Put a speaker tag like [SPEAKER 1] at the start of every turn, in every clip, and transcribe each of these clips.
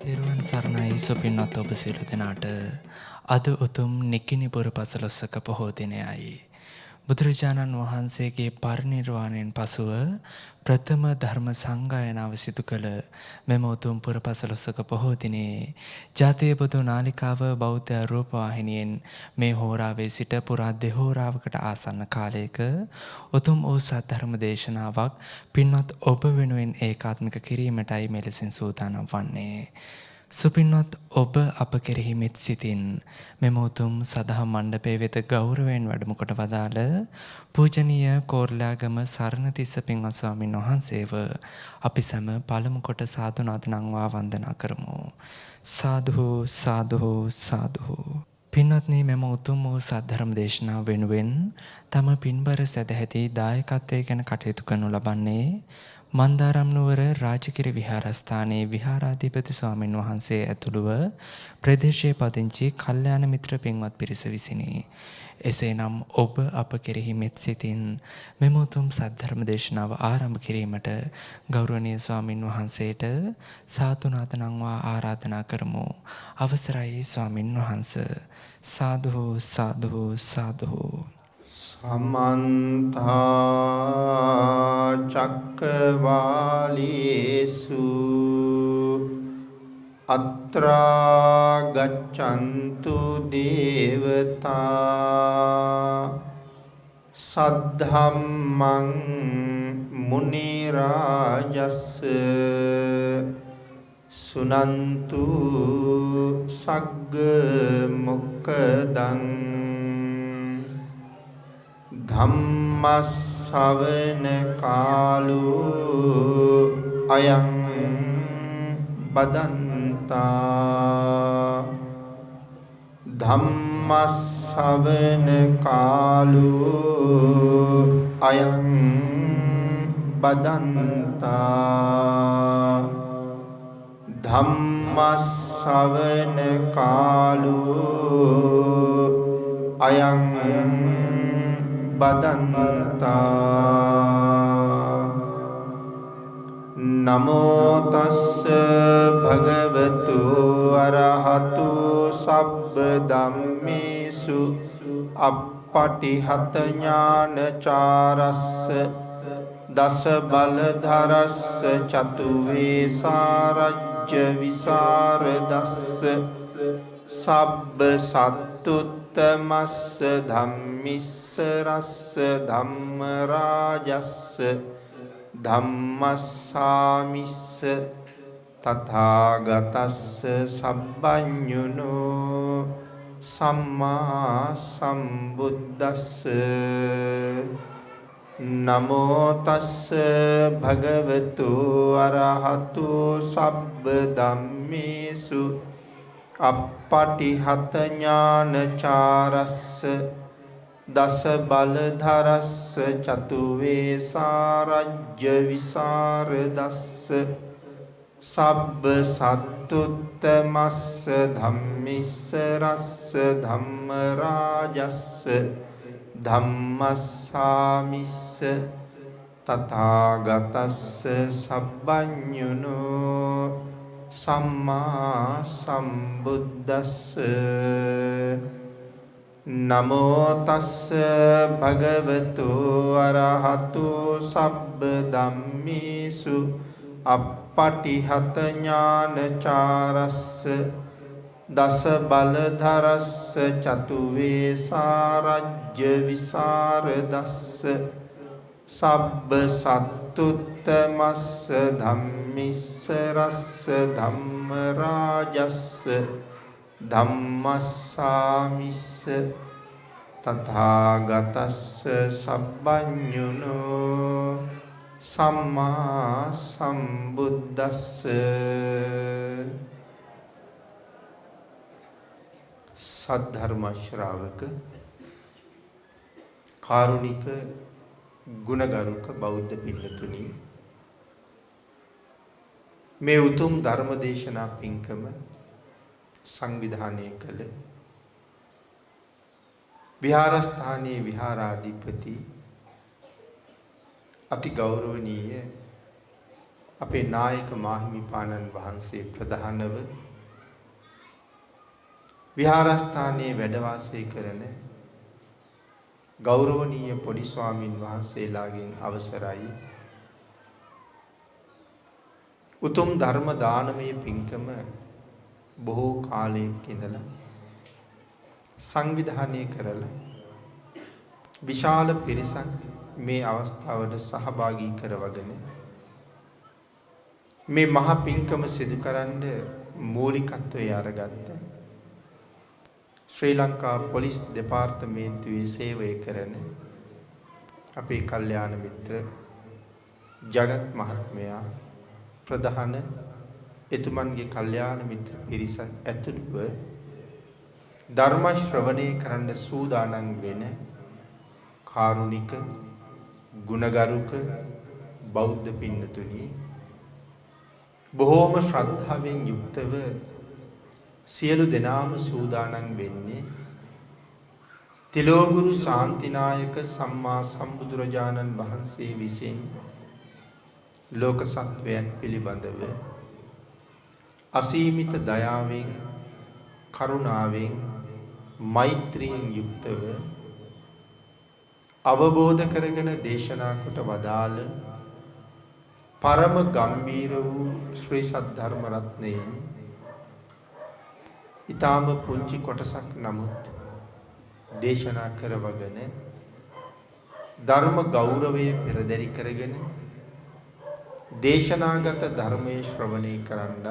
[SPEAKER 1] තෙරුවන් සරණයි සුපින්වත් ඔබ සියලු දෙනාට අද උතුම් නිකිණිපුර පසළොස්වක පොහෝ දිනයයි. බුදුරජාණන් වහන්සේගේ පරිනිර්වාණයෙන් පසුව ප්‍රථම ධර්ම සංගායනාව සිදු කළ මෙම උතුම් පුර පසළොස්වක පොහෝ දිනේ ජාතිය බුදු නාලිකාව බෞද්ධ රූපවාහිනියෙන් මේ හෝරාවේ සිට පුරා දෙහෝරාවකට ආසන්න කාලයක උතුම් වූ සද්ධර්ම දේශනාවක් පින්වත් ඔබ වෙනුවෙන් ඒකාත්මික කිරීමටයි මෙලෙසින් සූදානම් වන්නේ. සුපින්වත් ඔබ අප කෙරෙහි මෙත් සිතින් මෙම උතුම් සදහම් මණ්ඩපයේ වෙත ගෞරවයෙන් වැඩම කොට වදාළ පූජනීය කෝරළයාගම සරණතිස්ස පින්වත් ස්වාමීන් වහන්සේව අපි සැම පළමු කොට සාදු නාද නංවා වන්දනා කරමු. සාදු සාදු සාදු. පින්වත්නි, මෙම උතුම් වූ සද්ධර්ම දේශනාව වෙනුවෙන් තම පින්බර සදැහැති දායකත්වයේ ගැන කටයුතු කරනු ලබන්නේ මන්දාරම් නුවර රාජකිරි විහාරස්ථානයේ විහාරාධිපති ස්වාමින් වහන්සේ ඇතුළුව ප්‍රදේශයේ පදිංචි කල්යාණ මිත්‍ර පින්වත් පිරිස විසිනි. එසේනම් ඔබ අප කෙරෙහි මෙත් සිතින් මෙම උතුම් සද්ධර්ම දේශනාව ආරම්භ කිරීමට ගෞරවනීය ස්වාමින් වහන්සේට සාදු නාද නංවා ආරාධනා කරමු. අවසරයි ස්වාමින් වහන්සේ. සාදු සාදු සාදු.
[SPEAKER 2] සමන්ත චක්කවාලේසු අත්‍රා ගච්ඡන්තු දේවතා සද්ධම්මං මුනි රාජස් සුනන්තු සග්ග මොක්ඛදං ධම්මස්සවන කාලෝ අයං බදන්තා ධම්මස්සවන කාලෝ අයං බදන්තා ධම්මස්සවන කාලෝ අයං බදන්තා. නමෝ තස්ස භගවතු අරහතු සබ්බ ධම්මේසු අප්පටිහත ඥානචාරස්ස දස බලධරස්ස චතු වේසාරජ්‍ය විසරදස්ස සබ්බ සත්තුත්තමස්ස ධම්මිස්ස රස්ස ධම්ම රාජස්ස ධම්මස්සාමිස්ස තථාගතස්ස සබ්බඤුනෝ සම්මා සම්බුද්දස්ස. නමෝ තස්ස භගවතු අරහතු සබ්බ ධම්මේසු අප්පටිහත ඥානචාරස්ස දස බලධරස්ස චතු වේසාරජ්‍ය විසරදස්ස සබ්බ සත්තුත්තමස්ස ධම්මිස්ස රස්ස ධම්ම රාජස්ස ධම්මස්සාමිස්ස තථාගතස්ස සබ්බඤුනෝ සම්මා සම්බුද්දස්ස. නමෝ තස්ස භගවතු අරහතු සබ්බ ධම්මේසු අප්පටිහත ඥානචාරස්ස දස බලධරස්ස චතු වේසාරජ්‍ය විසරදස්ස සබ්බ සත්තුත්තමස්ස ධම්මිස්ස රස්ස ධම්ම රාජස්ස ධම්මස්සාමිස්ස තථාගතස්ස සබ්බඤුනෝ සම්මා සම්බුද්දස්ස. සද්ධර්ම ශ්‍රාවක කාරුණික ගුණගරුක බෞද්ධ පින්නතුනි, මේ උතුම් ධර්ම දේශනා පින්කම සංවිධානය කළ විහාරස්ථානයේ විහාරාධිපති අති ගෞරවනීය අපේ නායක මාහිමිපාණන් වහන්සේ ප්‍රධානව විහාරස්ථානයේ වැඩ වාසය කරන ගෞරවනීය පොඩි ස්වාමින් වහන්සේලාගෙන් අවසරයි උතුම් ධර්ම දානමය පින්කම බොහෝ කාලයක ඉඳලා සංවිධානය කරලා විශාල පිරිසක් මේ අවස්ථාවට සහභාගී කරවගෙන මේ මහා පින්කම සිදු කරන්න මූලිකත්වයේ අරගත්ත ශ්‍රී ලංකා පොලිස් දෙපාර්තමේන්තුවේ සේවය කරන අපේ කල්යාණ මිත්‍ර ජගත් මහත්මයා ප්‍රධාන එතුමන්ගේ කල්යාණ මිත්‍ර පිරිස ඇතුළුව ධර්ම ශ්‍රවණය කරන්න සූදානම් වෙන කාරුණික ගුණගරුක බෞද්ධ පින්නතුනි බොහෝම ශ්‍රද්ධාවෙන් යුක්තව සියලු දෙනාම සූදානම් වෙන්නේ තිලෝගුරු ශාන්තිනායක සම්මා සම්බුදුරජාණන් වහන්සේ විසින් ලෝක සත්වයන් පිළිබඳව අසීමිත දයාවෙන් කරුණාවෙන් මෛත්‍රියෙන් යුක්තව අවබෝධ කරගෙන දේශනා කොට වදාළ පරම ගම්බීර වූ ශ්‍රී සද්ධර්ම රත්නයෙන් ඊටාම පුංචි කොටසක් නමුත් දේශනා කරවගෙන ධර්ම ගෞරවය පෙරදරි කරගෙන දේශනාගත ධර්මයේ ශ්‍රවණය කරන්නත්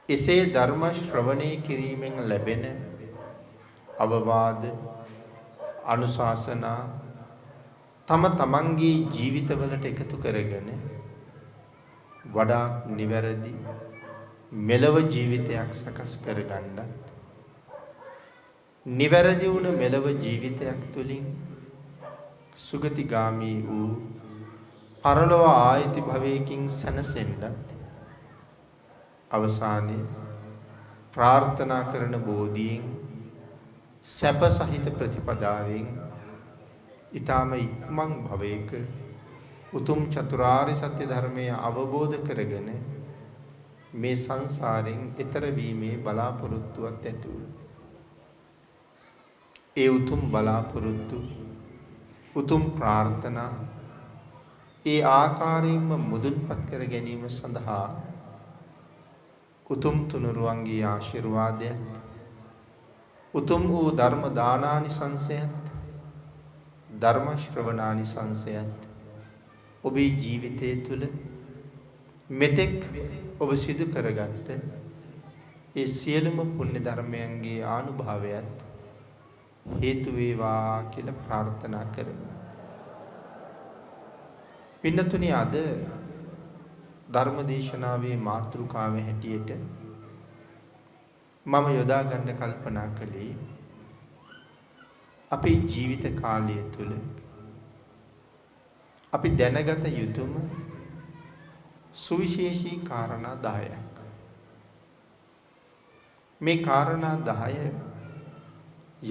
[SPEAKER 2] එසේ ධර්ම ශ්‍රවණය කිරීමෙන් ලැබෙන අවවාද අනුශාසනා තම තමන්ගේ ජීවිතවලට එකතු කරගෙන වඩා නිවැරදි මෙලව ජීවිතයක් සකස් කරගන්නත් නිවැරදි වුණ මෙලව ජීවිතයක් තුළින් සුගතිගාමී වූ පරලොව ආයති භවයකින් සැනසෙන්නත් අවසානයේ ප්‍රාර්ථනා කරන බෝධියෙන් සැප සහිත ප්‍රතිපදාවෙන් ඊටම ඉක්මන් භවයක උතුම් චතුරාර්ය සත්‍ය ධර්මය අවබෝධ කරගෙන මේ සංසාරයෙන් එතර වීමේ බලාපොරොත්තුවක් ඇතුව ඒ උතුම් බලාපොරොත්තු උතුම් ප්‍රාර්ථනා ඒ ආකාරයෙන්ම මුදුන්පත් කර ගැනීම සඳහා උතුම් තුනුරුවන්ගේ ආශිර්වාදයත් උතුම් වූ ධර්ම දානානිසංසයත් ධර්ම ශ්‍රවණානිසංසයත් ඔබේ ජීවිතය තුළ මෙතෙක් ඔබ සිදු කරගත්ත ඒ සියලුම පුණ්‍ය ධර්මයන්ගේ ආනුභාවයත් හේතු වේවා කියලා ප්‍රාර්ථනා කරමු. පින්නතුනි අද ධර්මදේශනාවේ මාතෘකාව හැටියට මම යොදා ගන්න කල්පනා කළේ අපේ ජීවිත කාලය තුළ අපි දැනගත යුතුම සුවිශේෂී කාරණා 10ක්. මේ කාරණා 10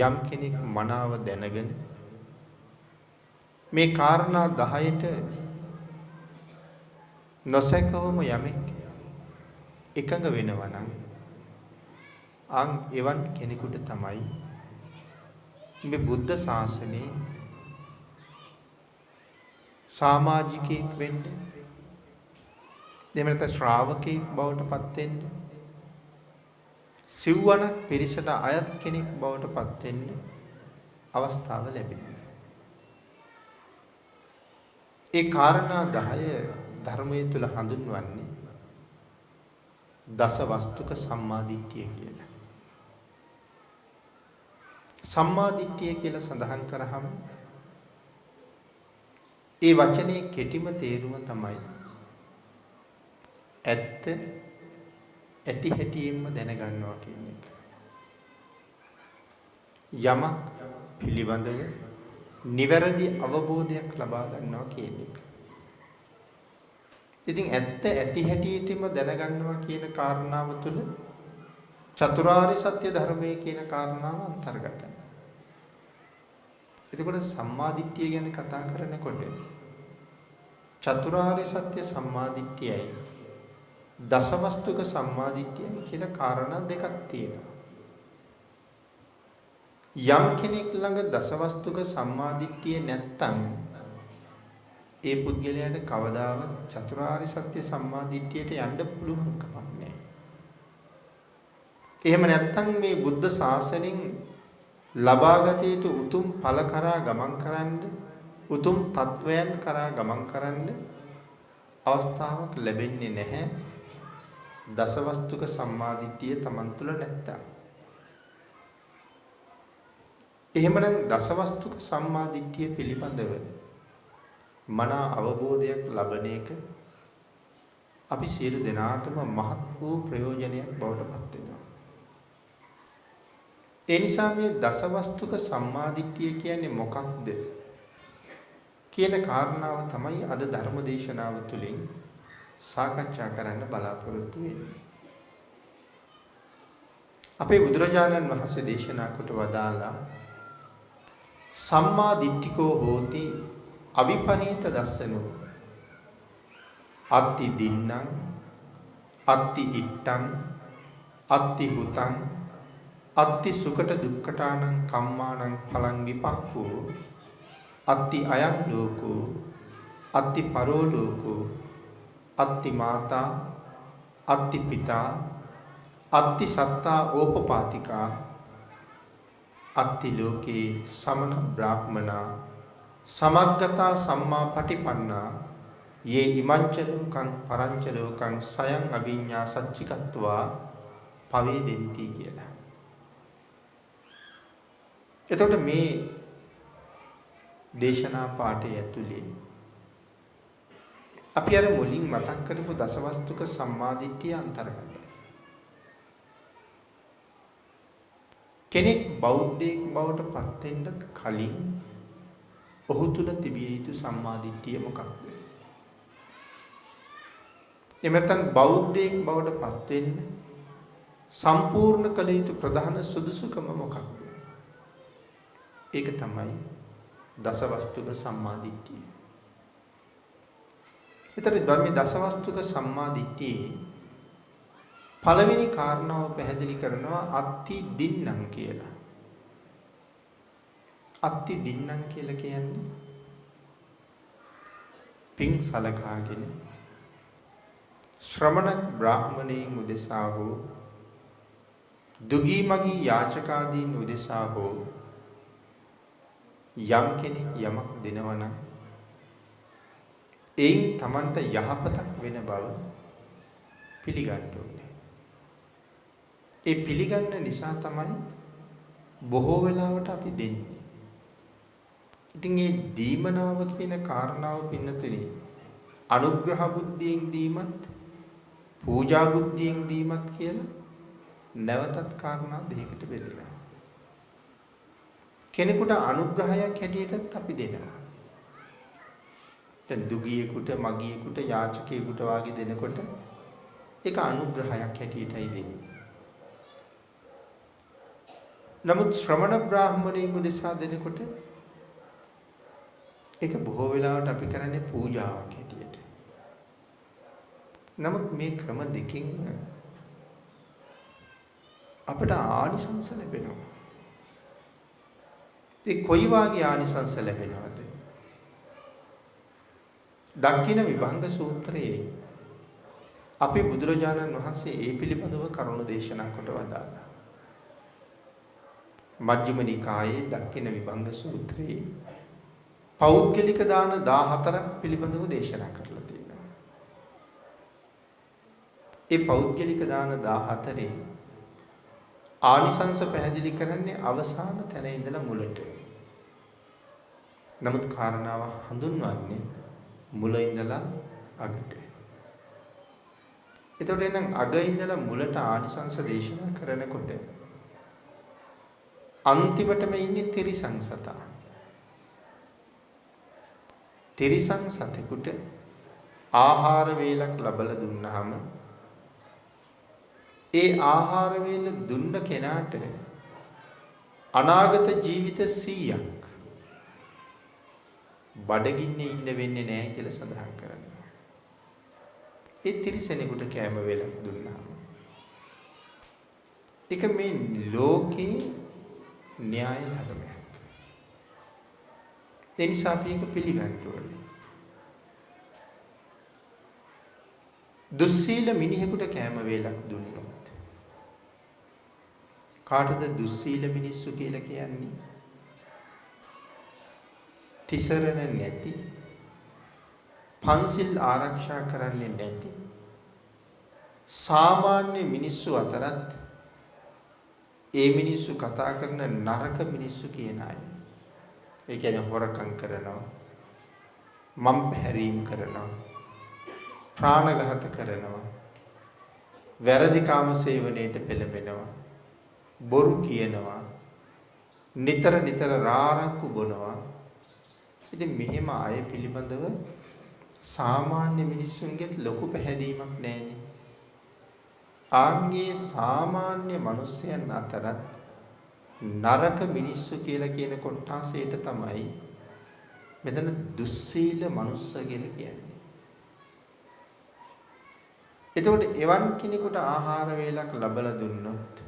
[SPEAKER 2] යම් කෙනෙක් මනාව දැනගෙන මේ කාරණා 10ට නොසැකවම යමෙක් එකඟ වෙනවා නම් අන් එවන් කෙනෙකුට තමයි මේ බුද්ධ ශාසනයේ සමාජිකයෙක් වෙන්න දෙමෙත ශ්‍රාවකෙක් බවට පත් වෙන්න සිව්වණක් පිරිසට අයත් කෙනෙක් බවට පත් වෙන්න අවස්ථාව ලැබෙනවා. ඒ කාරණා 10 ධර්මයේ තුල හඳුන්වන්නේ දස වස්තුක සම්මාදිට්ඨිය කියලා. සම්මාදිට්ඨිය කියලා සඳහන් කරාම ඒ වචනේ කෙටිම තේරුම තමයි ඇත්ත ඇති හැටියෙන්ම දැනගන්නවා කියන එක. යමක් පිළිබඳව නිවැරදි අවබෝධයක් ලබා ගන්නවා කියන එක. ඉතින් ඇත්ත ඇති හැටියෙම දැනගන්නවා කියන කාරණාව තුළ චතුරාර්ය සත්‍ය ධර්මයේ කියන කාරණාව අන්තර්ගතයි. එතකොට සම්මාදිට්ඨිය ගැන කතා කරනකොට චතුරාර්ය සත්‍ය සම්මාදිට්ඨියයි දසවස්තුක සම්මාදිට්ඨියයි කියලා කාරණා දෙකක් තියෙනවා. යම් කෙනෙක් ළඟ දසවස්තුක සම්මාදිට්ඨිය නැත්තම් ඒ පුද්ගලයාට කවදාවත් චතුරාර්ය සත්‍ය සම්මාදිට්ඨියට යන්න පුළුවන් කමක් නැහැ. එහෙම නැත්තම් මේ බුද්ධ ශාසනයෙන් ලබාගත යුතු උතුම් ඵල කරා ගමන් කරන්න, උතුම් තත්වයන් කරා ගමන් කරන්න අවස්ථාවක් ලැබෙන්නේ නැහැ. දසවස්තුක සම්මාදිට්ඨිය Taman තුල නැත්තම්. එහෙමනම් දසවස්තුක සම්මාදිට්ඨිය පිළිබඳව මනා අවබෝධයක් ලබන එක අපි සියලු දෙනාටම මහත් වූ ප්‍රයෝජනයක් බවට පත් වෙනවා. ඒ නිසා මේ දසවස්තුක සම්මාදිට්ඨිය කියන්නේ මොකක්ද කියන කාරණාව තමයි අද ධර්ම දේශනාව තුළින් සාකච්ඡා කරන්න බලාපොරොත්තු වෙන්නේ. අපේ බුදුරජාණන් වහන්සේ දේශනා කොට වදාලා සම්මා දිට්ඨිකෝ හෝති අවිපරීත දස්සනෝ අත්ති දින්නම් අත්ති ඉට්ටං අත්ති හුතං අත්ති සුකට දුක්ඛටානං කම්මානං පලං විපක්ඛෝ අත්ති අයං ලෝකෝ අත්ති පරෝ ලෝකෝ අත්ති මාතා අත්ති පිතා අත්ති සත්තා ඕපපාතිකා අත්ති ලෝකේ සමන බ්‍රාහ්මනා සමග්ගතා සම්මා පටිපන්නා යේ ඉමංච ලෝකං පරංච ලෝකං සයං අවිඤ්ඤා සච්චිකත්වා පවේදෙන්ති කියලා. එතකොට මේ දේශනා පාඩේ ඇතුලේ අපි අර මුලින් මතක් කරපු දසවස්තුක සම්මාදිට්ඨිය අන්තර්ගතයි. කෙනෙක් බෞද්ධයෙක් බවට පත් වෙන්නත් කලින් ඔහු තුල තිබිය යුතු සම්මාදිට්ඨිය මොකක්ද? එමෙතන බෞද්ධයෙක් බවට පත් වෙන්න සම්පූර්ණ කළ යුතු ප්‍රධාන සුදුසුකම මොකක්ද? ඒක තමයි දසවස්තුක සම්මාදිට්ඨිය. ඊතර ධර්මයේ දසවස්තුක සම්මාදිට්ඨියේ පළවෙනි කාරණාව පැහැදිලි කරනවා අත්ති දින්නම් කියලා. අත්ති දින්නම් කියලා කියන්නේ පින් සලකාගෙන ශ්‍රමණ බ්‍රාහ්මණයින් උදෙසා හෝ දුගී මගී යාචකාදීන් උදෙසා හෝ යම් කෙනෙක් යමක් දෙනවා නම් එයින් Tamanට යහපතක් වෙන බව පිළිගන්න ඕනේ. ඒ පිළිගන්න නිසා තමයි බොහෝ වෙලාවට අපි දෙන්නේ. ඉතින් මේ දීමනාව කියන කාරණාව පින්නතුනේ අනුග්‍රහ බුද්ධියෙන් දීමත් පූජා බුද්ධියෙන් දීමත් කියලා නැවතත් කාරණා දෙකකට බෙදෙනවා. කෙනෙකුට අනුග්‍රහයක් හැටියටත් අපි දෙනවා. දැන් දුගියෙකුට මගියෙකුට යාචකයෙකුට වාගේ දෙනකොට ඒක අනුග්‍රහයක් හැටියටයි දෙන්නේ. නමුත් ශ්‍රමණ බ්‍රාහ්මණයෙකු දෙසා දෙනකොට ඒක බොහෝ වෙලාවට අපි කරන්නේ පූජාවක් හැටියට. නමුත් මේ ක්‍රම දෙකෙන් අපට ආනිසංස ලැබෙනවා. ඒ කොයි වාගේ ආනිසංස ලැබෙනවද? දක්ඛින විභංග සූත්‍රයේ අපේ බුදුරජාණන් වහන්සේ ඒ පිළිබඳව කරුණු දේශනා කොට වදාළා. මජ්ක්‍ධිම නිකායේ දක්ඛින විභංග සූත්‍රයේ පෞද්ගලික දාන 14ක් පිළිබඳව දේශනා කරලා තියෙනවා. ඒ පෞද්ගලික දාන 14 ආනිසංස පැහැදිලි කරන්නේ අවසාන තැන ඉඳලා මුලට. නමුත් කාරණාව හඳුන්වන්නේ මුල ඉඳලා අගට. එතකොට එනම් අග ඉඳලා මුලට ආනිසංස දේශනා කරනකොට අන්තිමටම ඉන්නේ තිරිසං සතා. තිරිසං සතෙකුට ආහාර වේලක් ලබලා දුන්නාම ඒ ආහාර වේල දුන්න කෙනාට අනාගත ජීවිත 100ක් බඩගින්නේ ඉන්න වෙන්නේ නැහැ කියලා සඳහන් කරනවා. ඒ තිරිසනෙකුට කෑම වේලක් දුන්නාම ඒක මේ ලෝකේ න්‍යාය ධර්මයක්. ඒ නිසා අපි ඒක පිළිගන්න ඕනේ. දුස්සීල මිනිහෙකුට කෑම වේලක් දුන්නොත් කාටද දුස්සීල මිනිස්සු කියලා කියන්නේ? තිසරණ නැති, පන්සිල් ආරක්ෂා කරන්නේ නැති සාමාන්‍ය මිනිස්සු අතරත් ඒ මිනිස්සු කතා කරන නරක මිනිස්සු කියන අය. ඒ කියන්නේ හොරකම් කරනවා, මම් පැහැරීම් කරනවා, ප්‍රාණඝාත කරනවා, වැරදි කාම සේවනයේට පෙළඹෙනවා, බොරු කියනවා, නිතර නිතර රාරක්කු බොනවා. ඉතින් මෙහෙම අය පිළිබඳව සාමාන්‍ය මිනිස්සුන්ගෙත් ලොකු පැහැදීමක් නැහැනේ. ආන්ගේ සාමාන්‍ය මිනිස්යන් අතරත් නරක මිනිස්සු කියලා කියන කොටසට තමයි මෙතන දුස්සීල මනුස්ස කියලා කියන්නේ. එතකොට එවන් කෙනෙකුට ආහාර වේලක් ලැබලා දුන්නොත්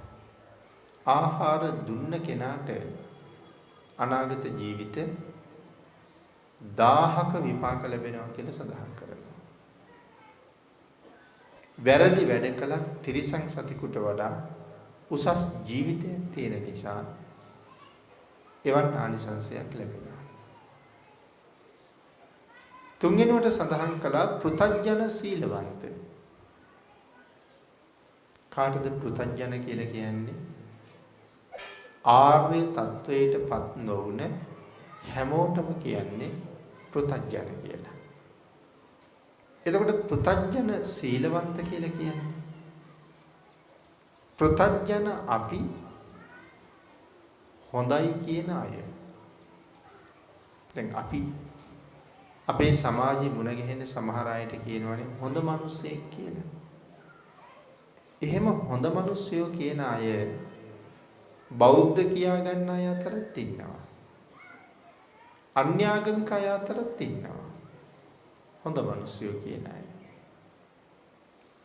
[SPEAKER 2] ආහාර දුන්න කෙනාට අනාගත ජීවිත 1000ක විපාක ලැබෙනවා කියලා සඳහන් කරනවා. වැරදි වැඩ කළත් තිරිසන් සතිකුට වඩා උසස් ජීවිතයක් තියෙන නිසා එවන් ආනිසංසයක් ලැබෙනවා. තුන්වෙනුවට සඳහන් කළා පෘථග්ජන සීලවන්ත. කාටද පෘථග්ජන කියලා කියන්නේ? ආර්ය තත්වයටපත් නොවුන හැමෝටම කියන්නේ පෘථග්ජන කියලා. එතකොට පෘථග්ජන සීලවන්ත කියලා කියන්නේ පෘථග්ජන අපි හොඳයි කියන අය. දැන් අපි අපේ සමාජෙ මුණ ගැහෙන සමහර අයට කියනවනේ හොඳ මිනිස්සෙක් කියලා. එහෙම හොඳ මිනිස්සයෝ කියන අය බෞද්ධ කියා ගන්න අය අතරත් ඉන්නවා. අන්‍යාගමික අය අතරත් ඉන්නවා. හොඳ මිනිස්සයෝ කියන අය.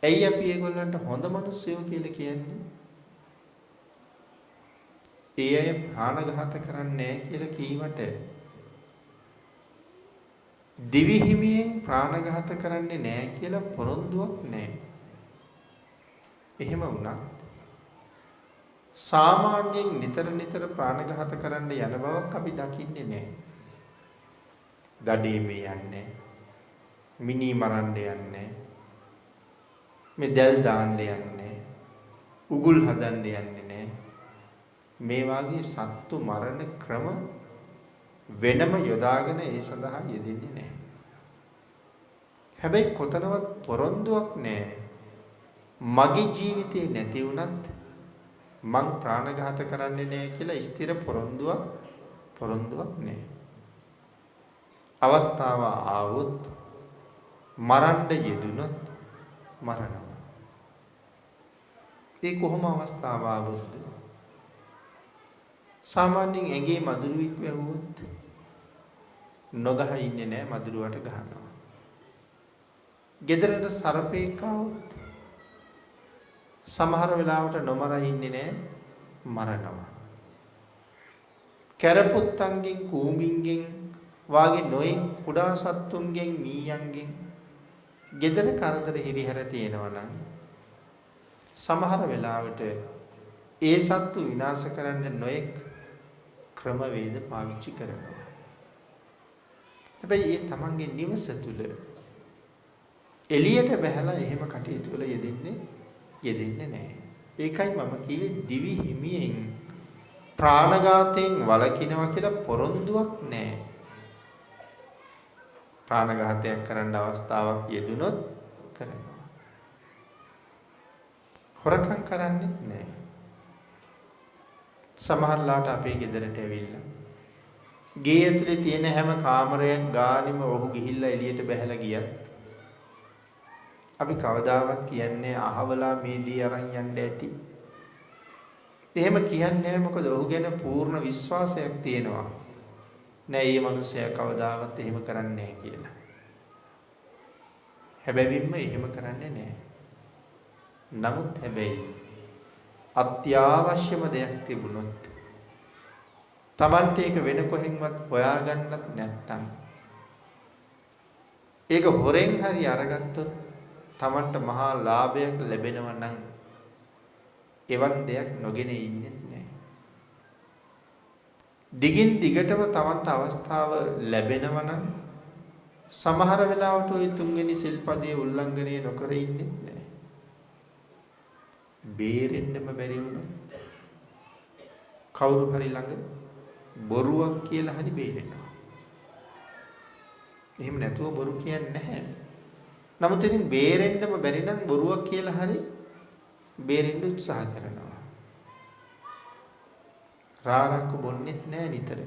[SPEAKER 2] ඇයි අපි ඒගොල්ලන්ට හොඳ මිනිස්සයෝ කියලා කියන්නේ? ඒ අය ප්‍රාණඝාත කරන්නේ නැහැ කියලා කීවට දිවි හිමියෙන් ප්‍රාණඝාත කරන්නේ නැහැ කියලා පොරොන්දුවක් නැහැ. එහෙම වුණත් සාමාන්‍යයෙන් නිතර නිතර ප්‍රාණඝාත කරන්න යන බවක් අපි දකින්නේ නැහැ. දඩේමේ යන්නේ, මිනි මරන්න යන්නේ, මේ දැල් දාන්න යන්නේ, උගුල් හදන්න යන්නේ නැහැ. මේ වාගේ සත්තු මරණ ක්‍රම වෙනම යොදාගෙන ඒ සඳහා යෙදෙන්නේ නැහැ. හැබැයි කොතනවත් පොරොන්දුවක් නැහැ. මගේ ජීවිතේ නැති වුණත් මං ප්‍රාණඝාත කරන්නේ නැහැ කියලා ස්ථිර පොරොන්දුවක් නැහැ. අවස්ථාව ආවොත් මරන්න යෙදුනොත් මරනවා. ඒ කොහොම අවස්ථාව ආවොත්ද? සාමාන්‍යයෙන් ඇඟේ මදුරුවෙක් වැහුවොත් නොගහ ඉන්නේ නැහැ, මදුරුවට ගහනවා. ගෙදරට සර්පෙක් ආවොත් සමහර වෙලාවට නොමර ඉන්නේ නැහැ, මරනවා. කැරපොත්තන්ගෙන්, කූඹින්ගෙන් වාගේ නොයෙක් කුඩා සත්තුන්ගෙන්, මීයන්ගෙන් ගෙදර කරදර හිරිහැර තියෙනවා නම් සමහර වෙලාවට ඒ සත්තු විනාශ කරන්න නොයෙක් ක්‍රමවේද පාවිච්චි කරනවා. හැබැයි ඒ තමන්ගේ නිවස තුල එළියට බහැලා එහෙම කටයුතු වල යෙදෙන්නේ නැහැ. ඒකයි මම කිව්වේ දිවි හිමියෙන් ප්‍රාණඝාතයෙන් වළකිනවා කියලා පොරොන්දුවක් නැහැ. ප්‍රාණඝාතයක් කරන්න අවස්ථාවක් යෙදුනොත් කරනවා. හොරකම් කරන්නේ නැහැ. සමහරලාට අපේ ගෙදරට ඇවිල්ලා ගේ ඇතුලේ තියෙන හැම කාමරයක් ගානෙම ඔහු ගිහිල්ලා එළියට බහැලා ගියත් අපි කවදාවත් කියන්නේ අහවලා මේ දී අරන් යන්න ඇති. එහෙම කියන්නේ මොකද ඔහු ගැන පූර්ණ විශ්වාසයක් තියෙනවා. නෑ මේ මිනිස්සයා කවදාවත් එහෙම කරන්නේ නැහැ කියලා. හැබැයිම එහෙම කරන්නේ නැහැ. නමුත් හැබැයි අත්‍යවශ්‍යම දෙයක් තිබුණොත් Tamante ඒක වෙන කොහෙන්වත් හොයාගන්නත් නැත්තම් ඒක හොරෙන් හරි අරගත්තොත් Tamanta මහා ලාභයක් ලැබෙනවා නම් එවන් දෙයක් නොගෙන ඉන්නේ නැහැ. දිගින් දිගටම Tamanta අවස්ථාව ලැබෙනවා නම් සමහර වෙලාවට ওই තුන්වෙනි සිල්පදයේ උල්ලංඝනය නොකර ඉන්නේ නැහැ. බේරෙන්නම බැරි වුණොත් කවුරු හරි ළඟ බොරුවක් කියලා හරි බේරෙනවා. එහෙම නැතුව බොරු කියන්නේ නැහැ. නමුත් ඉතින් බේරෙන්නම බැරි නම් බොරුවක් කියලා හරි බේරෙන්න උත්සාහ කරනවා. රාරක්කු බොන්නෙත් නැහැ නිතර.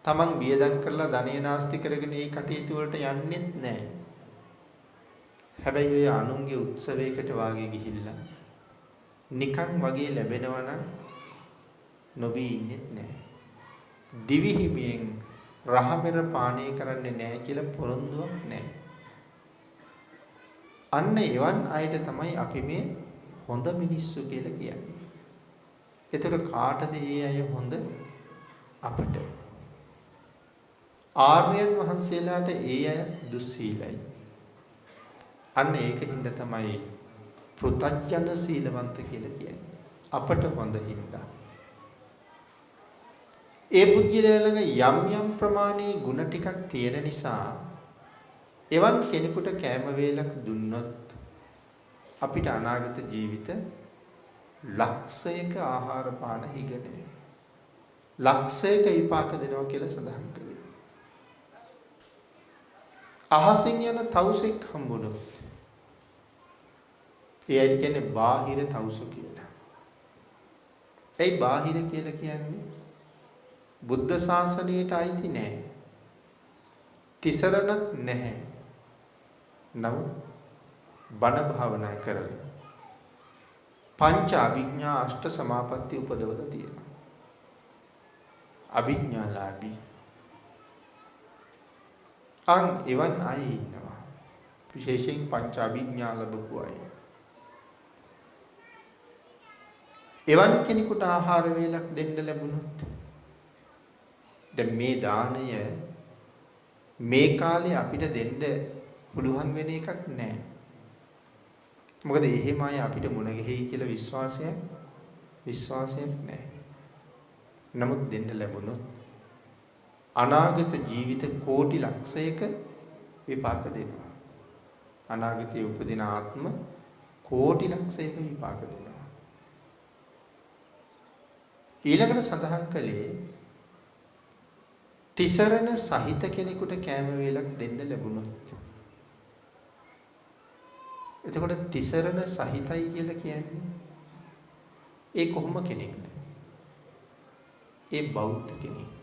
[SPEAKER 2] තමන් වියදම් කරලා ධනෙ නාස්ති කරගෙන මේ කටයුතු වලට යන්නෙත් නැහැ. හැබැයි ඔය අනුන්ගේ උත්සවයකට වාගේ ගිහිල්ලා නිකන් වගේ ලැබෙනවා නම් නොවී ඉන්නෙත් නැහැ. දිවි හිමියෙන් රහමෙර පානය කරන්නේ නැහැ කියලා පොරොන්දුවක් නැහැ. අන්න එවන් අයට තමයි අපි මේ හොඳ මිනිස්සු කියලා කියන්නේ. ඒතර කාටද මේ අය හොඳ? අපට. ආර්යයන් වහන්සේලාට ඒ අය දුස්සීලයි. අන්න ඒකින්ද තමයි පෘථග්ජන සීලවන්ත කියලා කියන්නේ. අපට හොඳ හින්දා. ඒ පුද්ගලයා ළඟ යම් යම් ප්‍රමාණයේ ಗುಣ ටිකක් තියෙන නිසා එවන් කෙනෙකුට කැම වේලක් දුන්නොත් අපිට අනාගත ජීවිත ලක්ෂයක ආහාර පාන හිගනේ ලක්ෂයක විපාක දෙනවා කියලා සඳහන් කළේ. අහසින් යන තවුසෙක් හම්බුනොත් එයාට කියන්නේ බාහිර තවුසු කියලා. ඒ බාහිර කියලා කියන්නේ බුද්ධ ශාසනයට අයිති නෑ. තිසරණක් නැහැ. නමුත් බණ භාවනා කරලා පංච අභිඥා අෂ්ට සමාපatti උපදවලා තියෙනවා. අභිඥාලාභී එවන් අය ඉන්නවා. විශේෂයෙන් පංච අභිඥා ලැබපු අය. එවන් කෙනෙකුට ආහාර වේලක් දෙන්න ලැබුණොත් දැන් මේ දාණය මේ කාලේ අපිට දෙන්න පුළුවන් වෙන එකක් නෑ. මොකද එහෙම අය අපිට මුණ ගැහෙයි කියලා විශ්වාසයක් නෑ. නමුත් දෙන්න ලැබුණොත් අනාගත ජීවිත කෝටි ලක්ෂයක විපාක දෙනවා. අනාගතයේ උපදින ආත්ම කෝටි ලක්ෂයක විපාක දෙනවා. ඊළඟට සඳහන් කළේ තිසරණ සහිත කෙනෙකුට කැම වේලක් දෙන්න ලැබුණොත්. එතකොට තිසරණ සහිතයි කියලා කියන්නේ ඒ කොහොම කෙනෙක්ද? ඒ බෞද්ධ කෙනෙක්.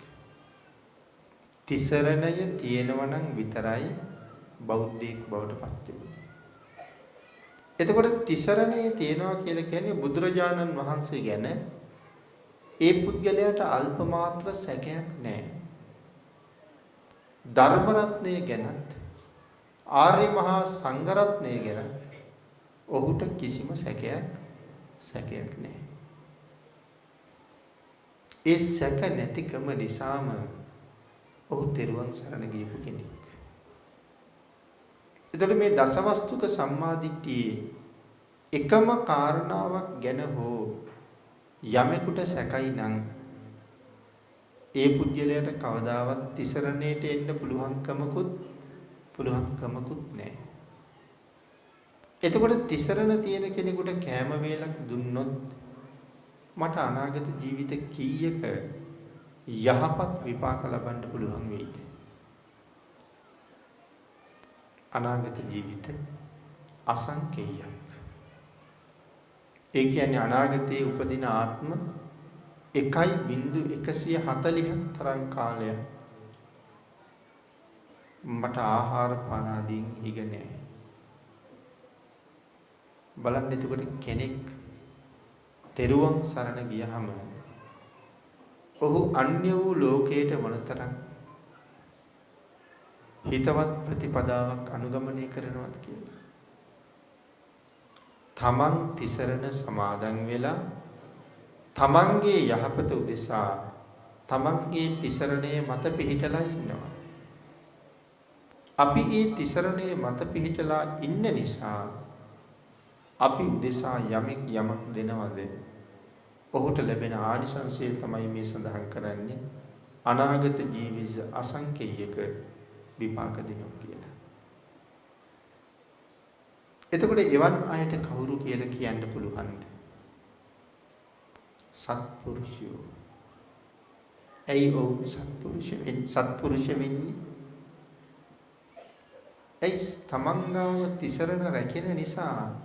[SPEAKER 2] තිසරණය තියෙනවා නම් විතරයි බෞද්ධයෙක් බවට පත් වෙන්නේ. එතකොට තිසරණය තියෙනවා කියලා කියන්නේ බුදුරජාණන් වහන්සේ ගැන ඒ පුද්ගලයාට අල්ප මාත්‍ර සැකයක් නැහැ. ධර්ම රත්නය ගැනත් ආර්ය මහා සංඝ රත්නය ගැන ඔහුට කිසිම සැකයක් නැහැ. ඒ සැක නැතිකම නිසාම ඔහු තෙරුවන් සරණ ගියපු කෙනෙක්. එතකොට මේ දසවස්තුක සම්මාදිට්ඨියේ එකම කාරණාවක් ගැන හෝ යමෙකුට සැකයි නම් ඒ පුජ්‍යලයට කවදාවත් තිසරණයට එන්න පුළුවන්කමකුත් නැහැ. එතකොට තිසරණ තියෙන කෙනෙකුට කැම වේලක් දුන්නොත් මට අනාගත ජීවිත කීයක යහපත් විපාක ලබන්න පුළුවන් වෙයිද? අනාගත ජීවිත අසංකේයයක්. ඒ කියන්නේ අනාගතයේ උපදින ආත්ම 1.140ක් තරම් කාලයක් මට ආහාර පාන ආදීන් ඉගෙන බලන්න. එතකොට කෙනෙක් තෙරුවන් සරණ ගියහම ඔහු අන්‍ය වූ ලෝකයට මොනතරම් හිතවත් ප්‍රතිපදාවක් අනුගමනය කරනවද කියලා. තමන් තිසරණ සමාදන් වෙලා තමන්ගේ යහපත උදෙසා තමන්ගේ තිසරණයේ මත පිහිටලා ඉන්නවා. අපි මේ තිසරණයේ මත පිහිටලා ඉන්න නිසා අපි උදෙසා යමක් දෙනවද? ඔහුට ලැබෙන ආනිසංසය තමයි මේ සඳහන් කරන්නේ අනාගත ජීවිත අසංකේයක විපාක දෙනවා කියලා. එතකොට එවන් අයට කවුරු කියලා කියන්න පුළුවන්ද? සත්පුරුෂයෝ. ඇයි ඔවුන් සත්පුරුෂ වෙන්නේ? ඇයි තමන්ගාව තිසරණ රැකෙන නිසා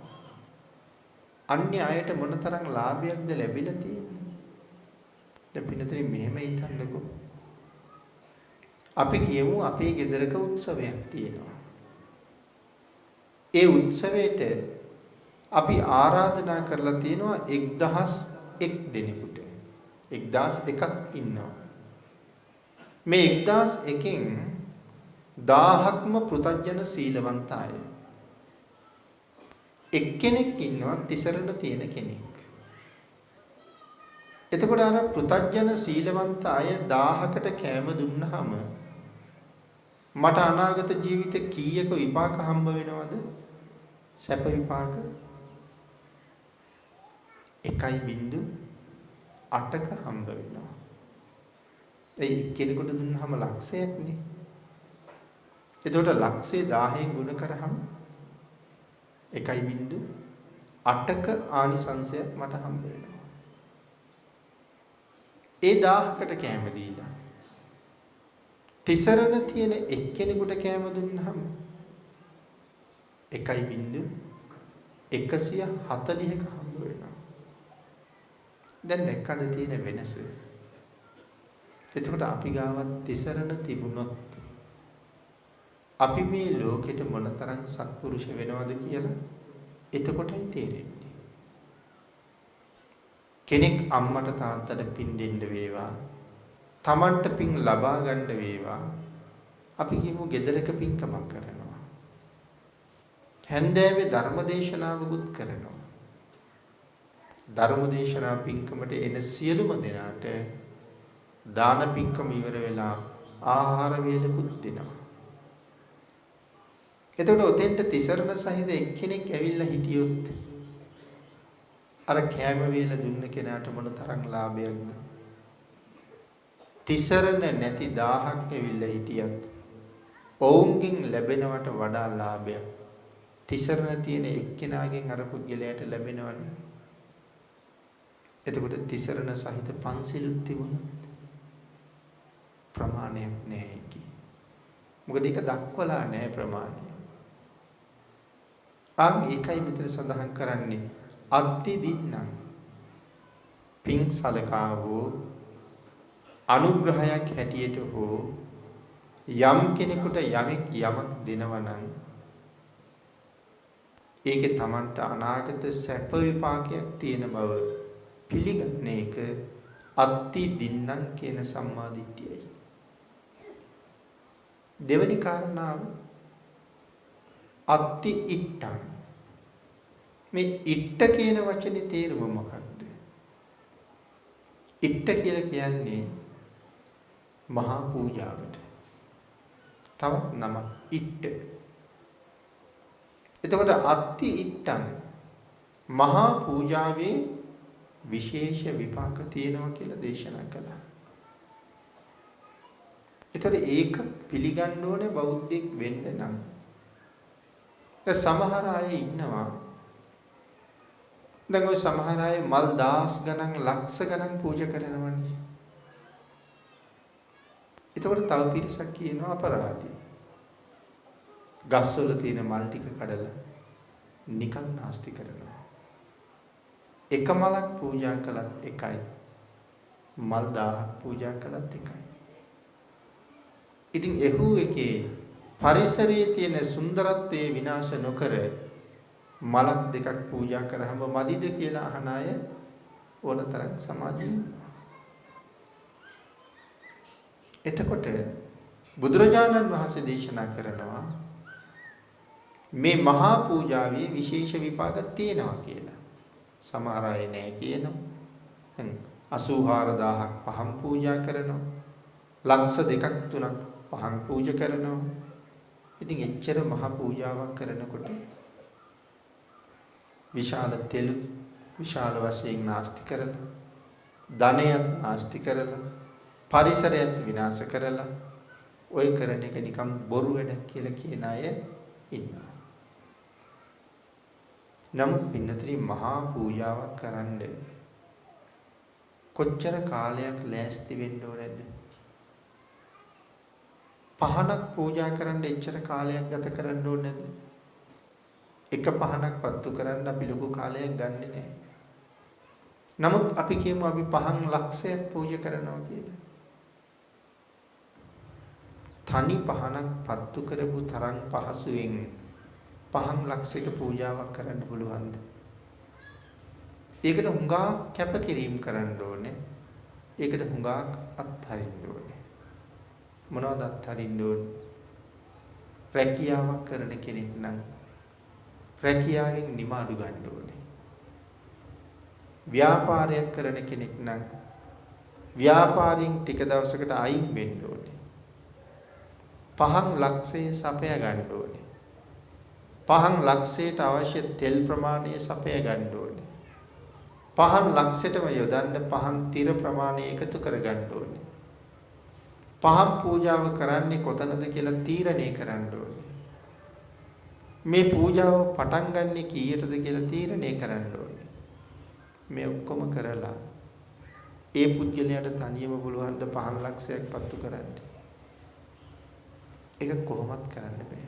[SPEAKER 2] අන්‍ය අයට මොනතරම් ලාභයක්ද ලැබිලා තියෙන්නේ? දැන් පින්නතේ මෙහෙම හිතන්නකෝ. අපි කියමු අපේ ගෙදරක උත්සවයක් තියෙනවා. ඒ උත්සවයට අපි ආරාධනා කරලා තියෙනවා 1001 දෙනෙකුට. 1001ක් ඉන්නවා. මේ 1001න් 1000ක්ම පෘථග්ජන සීලවන්ත අය. එක්කෙනෙක් ඉන්නවා තිසරණ තියෙන කෙනෙක්. එතකොට අර පෘථග්ජන සීලවන්ත අය 1000කට කෑම දුන්නාම මට අනාගත ජීවිත කීයක විපාක හම්බ වෙනවද? සැප විපාක 1.8ක හම්බ වෙනවා. ඒ එක්කෙනෙකුට දුන්නාම ලක්ෂයක්නේ. එතකොට ලක්ෂය 1000න් ගුණ කරාම 1.8ක ආනිසංසයක් මට හම්බ වෙනවා. ඒ 1000කට කෑම දීලා තිසරණ තියෙන එක්කෙනෙකුට කෑම දුන්නාම 1.140ක හම්බ වෙනවා. දැන් දැක්කද තියෙන වෙනස? එතකොට අපි ගාවත් තිසරණ තිබුණොත් අපි මේ ලෝකෙට මොනතරම් සත්පුරුෂ වෙනවද කියලා එතකොටයි තේරෙන්නේ. කෙනෙක් අම්මට තාත්තට පින් දෙන්න වේවා, Tamanට පින් ලබා ගන්න වේවා. අපි කියමු ගෙදරක පින්කමක් කරනවා. හැන්දෑවේ ධර්මදේශනාවකුත් කරනවා. ධර්මදේශනා පින්කමට එන සියලුම දෙනාට දාන පින්කම ඉවර වෙලා ආහාර වේලකුත් දෙනවා. එතකොට ඔතෙන්ට තිසරණ සහිත එක්කෙනෙක් ඇවිල්ලා හිටියොත් අර කෑම වේල දුන්න කෙනාට මොන තරම් ලාභයක්ද? තිසරණ නැති 1000ක් ඇවිල්ලා හිටියත් ඔවුන්ගෙන් ලැබෙනවට වඩා ලාභයක් තිසරණ තියෙන එක්කෙනාගෙන් අර පුද්ගලයාට ලැබෙනවනේ. එතකොට තිසරණ සහිත පන්සිලුත් තිබුණොත් ප්‍රමාණයක් නැහැ කි. මොකද ඒක දක්වලා නැහැ ප්‍රමාණය. ඒකයි මෙතන සඳහන් කරන්නේ අත්ති දින්නම් පින් සලකා වූ අනුග්‍රහයක් හැටියට හෝ යම් කෙනෙකුට යමක් දෙනවා නම් ඒකේ Tamanට අනාගත සැප විපාකයක් තියෙන බව පිළිගන්න එක අත්ති දින්නම් කියන සම්මාදිට්ඨියයි. දෙවැනි කාරණාව අත්ති ඉට්ඨං. මේ ඉට්ඨ කියන වචනේ තේරුම මොකක්ද? ඉට්ඨ කියලා කියන්නේ මහා පූජාවට. තවත් නම ඉට්ඨ. එතකොට අත්ති ඉට්ඨං මහා පූජාවේ විශේෂ විපාක තියෙනවා කියලා දේශනා කළා. එතකොට ඒක පිළිගන්න ඕනේ බෞද්ධයෙක් වෙන්න නම්. සමහර අය ඉන්නවා. දැන් ඔය සමහර අය මල් දහස් ගණන් ලක්ෂ ගණන් පූජා කරනවනේ. එතකොට තව පිරිසක් කියනවා අපරාධී. ගස්වල තියෙන මල් ටික කඩලා නිකන් නාස්ති කරනවා. එක මලක් පූජා කළත් එකයි. මල් 1000ක් පූජා කළත් එකයි. ඉතින් එහු එකේ පරිසරයේ තියෙන සුන්දරත්වයේ විනාශ නොකර මලක් දෙකක් පූජා කරාම මදිද කියලා අහන අය ඕනතරම් සමාජයේ. එතකොට බුදුරජාණන් වහන්සේ දේශනා කරනවා මේ මහා පූජාවේ විශේෂ විපාක තියෙනවා කියලා. සමහර අය නෑ කියනවා. දැන් 84000ක් පහන් පූජා කරනවා. ලක්ෂ 2ක් 3ක් පහන් පූජා කරනවා. ඉතින් එච්චර මහා පූජාවක් කරනකොට විශාල තෙලු විශාල වශයෙන් නාස්ති කරලා ධනයත් නාස්ති කරලා පරිසරයත් විනාශ කරලා ඔය කරන එක නිකම් බොරු වැඩක් කියලා කියන අය ඉන්නවා. නමුත් පින්නතරි මහා පූජාවක් කරන්න කොච්චර කාලයක් ලෑස්ති වෙන්න ඕනද? පහනක් පූජා කරන්න එච්චර කාලයක් ගත කරන්න ඕනේ නැද්ද? එක පහනක් පත්තු කරන්න අපි ලොකු කාලයක් ගන්නෙ නැහැ. නමුත් අපි කියමු අපි පහන් ලක්ෂයක් පූජා කරනවා කියලා. තනි පහනක් පත්තු කරපු තරම් පහසුවෙන් පහන් ලක්ෂයක පූජාවක් කරන්න පුළුවන්ද? ඒකට හුඟක් කැපකිරීම කරන්න ඕනේ. ඒකට හුඟක් අත්හරින්න ඕනේ. මොනවද අත්හරින්න ඕනේ? රැකියාවක් කරන කෙනෙක් නම් රැකියාවෙන් නිමාඩු ගන්න ඕනේ. ව්‍යාපාරයක් කරන කෙනෙක් නම් ව්‍යාපාරයෙන් ටික දවසකට අයින් වෙන්න ඕනේ. පහන් ලක්ෂයේ සපය ගන්න ඕනේ. පහන් ලක්ෂයට අවශ්‍ය තෙල් ප්‍රමාණය සපය ගන්න ඕනේ. පහන් ලක්ෂයටම යොදන්න පහන් තිර ප්‍රමාණය එකතු කර ගන්න ඕනේ. පහන් පූජාව කරන්නේ කොතනද කියලා තීරණය කරන්න ඕනේ. මේ පූජාව පටන් ගන්නෙ කීයටද කියලා තීරණය කරන්න ඕනේ. මේ ඔක්කොම කරලා ඒ පුද්ගලයාට තනියම පුළුවන් ද 5 ලක්ෂයක් පත්තු කරන්න. ඒක කොහොමත් කරන්න බෑ.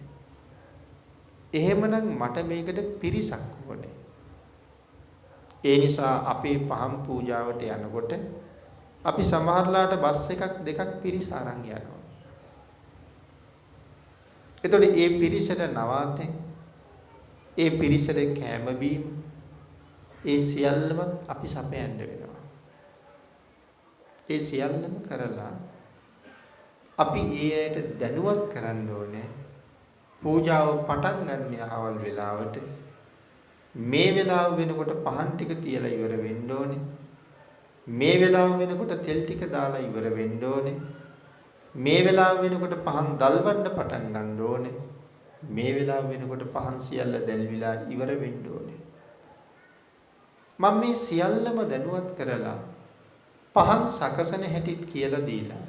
[SPEAKER 2] එහෙමනම් මට මේකට පිරිසක් ඕනේ. ඒ නිසා අපේ පහන් පූජාවට යනකොට අපි සමහරලාට බස් එකක් දෙකක් පිරිස අරන් යනවා. එතකොට ඒ පිරිසට නවාතෙන් ඒ පිරිසට කැම බීම ඒ සියල්ලම අපි සපයන්න වෙනවා. ඒ සියල්ලම කරලා අපි ඒ ඇයට දැනුවත් කරන්න ඕනේ. පූජාව පටන් ගන්න අවල් වෙලාවට මේ වෙලාව වෙනකොට පහන් ටික තියලා ඉවර වෙන්න ඕනේ. මේ වෙලාව වෙනකොට තෙල් ටික දාලා ඉවර වෙන්න ඕනේ. මේ වෙලාව වෙනකොට පහන් දල්වන්න පටන් ගන්න ඕනේ. මේ වෙලාව වෙනකොට පහන් සියල්ල දැල්විලා ඉවර වෙන්න ඕනේ. මම මේ සියල්ලම දැනුවත් කරලා පහන් සකසන හැටිත් කියලා දීලා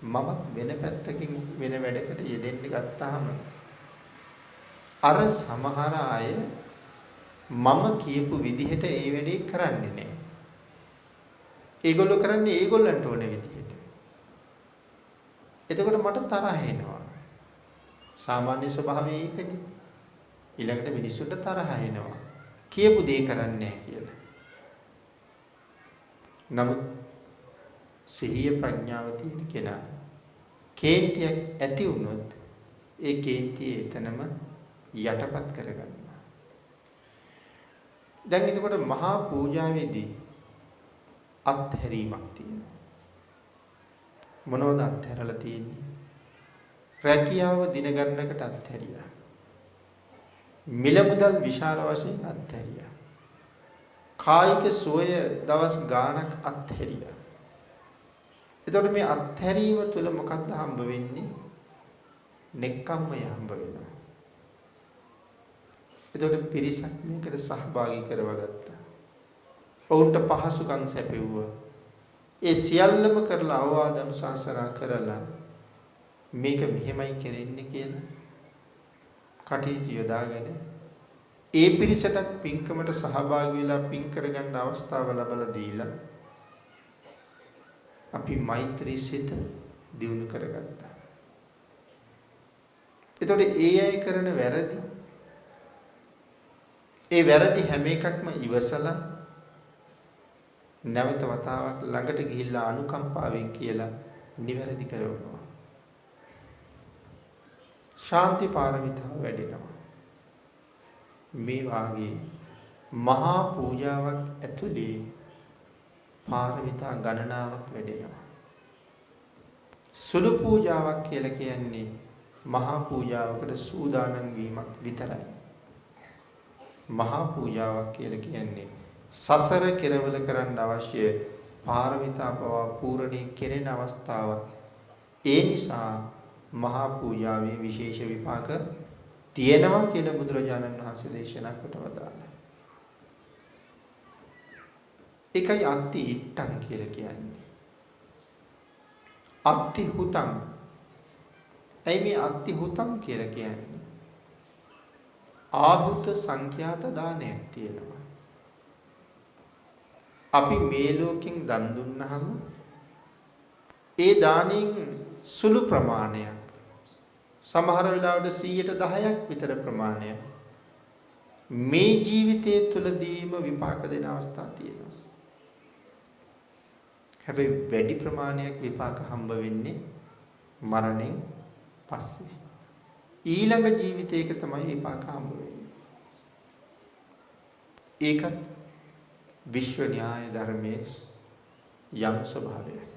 [SPEAKER 2] මමත් වෙන පැත්තකින් වෙන වැඩකට යෙදෙන්න ගත්තාම අර සමහර අය මම කියපු විදිහට ඒ වැඩේ කරන්නේ නැහැ. ඒගොල්ලෝ කරන්නේ ඒගොල්ලන්ට ඕන විදිහට. එතකොට මට තරහ එනවා. සාමාන්‍ය ස්වභාවය ඒකනේ. ඊළඟට මිනිස්සුන්ට තරහ එනවා. කියපු දේ කරන්නේ නැහැ කියලා. නමුත් සිහිය ප්‍රඥාව තියෙන කෙනා කේන්තියක් ඇති වුණොත් ඒ කේන්තිය එතනම යටපත් කරගන්නවා. දැන් එතකොට මහා පූජාවේදී අත්හැරීමක් තියෙනවා. මොනවද අත්හැරලා තියෙන්නේ? රැකියාව දින ගණනකට අත්හැරියා. මිල මුදල් විශාල වශයෙන් අත්හැරියා. කායික සෝය දවස් ගාණක් අත්හැරියා. එතකොට මේ අත්හැරීම තුළ මොකක්ද හම්බ වෙන්නේ? නෙක්ඛම්මය හම්බ වෙනවා. එතකොට පිරිසක් මේකට සහභාගී කරවගත්තා. ඔවුන්ට පහසුකම් සැපෙව්වා. ඒ සියල්ලම කරලා අවවාද අනුශාසනා කරලා මේක මෙහෙමයි කරන්නේ කියලා කටයුතු යොදාගෙන ඒ පිරිසටත් පින්කමට සහභාගී වෙලා පින් කරගන්න අවස්ථාව ලැබලා දීලා අපි මෛත්‍රී සිත දියුණු කරගත්තා. එතකොට ඒ අය කරන වැරදි හැම එකක්ම ඉවසලා නැවත වතාවක් ළඟට ගිහිල්ලා අනුකම්පාවෙන් කියලා නිවැරදි කරවනවා. ශාන්ති පාරමිතාව වැඩෙනවා. මේ වාගේ මහා පූජාවක් ඇතුලේ පාරමිතා ගණනාවක් වැඩෙනවා. සුළු පූජාවක් කියලා කියන්නේ මහා පූජාවකට සූදානම් වීමක් විතරයි. මහා පූජාවක් කියලා කියන්නේ සසර කෙරවල කරන්න අවශ්‍ය පාරමිතා පවා පූර්ණේ කෙරෙන අවස්ථාවක්. ඒ නිසා මහා පූජාවේ විශේෂ විපාක තියෙනවා කියලා බුදුරජාණන් වහන්සේ දේශනා කොට වදාළා. ඒකයි අත්ති ඉට්ටං කියලා කියන්නේ. අත්ති හුතං. ඇයි මේ අත්ති හුතං කියලා කියන්නේ? ආහුත සංඛ්‍යාත දානයක් තියෙනවා. අපි මේ ලෝකෙන් දන් දුන්නාම ඒ දානෙන් සුළු ප්‍රමාණයක් සමහර වෙලාවට 10%ක් විතර ප්‍රමාණයක් මේ ජීවිතයේ තුලදීම විපාක දෙන අවස්ථා තියෙනවා. හැබැයි වැඩි ප්‍රමාණයක් විපාක හම්බ වෙන්නේ මරණයෙන් පස්සේ. ඊළඟ ජීවිතයක තමයි විපාක හම්බ වෙන්නේ. ඒකත් විශ්ව න්‍යාය ධර්මයේ යම් ස්වභාවයක්.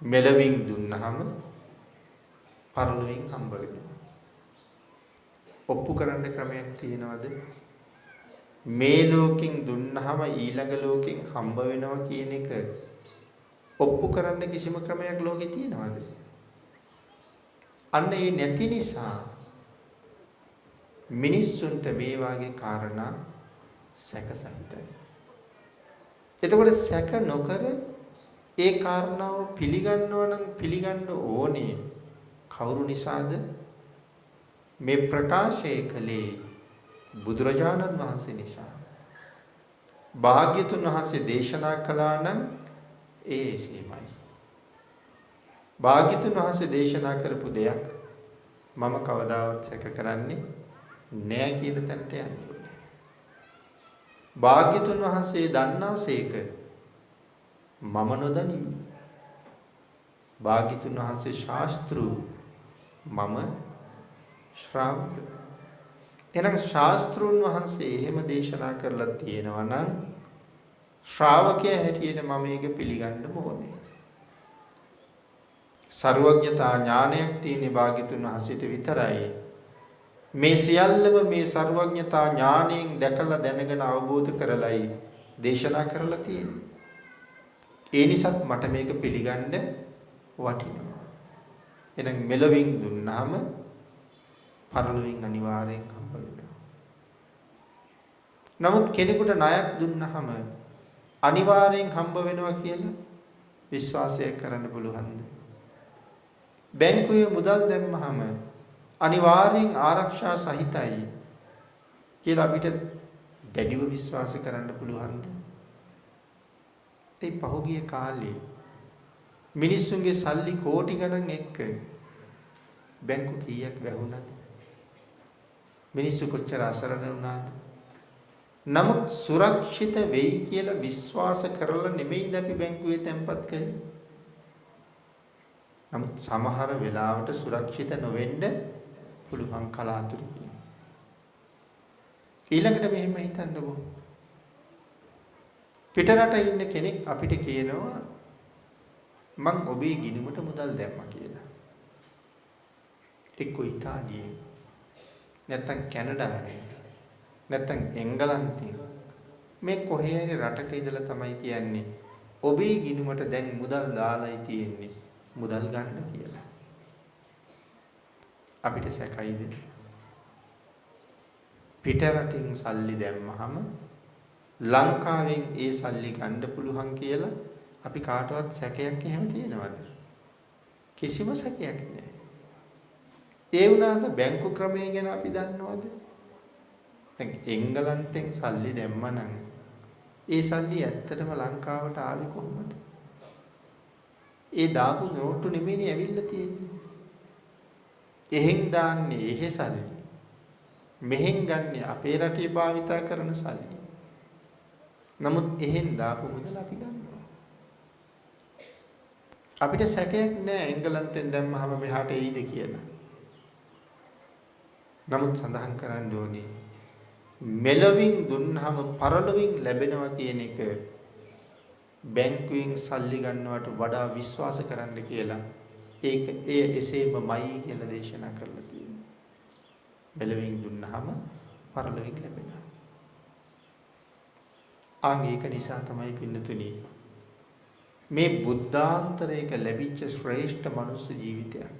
[SPEAKER 2] මෙලවින් දුන්නහම පරලොවින් හම්බ වෙනවා. ඔප්පු කරන්න ක්‍රමයක් තියෙනවද? මේ ලෝකෙන් දුන්නහම ඊළඟ ලෝකෙන් හම්බ වෙනවා කියන එක ඔප්පු කරන්න කිසිම ක්‍රමයක් ලෝකේ තියෙනවද? අන්න ඒ නැති නිසා මිනිස්සුන්ට මේ වාගේ කාරණා සැකසහිතයි. එතකොට සැක නොකර ඒ කාරණාව පිළිගන්නව නම් පිළිගන්න ඕනේ. කවුරු නිසාද මේ ප්‍රකාශය කළේ? බුදුරජාණන් වහන්සේ නිසා. භාග්‍යතුන් වහන්සේ දේශනා කළා නම් ඒ එසේමයි. භාග්‍යතුන් වහන්සේ දේශනා කරපු දෙයක් මම කවදාවත් සැක කරන්නේ නෑ කියන තැනට යන්නේ. භාග්‍යතුන් වහන්සේ දන්නාසේක මම නොදනිමි. භාග්‍යතුන් වහන්සේ ශාස්ත්‍රු මම ශ්‍රාවක. එහෙනම් ශාස්ත්‍රුන් වහන්සේ එහෙම දේශනා කරලා තියෙනවා නම් ශ්‍රාවකයා හැටියට මම මේක පිළිගන්න ඕනේ. සර්වඥතා ඥානයක් තියෙන භාග්‍යතුන් වහන්සේට විතරයි. මේ සියල්ලම මේ සර්වඥතා ඥාණයෙන් දැකලා දැනගෙන අවබෝධ කරලයි දේශනා කරලා තියෙන්නේ. ඒ නිසා මට මේක පිළිගන්න වටිනවා. එහෙනම් මෙලවින් දුන්නාම පරලොවින් අනිවාර්යෙන් හම්බ වෙනවා. නමුත් කෙනෙකුට ණයක් දුන්නාම අනිවාර්යෙන් හම්බ වෙනවා කියලා විශ්වාසය කරන්න පුළුවන්ද? බැංකුවේ මුදල් දැම්මහම අනිවාර්යෙන් ආරක්ෂා සහිතයි කියලා අපිට දැඩිව විශ්වාස කරන්න පුළුවන්ද? ඒ පහුගිය කාලේ මිනිස්සුන්ගේ සල්ලි කෝටි ගණන් එක්ක බැංකු කීයක් වැහුණාද? මිනිස්සු කොච්චර අසරණ වුණාද? නමුත් සුරක්ෂිත වෙයි කියලා විශ්වාස කරලා නෙමෙයිද අපි බැංකුවේ තැන්පත් කරේ? නමුත් සමහර වෙලාවට සුරක්ෂිත නොවෙන්න පුළුවන් කලාතුරකින්. ඊළඟට මෙහෙම හිතන්නකෝ. පිටරට ඉන්න කෙනෙක් අපිට කියනවා මං ඔබේ ගිණුමට මුදල් දැම්මා කියලා. එක්ක ඉතාලියේ නැත්තම් කැනඩාවේ නැත්තම් එංගලන්තේ මේ කොහේ හරි රටක ඉඳලා තමයි කියන්නේ ඔබේ ගිණුමට දැන් මුදල් දාලායි තියෙන්නේ මුදල් ගන්න කියලා. අපිට සැකයිද? පිටරටින් සල්ලි දැම්මහම ලංකාවෙන් ඒ සල්ලි ගන්න පුළුවන් කියලා අපි කාටවත් සැකයක් එහෙම තියෙනවද? කිසිම සැකයක් නෑ. ඒ වුණාට බැංකු ක්‍රමය ගැන අපි දන්නවද? දැන් එංගලන්තෙන් සල්ලි දැම්මනම් ඒ සල්ලි ඇත්තටම ලංකාවට ආවේ කොහොමද? ඒ දාපු නෝට්ටු නෙමෙයිනේ ඇවිල්ලා තියෙන්නේ. එහෙන් දාන්නේ එහෙ සල්ලි. මෙහෙන් ගන්නේ අපේ රටේ භාවිතා කරන සල්ලි. නමුත් එහෙන් දාපු මුදල අපි ගන්නවා. අපිට සැකයක් නෑ එංගලන්තෙන් දැම්මහම මෙහාට එයිද කියලා. නමුත් සඳහන් කරන්න ඕනේ මෙලවින් දුන්නහම පරලොවින් ලැබෙනවා කියන එක බැංකුවෙන් සල්ලි ගන්නවට වඩා විශ්වාස කරන්න කියලා ඒක එසේමයි කියලා දේශනා කරලා තියෙනවා. මෙලවින් දුන්නාම පරලොවින් ලැබෙනවා. ඒක නිසා තමයි පින්නතුනි මේ බුද්ධාන්තරයක ලැබිච්ච ශ්‍රේෂ්ඨ මනුස්ස ජීවිතයක්.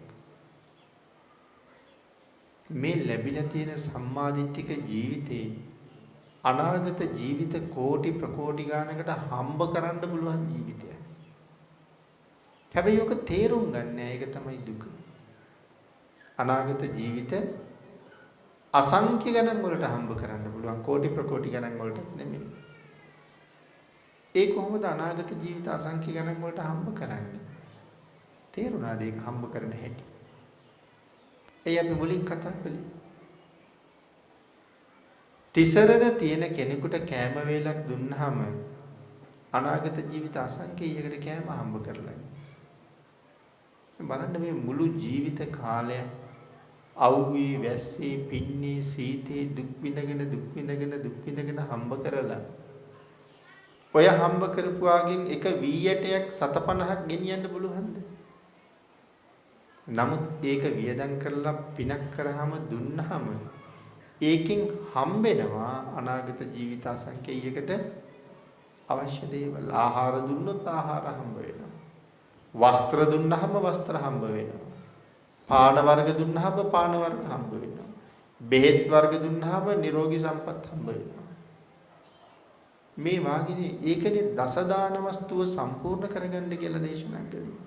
[SPEAKER 2] මේ ලැබිලා තියෙන සම්මාදිට්ඨික ජීවිතේ අනාගත ජීවිත කෝටි ප්‍රකෝටි ගානකට හම්බ කරන්න පුළුවන් ජීවිතයක්. හැබැයි ඔක තේරුම් ගන්න ඒක තමයි දුක. අනාගත ජීවිත අසංඛ්‍ය ගණන් වලට හම්බ කරන්න පුළුවන් කෝටි ප්‍රකෝටි ගණන් වලට නෙමෙයි. ඒ කොහොමද අනාගත ජීවිත අසංඛ්‍ය ගණන් වලට හම්බ කරන්නේ? තේරුණාද ඒක හම්බ කරන හැටි? ඒ අපි මුලින් කතා කළේ. තිසරණ තියෙන කෙනෙකුට කෑම වේලක් දුන්නාම අනාගත ජීවිත අසංඛ්‍යයකට කෑම හම්බ කරලා. බලන්න මේ මුළු ජීවිත කාලය අවුවේ වැස්සේ පින්නේ සීතේ දුක් විඳගෙන හම්බ කරලා ඔය හම්බ කරපුවාගෙන් එක වීයටයක් 750ක් ගෙනියන්න පුළුවන්ද? නමුත් ඒක වියදම් කරලා පිනක් කරාම දුන්නාම ඒකෙන් හම්බෙනවා අනාගත ජීවිත අසංඛ්‍යයකට අවශ්‍ය දේවල්. ආහාර දුන්නොත් ආහාර හම්බ වෙනවා. වස්ත්‍ර දුන්නාම වස්ත්‍ර හම්බ වෙනවා. පාන වර්ග දුන්නාම පාන වර්ග හම්බ වෙනවා. බෙහෙත් වර්ග දුන්නාම නිරෝගී සම්පත් හම්බ වෙනවා. මේ වාගිනේ ඒකනේ දසදාන වස්තුව සම්පූර්ණ කරගන්න කියලා දේශනා කළේ.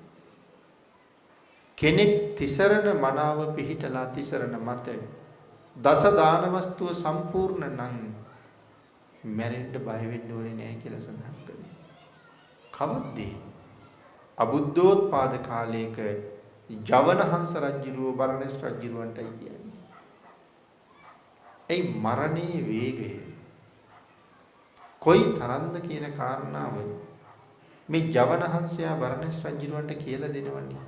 [SPEAKER 2] කෙනෙක් තිසරණ මනාව පිහිටලා තිසරණ මත දසදාන වස්තුව සම්පූර්ණ නම් මැරෙන්න බය වෙන්න ඕනේ නැහැ කියලා සඳහන් කළේ. කවද්දී අබුද්ධෝත්පාද කාලයක ජවනහංස රජුව බරණැස් රජුවන්ටයි කියන්නේ. ඒ මරණයේ වේගය කොයි තරම්ද කියන කාරණාව මේ ජවනහංසයා බරණැස් රජුවන්ට කියලා දෙනවනේ.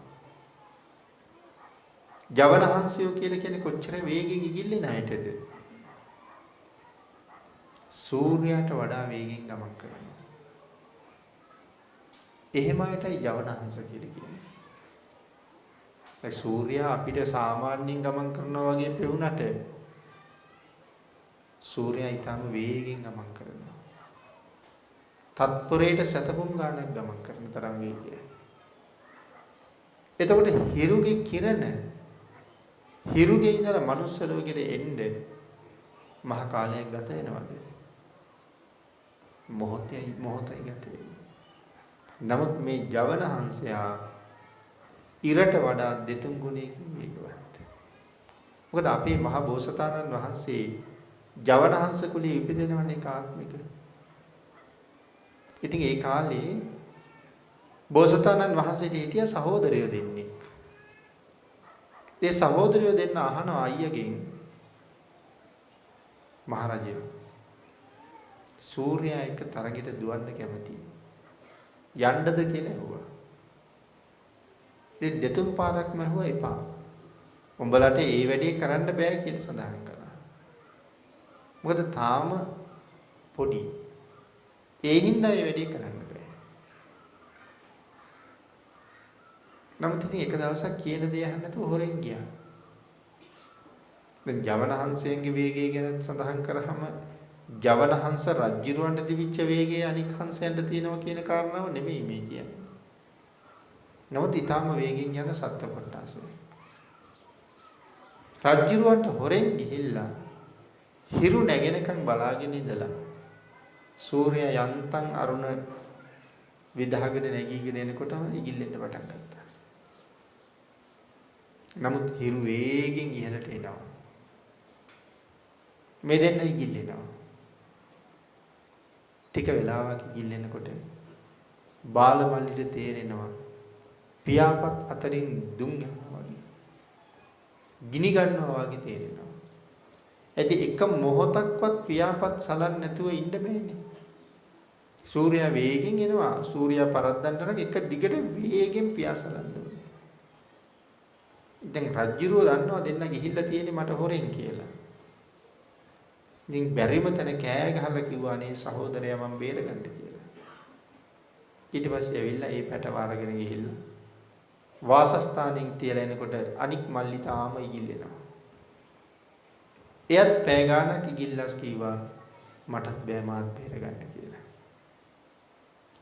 [SPEAKER 2] ජවනහංසයෝ කියලා කියන්නේ කොච්චර වේගෙන් ඉගිල්ලෙන අයටද? සූර්යයාට වඩා වේගෙන් ගමන් කරනවා. එහෙම අයටයි ජවනහංස කියලා කියන්නේ. ඒ සූර්යයා අපිට සාමාන්‍යයෙන් ගමන් කරනවා වගේ පෙවුනට සූර්යයා ඊටම වේගෙන් ගමන් කරනවා. තත්පරයට සතපුම් ගානක් ගමන් කරන තරම් වේගයයි. එතකොට හිරුගේ කිරණ හිරුගේ ඉඳලා මනුස්ස ලෝකෙට එන්න මහ කාලයක් ගත වෙනවද? මොහොතයි ගත වෙන්නේ. නමුත් මේ ජවනහංසයා ඉරට වඩා දෙතුන් ගුණයකින් වේගවත්. මොකද අපේ මහ බෝසතාණන් වහන්සේ ජවනහංස කුලයේ ඉපදෙනවනේ කාත්මික. ඉතින් ඒ කාලේ බෝසතාණන් වහන්සේට හිටිය සහෝදරයෝ දෙන්නෙක්. ඒ සහෝදරයෝ දෙන්න අහනවා අයියගෙන් මහරජා සූර්යයා එක තරගෙට දුවන්න කැමතියි. යන්නද කියලා ඇහුවා. ඉතින් දෙතුන් පාරක්ම ඇහුවා එපා. උඹලට ඒ වැඩේ කරන්න බෑ කියලා සඳහන් කළා. මොකද තාම පොඩි. ඒ හින්දා ඒ වැඩේ කරන්න බෑ. නමුත් ඉතින් එක දවසක් කියන දේ අහන්න නැතුව හොරෙන් ගියා. දැන් ජවනහංසයන්ගේ වේගය ගැන සඳහන් කරාම ජවනහංස රජුරවන්ට දිවිච්ච වේගය අනික් හංසයන්ට තියෙනවා කියන කාරණාව නෙමෙයි මේ කියන්නේ. නමුත් ඊටාම වේගෙන් යන සත්ත්ව කොටාසය. රජුරවන්ට හොරෙන් ගිහිල්ලා හිරු නැගෙනකන් බලාගෙන ඉඳලා සූර්යයා යන්තම් අරුණ විදහාගෙන නැගීගෙන එනකොටම ඉගිල්ලෙන්න පටන් ගත්තා. නමුත් හිරු වේගෙන් ඉහළට එනවා. මේ දෙන්න ඉගිල්ලෙනවා. ටික වෙලාවක් ඉගිල්ලෙනකොට බාලමල්ලිට තේරෙනවා පියාපත් අතරින් දුම් යනවා වගේ. ගිනි ගන්නවා වගේ තේරෙනවා. ඇයි එක මොහොතක්වත් පියාපත් සලන් නැතුව ඉන්න බෑනේ. සූර්යයා වේගෙන් එනවා. සූර්යයා පරද්දන්න නම් එක දිගට වේගෙන් පියාසලන්න ඕනේ. දැන් රජ්ජුරුව දන්නවා දෙන්න ගිහිල්ලා තියෙන්නේ මට හොරෙන් කියලා. ඉතින් බැරිම තැන කෑ ගහලා කිව්වා නේ සහෝදරයා මම බේරගන්න කියලා. ඊට පස්සේ ඇවිල්ලා ඒ පැටව අරගෙන ගිහිල්ලා වාසස්ථානෙන් තියලා එනකොට අනික් මල්ලි තාම ඉගිල්ලෙනවා. එයත් පැය ගානක් ඉගිල්ලස් කීවා මටත් බෑ මාත් බේරගන්න කියලා.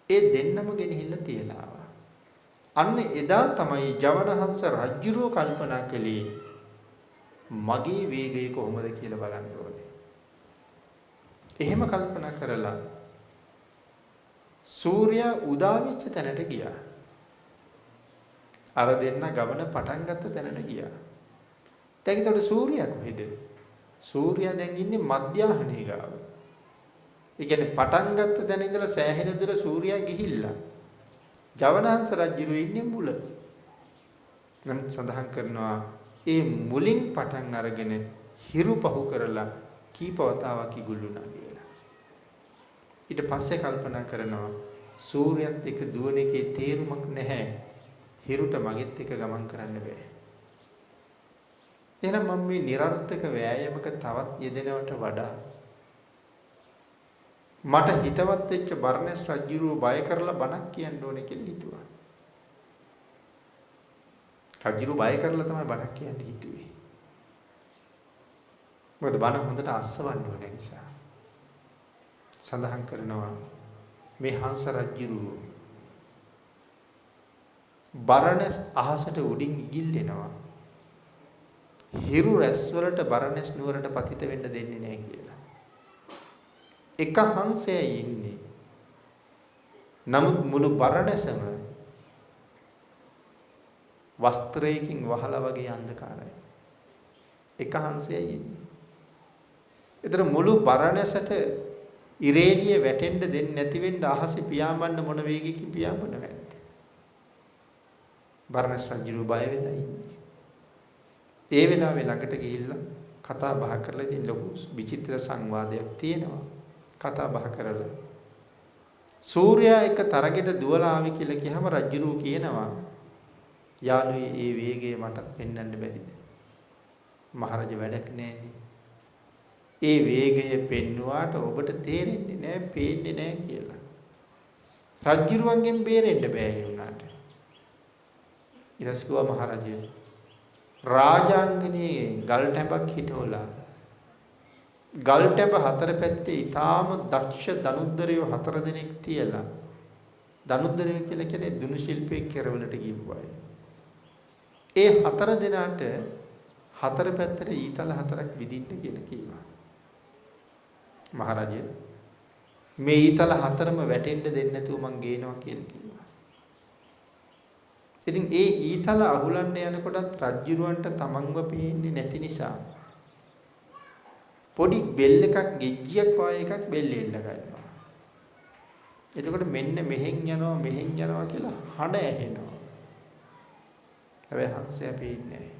[SPEAKER 2] ඒ දෙන්නම ගෙනහිල්ලා තියලා ආවා. අන්න එදා තමයි ජවනහංස රජුරෝ කල්පනා කළේ මගේ වේගය කොහොමද කියලා බලන්න ඕනේ. එහෙම කල්පනා කරලා සූර්යා උදා වෙච්ච තැනට ගියා. අර දෙන්න ගමන පටන් ගත්ත තැනට ගියා. දැන් ඒතකොට සූර්යා කොහෙද? සූර්යා දැන් ඉන්නේ මධ්‍යාහනේ ගාව. ඒ කියන්නේ පටන් ගත්ත තැන ඉඳලා සෑහෙන දුර සූර්යා ගිහිල්ලා ජවනහංස රජුරු ඉන්නේ මුල. නම් සඳහන් කරනවා ඒ මුලින් පටන් අරගෙන හිරු පහු කරලා කීපවතාවක් ඉගුල්ුණා කියලා. ඊට පස්සේ කල්පනා කරනවා සූර්යයත් එක්ක දුවන එකේ තේරුමක් නැහැ. හිරුට මගෙත් එක්ක ගමන් කරන්න බෑ. එහෙනම් මම මේ નિરර්ථක වෑයමක තවත් යෙදෙනවට වඩා මට හිතවත් වෙච්ච බර්ණස් රජුරුව බය කරලා බණක් කියන්න ඕනේ කියලා හිතුවා. රජුරුව බය කරලා තමයි බණක් කියන්න හිතුවේ. මොකද බණ හොඳට අස්සවන්න ඕනේ නිසා. සඳහන් කරනවා මේ හංස රජුරුව බර්ණස් අහසට උඩින් ඉගිල්ලෙනවා. හිරු රැස් වලට බර්ණස් නුවරට පතිත වෙන්න දෙන්නේ නැහැ කියලා. එක හංසයයි ඉන්නේ. නමුත් මුළු බරණැසම වස්ත්‍රයකින් වහලා වගේ අන්ධකාරයි. එක හංසයයි ඉන්නේ. ඒතර මුළු බරණැසට ඉරේලිය වැටෙන්න දෙන්නේ නැති වෙන්න අහසේ පියාඹන්න මොන වේගයකින් පියාඹන වැද්ද. බරණැස් රජු බය වෙලා ඉන්නේ. ඒ වෙලාවේ ළඟට ගිහිල්ලා කතා බහ කරලා ඉතින් ලොකු විචිත්‍ර සංවාදයක් තියෙනවා. කතා බහ කරලා සූර්යා එක තරගෙට දුවලා ආවි කියලා කියහම රජුරෝ කියනවා යාළුවේ ඒ වේගය මටත් පෙන්වන්න බැරිද? මහරජා වැඩක් නෑනේ. ඒ වේගය පෙන්නුවාට ඔබට තේරෙන්නේ නෑ, පේන්නේ නෑ කියලා. රජුරුවන්ගෙන් බේරෙන්න බෑ ඒ උනාට. ඊටස්කුවා මහරජා රාජාංගනේ ගල් ටැඹක් හිටවලා ගල් ටැඹ හතර පැත්තේ ඊටාම දක්ෂ දනුද්දරයෝ 4 දෙනෙක් තියලා දනුද්දරයෝ කියලා කියන්නේ දුනු ශිල්පයේ කෙරවලට ගිහුවා. ඒ 4 දෙනාට 4 පැත්තට ඊතල 4ක් විදින්න කියලා කිව්වා. මහරජා මේ ඊතල 4ම වැටෙන්න දෙන්නේ නැතුව මං ගේනවා කියලා කිව්වා. ඉතින් ඒ ඊතල අහුලන්න යනකොටත් රජ්ජුරුවන්ට තමන්ව පේන්නේ නැති නිසා පොඩි බෙල් එකක් ගෙජ්ජියක් වගේ එකක් බෙල්ලේ එල්ල ගන්නවා. එතකොට මෙන්න මෙහෙන් යනවා කියලා හඬ ඇහෙනවා. හැබැයි හංසයා පේන්නේ නැහැ.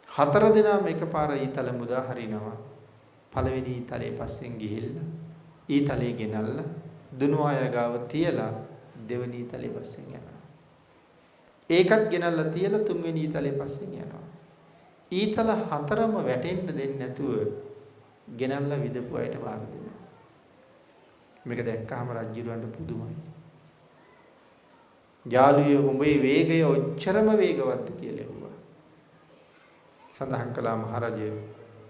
[SPEAKER 2] 4 දෙනාම එකපාර ඊතල මුදා හරිනවා. පළවෙනි ඊතලේ පස්සෙන් ගිහිල්ලා ඊතලේ ගෙනල්ලා දුනු අය ගාව තියලා දෙවෙනි ඊතලේ පස්සෙන් යනවා. ඒකත් ගෙනල්ලා තියලා තුන්වෙනි ඊතලේ පස්සෙන් යනවා. ඊතල 4ම වැටෙන්න දෙන්නේ නැතුව ගෙනල්ලා විදපු අයට බාර දෙනවා. මේක දැක්කහම රජුරවන්ට පුදුමයි. යාළුවේ උඹේ වේගය ඔච්චරම වේගවත්ද කියලා ඇහුවා. සඳහන් කළා මහරජය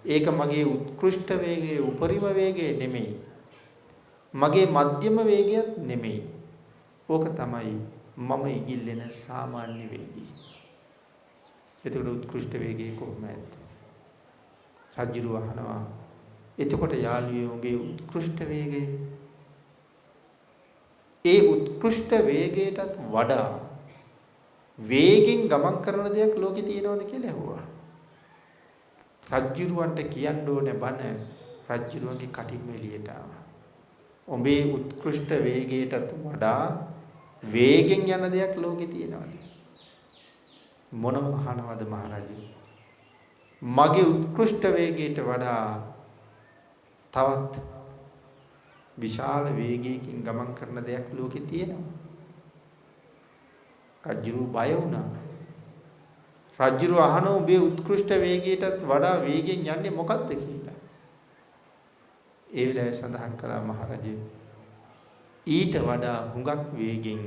[SPEAKER 2] ඒක මගේ උත්කෘෂ්ඨ වේගයේ උපරිම වේගය නෙමෙයි. මගේ මධ්‍යම වේගයත් නෙමෙයි. ඕක තමයි මම ඉගිල්ලෙන සාමාන්‍ය වේගය. එතකොට උත්කෘෂ්ඨ වේගය කොහොමද? රජුරු අහනවා. එතකොට යාළුවේ උඹේ උත්කෘෂ්ඨ වේගය ඒ උත්කෘෂ්ඨ වේගයටත් වඩා වේගෙන් ගමන් කරන දෙයක් ලෝකේ තියෙනවද කියලා ඇහුවා. රජ්ජුරුවන්ට කියන්න ඕනේ බණ රජ්ජුරුවන්ගේ කටින්ම එළියට ආවා. ඔබේ උත්කෘෂ්ඨ වේගයටත් වඩා වේගෙන් යන දෙයක් ලෝකේ තියෙනවද? මොනව අහනවද මහරජා? මගේ උත්කෘෂ්ඨ වේගයට වඩා තවත් විශාල වේගයකින් ගමන් කරන දෙයක් ලෝකේ තියෙනවා. රජ්ජුරුව බය වුණා. රජ්ජුරුව අහන උඹේ උත්කෘෂ්ඨ වේගයටත් වඩා වේගෙන් යන්නේ මොකද්ද කියලා. ඒ වෙලාවේ සඳහන් කළා මහරජා ඊට වඩා හුඟක් වේගෙන්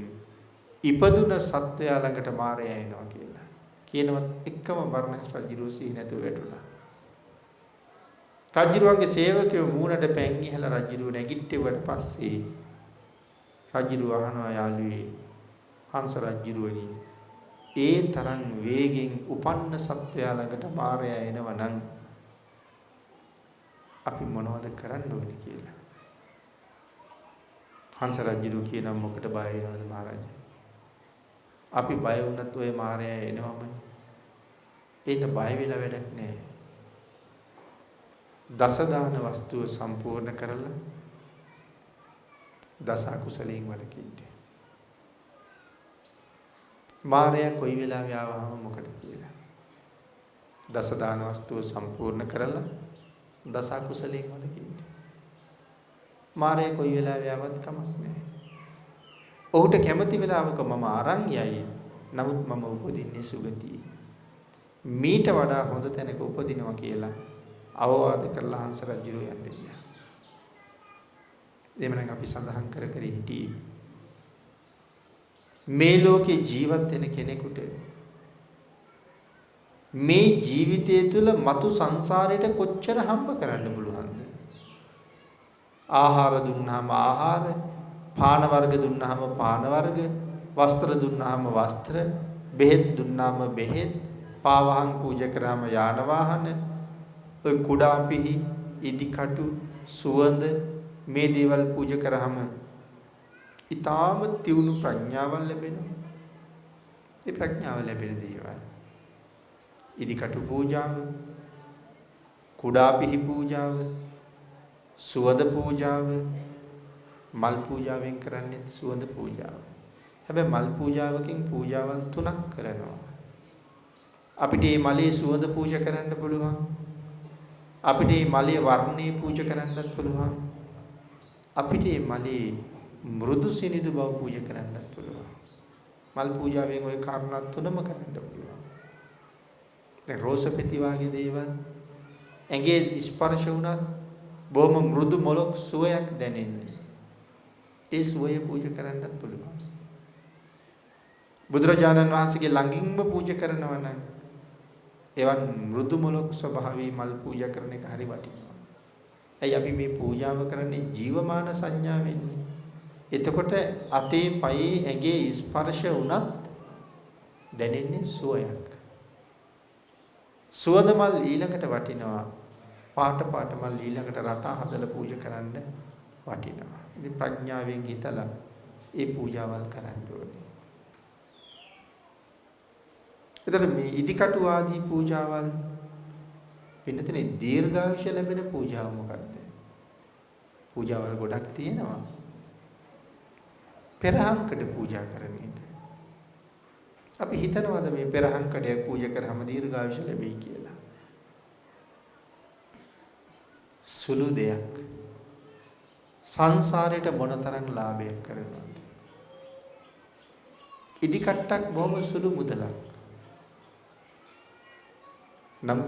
[SPEAKER 2] ඉපදුන සත්වයා ළඟට මාරයා එනවා කියලා. කියනවත් එක්කම බර්ණස් රජුරෝ සිහි නැතුව වැටුණා. රජුරුවන්ගේ සේවකයෝ මූණට පැන් ඉහලා රජුරුව නැගිට්ටුවට පස්සේ රජුරුව අහනවා යාළුවේ හංස රජුරුවනි ඒ තරම් වේගෙන් උපන්න සත්වයා ළඟට මාරයා එනවා නම් අපි මොනවද කරන්න ඕනේ කියලා. හංස රජුරුව කියනවා මොකට බය වෙනවද මහරජා? අපි බය වුණත් ඔය මාරයා එනවමනේ. ඒක බය වෙලා වැඩක් නෑ. දසදාන වස්තුව සම්පූර්ණ කරලා දස අකුසලයෙන් වළකින්න. මාරයා කොයි වෙලාවෙ ආවම මොකද කියලා. දසදාන වස්තුව සම්පූර්ණ කරලා දස අකුසලයෙන් වළකින්න. මාරයා කොයි වෙලාවෙ ආවත් කමක් නැහැ. ඔහුට කැමති වෙලාවක මම අරන් යයි. නමුත් මම උපදින්නේ සුගතියේ. මීට වඩා හොඳ තැනක උපදිනවා කියලා අවවාද කරලා හංස රජුරෝ යන්නේ ගියා. එමනම් අපි සඳහන් කර කර හිටියේ මේ ලෝකේ ජීවත් වෙන කෙනෙකුට මේ ජීවිතය තුළ මතු සංසාරයට කොච්චර හම්බ කරන්න පුළුවන්ද? ආහාර දුන්නාම ආහාර, පාන වර්ග දුන්නාම පාන වර්ග, වස්ත්‍ර දුන්නාම වස්ත්‍ර, බෙහෙත් දුන්නාම බෙහෙත්, පාවහන් පූජා කරාම යාන වාහන, ඔය කුඩා පිහි, ඉදිකටු, සුවඳ මේ දේවල් පූජා කරාම ඊටාම තියුණු ප්‍රඥාවක් ලැබෙනවා. ඒ ප්‍රඥාව ලැබෙන දේවල් ඉදිකටු පූජාව, කුඩා පිහි පූජාව, සුවඳ පූජාව, මල් පූජාවෙන් කරන්නේ සුවඳ පූජාව. හැබැයි මල් පූජාවකින් පූජාවල් 3ක් කරනවා. අපිට මේ මලේ සුවඳ පූජා කරන්න පුළුවන්. අපිට මේ මලේ වර්ණේ පූජා කරන්නත් පුළුවන්. අපිට මේ මලේ මෘදු සිනිඳු බව පූජා කරන්නත් පුළුවන්. මල් පූජාවෙන් ওই කාරණා 3ම කරන්න පුළුවන්. දැන් රෝස පෙති වගේ දේවල් ඇඟේ ස්පර්ශ වුණත් බොහොම මෘදු මොලොක් සුවයක් දැනෙන්නේ. ඒ සුවය පූජා කරන්නත් පුළුවන්. බුදුරජාණන් වහන්සේගේ ළඟින්ම පූජා කරනවා නම් එවන් මෘදු මොලොක් ස්වභාවී මල් පූජා කරන එක හරි වටිනවා. ඇයි අපි මේ පූජාව කරන්නේ ජීවමාන සංඥාවෙන්නේ. එතකොට අතේ පයේ ඇඟේ ස්පර්ශ වුණත් දැනෙන්නේ සුවයක්. සුවඳ මල් ඊළඟට වටිනවා. පාට මල් ඊළඟට රටා හදලා පූජා කරන්න වටිනවා. ඉතින් ප්‍රඥාවෙන් හිතලා ඒ පූජාවල් කරන්න ඕනේ. එතකොට මේ ඉදිකටු ආදී පූජාවල් පින්නතේ දීර්ඝායුෂ ලැබෙන පූජාව මොකක්ද? පූජාවල් ගොඩක් තියෙනවා. පෙරහංකඩ පූජා කරන එක. අපි හිතනවාද මේ පෙරහංකඩය පූජා කරාම දීර්ඝායුෂ ලැබෙයි කියලා? සුළු දෙයක්. සංසාරයට මොනතරම් ලාභයක් කරනවද? ඉදිකට්ටක් බොහොම සුළු මුදලක්. නම්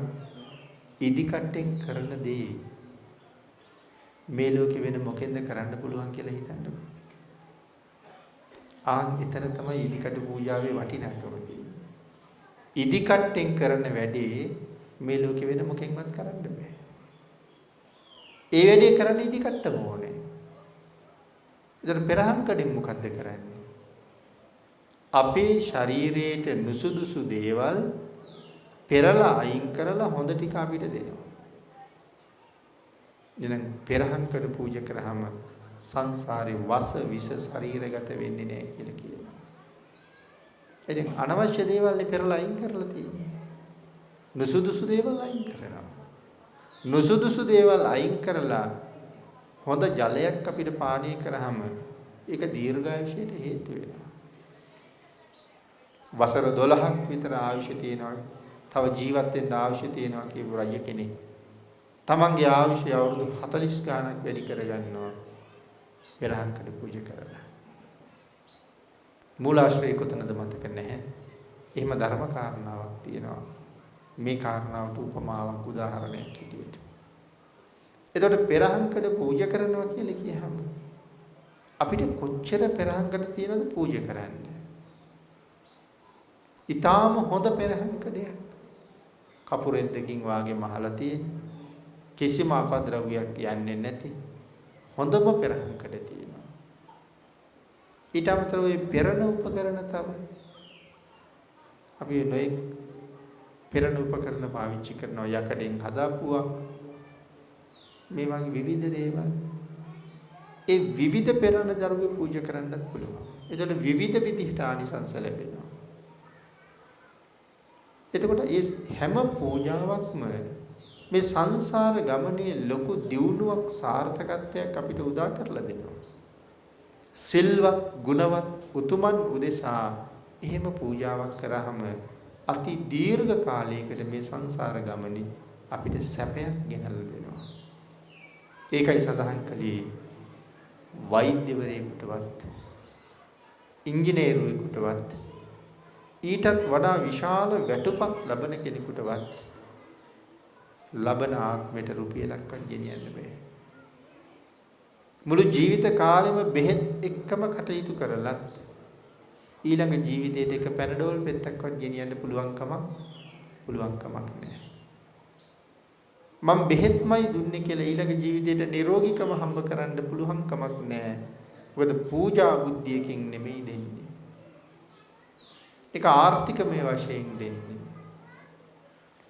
[SPEAKER 2] ඉදිකට්ටෙන් කරන දේ මේ ලෝකෙ වෙන මොකෙන්ද කරන්න පුළුවන් කියලා හිතන්න. එතන තමයි ඉදිකටු පූජාවේ වටිනාකම තියෙන්නේ. ඉදිකට්ටෙන් කරන වැඩේ මේ ලෝකෙ වෙන මොකෙන්වත් කරන්න බෑ. ඒ වැඩේ කරන්න ඉදිකට්ටම ඕනේ. ඒතර පෙරහංකඩෙන් මොකද්ද කරන්නේ? අපේ ශරීරයට නුසුදුසු දේවල් පෙරලා අයින් කරලා හොඳ ටික අපිට දෙනවා. එහෙනම් පෙරහංකඩ පූජා කරාම සංසාරේ වස විස ශරීරගත වෙන්නේ නැහැ කියලා කියනවා. ඉතින් අනවශ්‍ය දේවල් පෙරලා අයින් කරලා තියෙනවා. නුසුදුසු දේවල් අයින් කරනවා. නුසුදුසු දේවල් අයින් කරලා හොඳ ජලයක් අපිට පානය කරාම ඒක දීර්ඝායුෂයට හේතු වෙනවා. වසර 12ක් විතර ආයුෂ තියෙනවා. තව ජීවත් වෙන්න අවශ්‍ය තියෙනවා කියපු රජ කෙනෙක් තමන්ගේ ආයුෂය අවුරුදු 40 ගාණක් වැඩි කරගන්නවා පෙරහංකඩ පූජා කරලා. මූලාශ්‍රය කොතනද මතක නැහැ. එහෙම ධර්ම කාරණාවක් තියෙනවා. මේ කාරණාවට උපමාවක් උදාහරණයක් විදියට. එතකොට පෙරහංකඩ පූජා කරනවා කියලා කියහම අපිට කොච්චර පෙරහංකඩ තියෙනවද පූජා කරන්න. ඊටාම හොඳ පෙරහංකඩයක්. කපුරෙද්දකින් වාගේ මහලා තියෙන. කිසිම අපද්‍රව්‍යයක් යන්නේ නැති හොඳම පෙරහංකඩ තියෙනවා. ඊට අමතරව මේ පෙරණ උපකරණ තමයි අපි නොයෙක් පෙරණ උපකරණ පාවිච්චි කරනවා. යකඩෙන් හදාපුවා මේ වගේ විවිධ දේවල්. ඒ විවිධ පෙරණ දරුවෝ පූජා කරන්නත් පුළුවන්. ඒතකොට විවිධ විදිහට ආනිසංස ලැබෙනවා. එතකොට මේ හැම පූජාවක්ම මේ සංසාර ගමනේ ලොකු දියුණුවක් සාර්ථකත්වයක් අපිට උදා කරලා දෙනවා. සිල්වත්, ගුණවත්, උතුමන් උදෙසා එහෙම පූජාවක් කරාම අති දීර්ඝ කාලයකට මේ සංසාර ගමනේ අපිට සැපයක් ගෙනල්ලා දෙනවා. ඒකයි සඳහන් කළේ වෛද්‍යවරයෙකුටවත් ඉංජිනේරුවෙකුටවත් ඊටත් වඩා විශාල වැටුපක් ලබන කෙනෙකුටවත් ලබන ආත්මයට රුපියලක්වත් ගෙනියන්න බෑ. මුළු ජීවිත කාලෙම බෙහෙත් එක්කම කටයුතු කරලත් ඊළඟ ජීවිතේට එක පැනඩෝල් පෙත්තක්වත් ගෙනියන්න පුළුවන් කමක් නැහැ. මම බෙහෙත්මයි දුන්නේ කියලා ඊළඟ ජීවිතේට නිරෝගීකම හම්බ කරන්න පුළුවන් කමක් නැහැ. මොකද පූජා බුද්ධියකින් නෙමෙයි දෙන්නේ. ඒක ආර්ථිකමය වශයෙන් දෙන්නේ.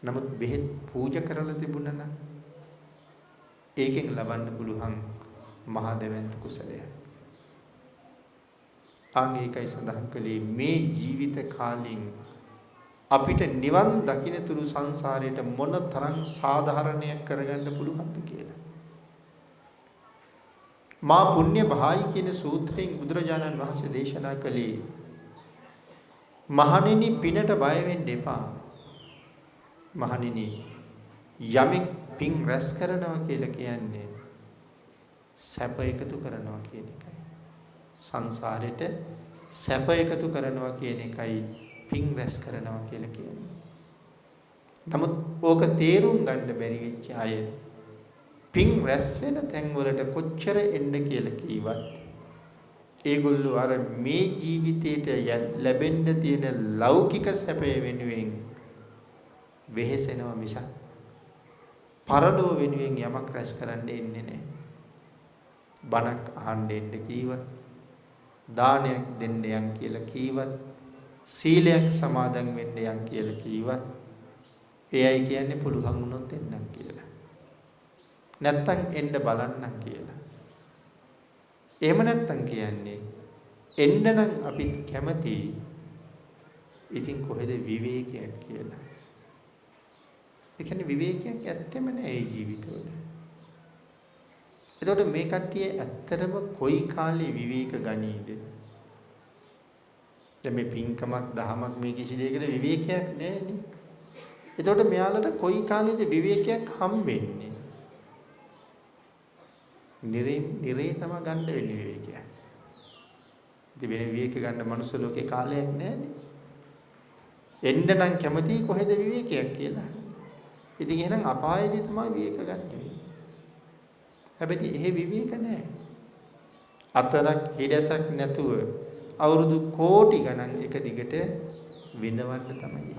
[SPEAKER 2] නමුත් බෙහෙත් පූජා කරලා තිබුණා නම් ඒකෙන් ලබන්න පුළුවන් මහා දෙවන්ත කුසලය. ආංගිකයි සඳහන් කළේ මේ ජීවිත කාලෙන් අපිට නිවන් දකින්නතුරු සංසාරයට මොන තරම් සාධාරණයක් කරගන්න පුළුවන්ද කියලා. මා පුණ්‍ය භායි කියන සූත්‍රයෙන් බුදුරජාණන් වහන්සේ දේශනා කළේ මහණෙනි පිනට බය වෙන්න එපා. මහණෙනි යමෙක් පින් රැස් කරනවා කියලා කියන්නේ සැප එකතු කරනවා කියන එකයි. සංසාරෙට සැප එකතු කරනවා කියන එකයි පින් රැස් කරනවා කියලා කියන්නේ. නමුත් ඕක තේරුම් ගන්න බැරි වෙච්ච අය පින් රැස් වෙන තැන් වලට කොච්චර එන්න කියලා කිව්වත් ඒගොල්ලෝ අර මේ ජීවිතේට ලැබෙන්න තියෙන ලෞකික සැපය වෙනුවෙන් වෙහෙසෙනවා මිසක් පරලෝ වෙනුවෙන් යමක් රැස් කරන්න එන්නේ නැහැ. බණක් අහන්න එන්න කීවත්, දානයක් දෙන්න යන් කියලා කීවත්, සීලයක් සමාදන් වෙන්න යන් කියලා කීවත්, එයයි කියන්නේ පුළුවන් වුණොත් එන්නම් කියලා. නැත්තම් එන්න බලන්නම් කියලා. එහෙම නැත්තම් කියන්නේ එන්න නම් අපි කැමති. ඉතින් කොහෙද විවේකයක් කියලා. ඒ කියන්නේ විවේකයක් ඇත්තෙම නෑ මේ ජීවිතවල. එතකොට මේ කට්ටිය ඇත්තටම කොයි කාලේ විවේක ගනීද? දැන් මේ පින්කමක් දහමක් මේ කිසි දෙයකට විවේකයක් නෑනේ. එතකොට මෙයාලට කොයි කාලේද විවේකයක් හම්බෙන්නේ? නිරේ තම ගන්න වෙන්නේ විවේකයක්. ඉතින් වෙන විවේක ගන්න මනුස්ස ලෝකේ කාලයක් නෑනේ. එන්න නම් කැමති කොහෙද විවේකයක් කියලා. ඉතින් එහෙනම් අපායේදී තමයි විවේක ගන්න වෙන්නේ. හැබැයි එහෙ විවේක නෑ. අතරක් හිඩසක් නැතුව අවුරුදු කෝටි ගණන් එක දිගට විඳවන්න තමයි.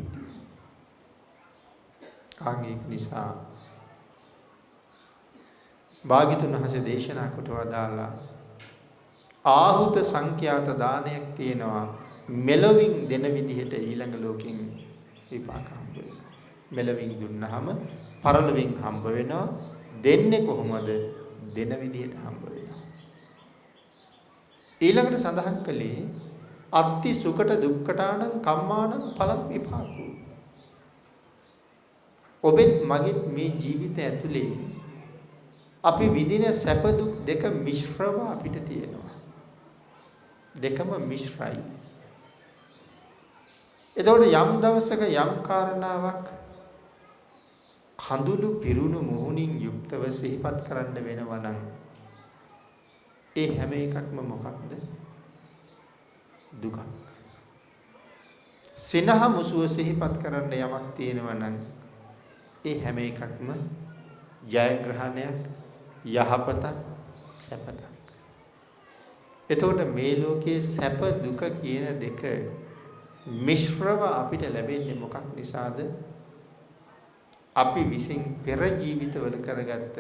[SPEAKER 2] ආගික නිසා භාග්‍යතුන් වහන්සේ දේශනා කොට වදාලා ආහුත සංඛ්‍යාත දානයක් තියෙනවා මෙලොවින් දෙන විදිහට ඊළඟ ලෝකෙන් විපාක හම්බ වෙනවා. මෙලොවින් දුන්නාම පරලොවින් හම්බ වෙනවා. දෙන්නේ කොහොමද? දෙන විදිහට හම්බ වෙනවා. ඊළඟට සඳහන් කළේ අත්ති සුකට දුක්කටානං කම්මානං පලං විපාකෝ. ඔබෙත් මගෙත් මේ ජීවිතය ඇතුලේ අපි විඳින සැප දුක් දෙක මිශ්‍රව අපිට තියෙනවා. දෙකම මිශ්‍රයි. එතකොට යම් දවසක යම් කාරණාවක් කඳුළු පිරුණු මුහුණින් යුක්තව සිහිපත් කරන්න වෙනවා නම් ඒ හැම එකක්ම මොකක්ද? දුකක්. සිනහ මුසුව සිහිපත් කරන්න යමක් තියෙනවා නම් ඒ හැම එකක්ම ජයග්‍රහණයක්, යහපතක්, සැපතක්. එතකොට මේ ලෝකයේ සැප දුක කියන දෙක මිශ්‍රව අපිට ලැබෙන්නේ මොකක් නිසාද? අපි විසින් පෙර ජීවිතවල කරගත්ත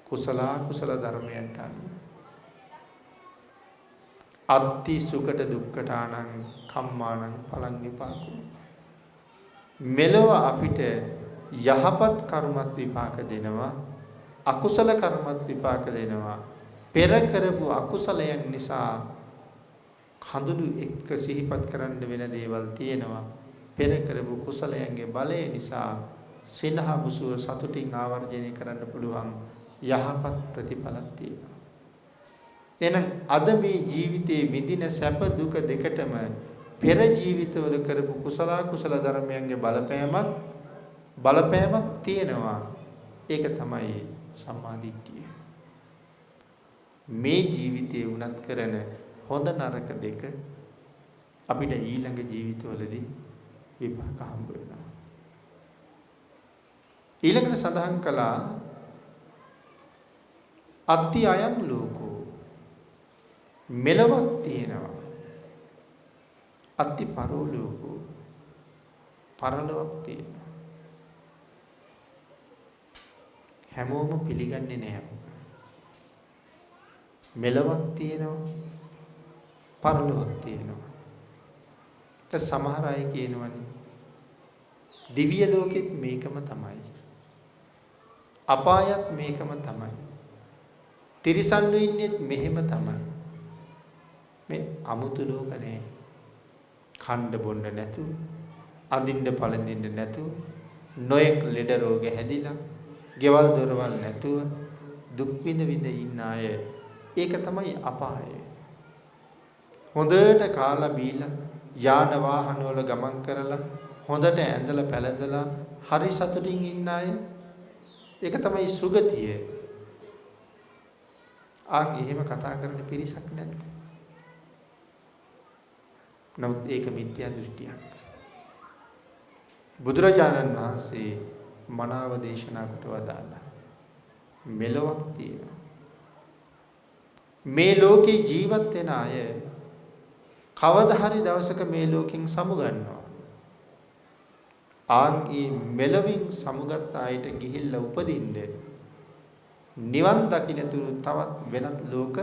[SPEAKER 2] කුසල ධර්මයන්ට අනුව. අත්ති සුකට දුක්ඛටානං කම්මානං පලං විපාකෝ. මෙලොව අපිට යහපත් කර්මත් විපාක දෙනවා, අකුසල කර්මත් විපාක දෙනවා. පෙර කරපු අකුසලයන් නිසා කඳුළු එක්ක සිහිපත් කරන්න වෙන දේවල් තියෙනවා. පෙර කරපු කුසලයන්ගේ බලය නිසා සිනහ මුසුව සතුටින් ආවර්ජනය කරන්න පුළුවන් යහපත් ප්‍රතිඵලක් තියෙනවා. එහෙනම් අද මේ ජීවිතයේ විඳින සැප දුක දෙකටම පෙර ජීවිතවල කරපු කුසල ධර්මයන්ගේ බලපෑමක් තියෙනවා. ඒක තමයි සම්මාදිට්ඨිය. මේ ජීවිතයේ උනත් කරන හොඳ නරක දෙක අපිට ඊළඟ ජීවිතවලදී විපාක හම්බ වෙනවා. ඊළඟට සඳහන් කළා අත්ති අයං ලෝකෝ මෙලවක් තියෙනවා. අත්ති පරෝ ලෝකෝ පරලොවක් තියෙනවා. හැමෝම පිළිගන්නේ නැහැ. මෙලවක් තියෙනවා, පරලොවක් තියෙනවා. සමහර අය කියනවනේ දිව්‍ය ලෝකෙත් මේකම තමයි. අපායත් මේකම තමයි. තිරිසන්ලු ඉන්නේත් මෙහෙම තමයි. මේ අමුතු ලෝක නෑ. කණ්ඩ බොණ්ඩ නැතුව, අඳින්න පළඳින්න නැතුව, නොයෙක් ලෙඩ රෝග හැදිලා, ගෙවල් දොරවල් නැතුව දුක් විඳ ඉන්න අය. ඒක තමයි අපාය. හොඳට කාලා බීලා යාන වාහන වල ගමන් කරලා හොඳට ඇඳලා පැළඳලා හරි සතුටින් ඉන්න අය. ඒක තමයි සුගතිය. එහෙම කතා කරන පිරිසක් නැද්ද? නමුත් ඒක මිත්‍යා දෘෂ්ටියක්. බුදුරජාණන් වහන්සේ මනාව දේශනා කොට වදාළා. මෙලොවක් තියෙනවා. මේ ලෝකේ ජීවත් වෙන අය කවදා හරි දවසක මේ ලෝකෙන් සමුගන්නවා. ආන්ගේ මෙලවින් සමුගත් අයට ගිහිල්ලා උපදින්න නිවන් දකින්නතුරු තවත් වෙනත් ලෝක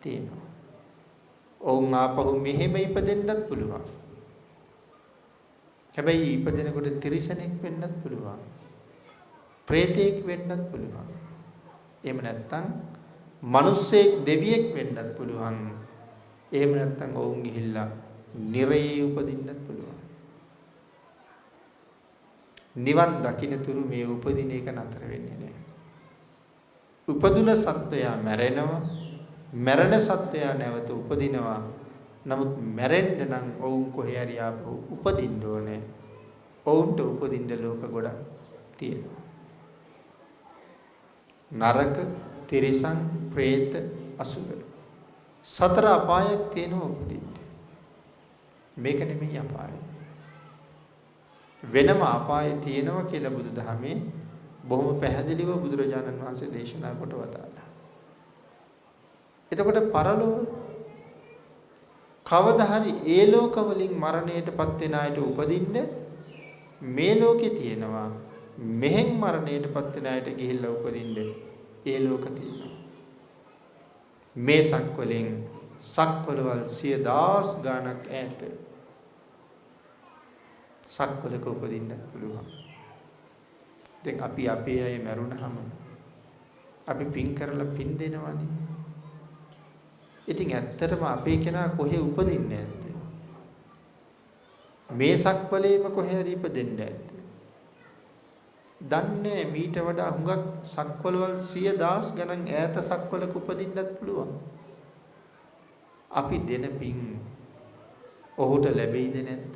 [SPEAKER 2] තියෙනවා. ඔවුන් ආපහු මෙහෙම ඉපදෙන්නත් පුළුවන්. හැබැයි ඉපදෙනකොට තිරිසනෙක් වෙන්නත් පුළුවන්. ප්‍රේතෙක් වෙන්නත් පුළුවන්. එහෙම නැත්නම් මිනිස්සෙක් දෙවියෙක් වෙන්නත් පුළුවන්. එහෙම නැත්නම් ඔවුන් ගිහිල්ලා නිරයේ උපදින්නත් පුළුවන්. නිවන් දකින්නතුරු මේ උපදින එක නතර වෙන්නේ නැහැ. උපදුන සත්වයා මැරෙනවා. මැරෙන සත්වයා නැවත උපදිනවා. නමුත් මැරෙන්න නම් ඔවුන් කොහේ හරි ආපහු උපදින්න ඕනේ. ඔවුන්ට උපදින්න ලෝක ගොඩක් තියෙනවා. නරක, තිරිසන්, പ്രേත, අසුර. සතර අපායක් තියෙනවා උපදින්න. මේක නෙමෙයි අපාය. වෙනම අපාය තියෙනවා කියලා බුදුදහමේ බොහොම පැහැදිලිව බුදුරජාණන් වහන්සේ දේශනා කොට වදාළා. එතකොට පරලොව කවදා හරි ඒ ලෝක වලින් මරණයටපත් වෙන අයට උපදින්න මේ ලෝකේ තියෙනවා. මෙහෙන් මරණයටපත් වෙන අයට ගිහිල්ලා උපදින්න ඒ ලෝක තියෙනවා. මේ සක්වලෙන් සක්වලවල් 100,000 ගණක් ඈත සක්වලක උපදින්නත් පුළුවන්. දැන් අපි අපේ අය මැරුණාම අපි පින් කරලා පින් දෙනවනේ. ඉතින් ඇත්තටම අපේ කෙනා කොහේ උපදින්නේ නැද්ද? මේ සක්වලේම කොහේ හරි ඉපදෙන්නේ නැද්ද? දන්නේ මීට වඩා හුඟක් සක්වලවල් 100,000 ගණන් ඈත සක්වලක උපදින්නත් පුළුවන්. අපි දෙන පින් ඔහුට ලැබෙයිද නැද්ද?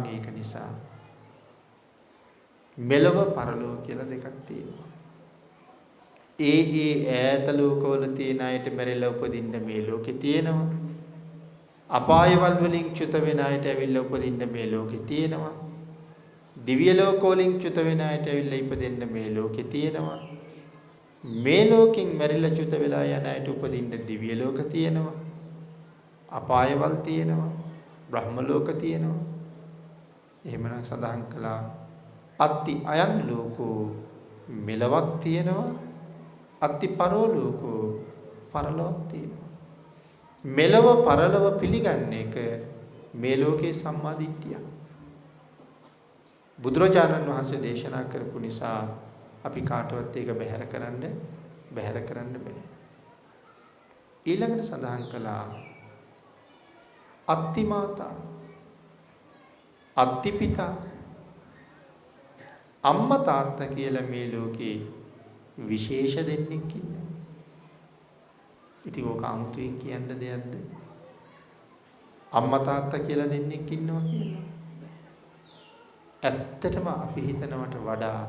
[SPEAKER 2] ඒක නිසා මෙලව පරලොව කියලා දෙකක් තියෙනවා. ඒ ඈත ලෝකවල තියෙන අයට මැරිලා උපදින්න මේ ලෝකේ තියෙනවා. අපායවල වලින් චුත වෙන අයට ඇවිල්ලා උපදින්න මේ ලෝකේ තියෙනවා. දිව්‍ය ලෝක වලින් චුත වෙන අයට ඇවිල්ලා ඉපදෙන්න මේ ලෝකේ තියෙනවා. මේ ලෝකෙන් මැරිලා චුත වෙලා යන අයට උපදින්න දිව්‍ය ලෝක තියෙනවා. අපායවල් තියෙනවා. බ්‍රහ්ම ලෝක තියෙනවා. එහෙමනම් සඳහන් කළා අත්ති අයන් ලෝකෝ මෙලවක් තියෙනවා. අත්ති පරෝ ලෝකෝ පරලොවක් තියෙනවා. මෙලව පරලොව පිළිගන්න එක මේ ලෝකේ සම්මාදිට්ඨිය. බුදුරජාණන් වහන්සේ දේශනා කරපු නිසා අපි කාටවත් ඒක බැහැර කරන්න බෑ. ඊළඟට සඳහන් කළා අත්ති මාතා අත්ති පිතා අම්මා තාත්තා කියලා මේ ලෝකේ විශේෂ දෙන්නෙක් ඉන්නවා. ඉතින් ඕක 아무තුවෙන් කියන්න දෙයක්ද? අම්මා තාත්තා කියලා දෙන්නෙක් ඉන්නවා කියලා. ඇත්තටම අපි හිතනවට වඩා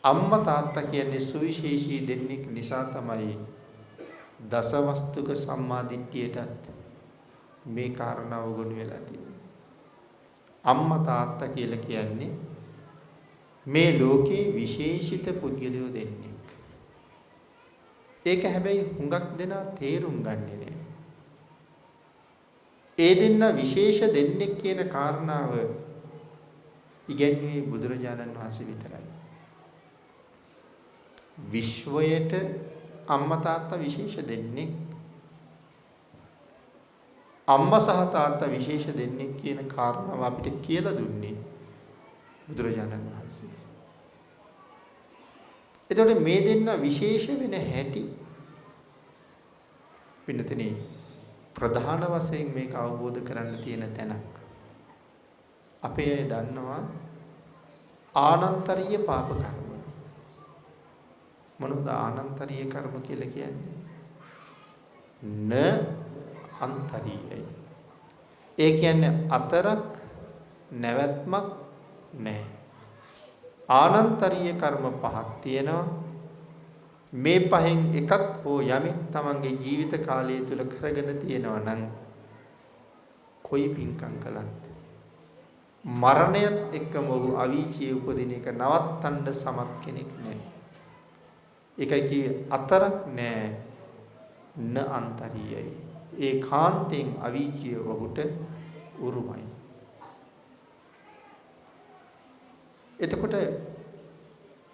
[SPEAKER 2] අම්මා තාත්තා කියන්නේ සුවිශේෂී දෙන්නෙක් නිසා තමයි දසවස්තුක සම්මාදිට්ඨියටත් මේ කාරණාව ගොනු වෙලා තියෙන්නේ. අම්මා තාත්තා කියලා කියන්නේ මේ ලෝකේ විශේෂිත පුද්ගලයෝ දෙන්නෙක්. ඒක හැබැයි හුඟක් දෙනා තේරුම් ගන්නේ නෑ. ඒ දෙන්න විශේෂ දෙන්නෙක් කියන කාරණාව ඉගැන්වුවේ බුදුරජාණන් වහන්සේ විතරයි. විශ්වයට අම්මා තාත්තා විශේෂ දෙන්නෙක්. අම්මා සහ තාත්තා විශේෂ දෙන්නෙක් කියන කාරණාව අපිට කියලා දුන්නේ බුදුරජාණන් වහන්සේ. එතකොට මේ දෙන්න විශේෂ වෙන හැටි පින්නතනේ ප්‍රධාන වශයෙන් මේක අවබෝධ කරන්න තියෙන තැනක්. අපේ අය දන්නවා ආනන්තරීය පාප කර්ම. මොනවද ආනන්තරීය කර්ම කියලා කියන්නේ? න අන්තරීයයි. ඒ කියන්නේ අතරක් නැවැත්මක් නැහැ. ආනන්තරීය කර්ම පහක් තියෙනවා. මේ පහෙන් එකක් හෝ යමෙක් තමන්ගේ ජීවිත කාලය තුල කරගෙන තියෙනවා නම් කොයි පින්කම් කළත් මරණයත් එක්කම ඔහු අවීචියේ උපදින එක නවත්තන්න සමත් කෙනෙක් නැහැ. ඒකයි කියේ අතරක් නැහැ න අන්තරීයයි. ඒ කාන්තෙන් අවීචිය ඔහුට උරුමයි. එතකොට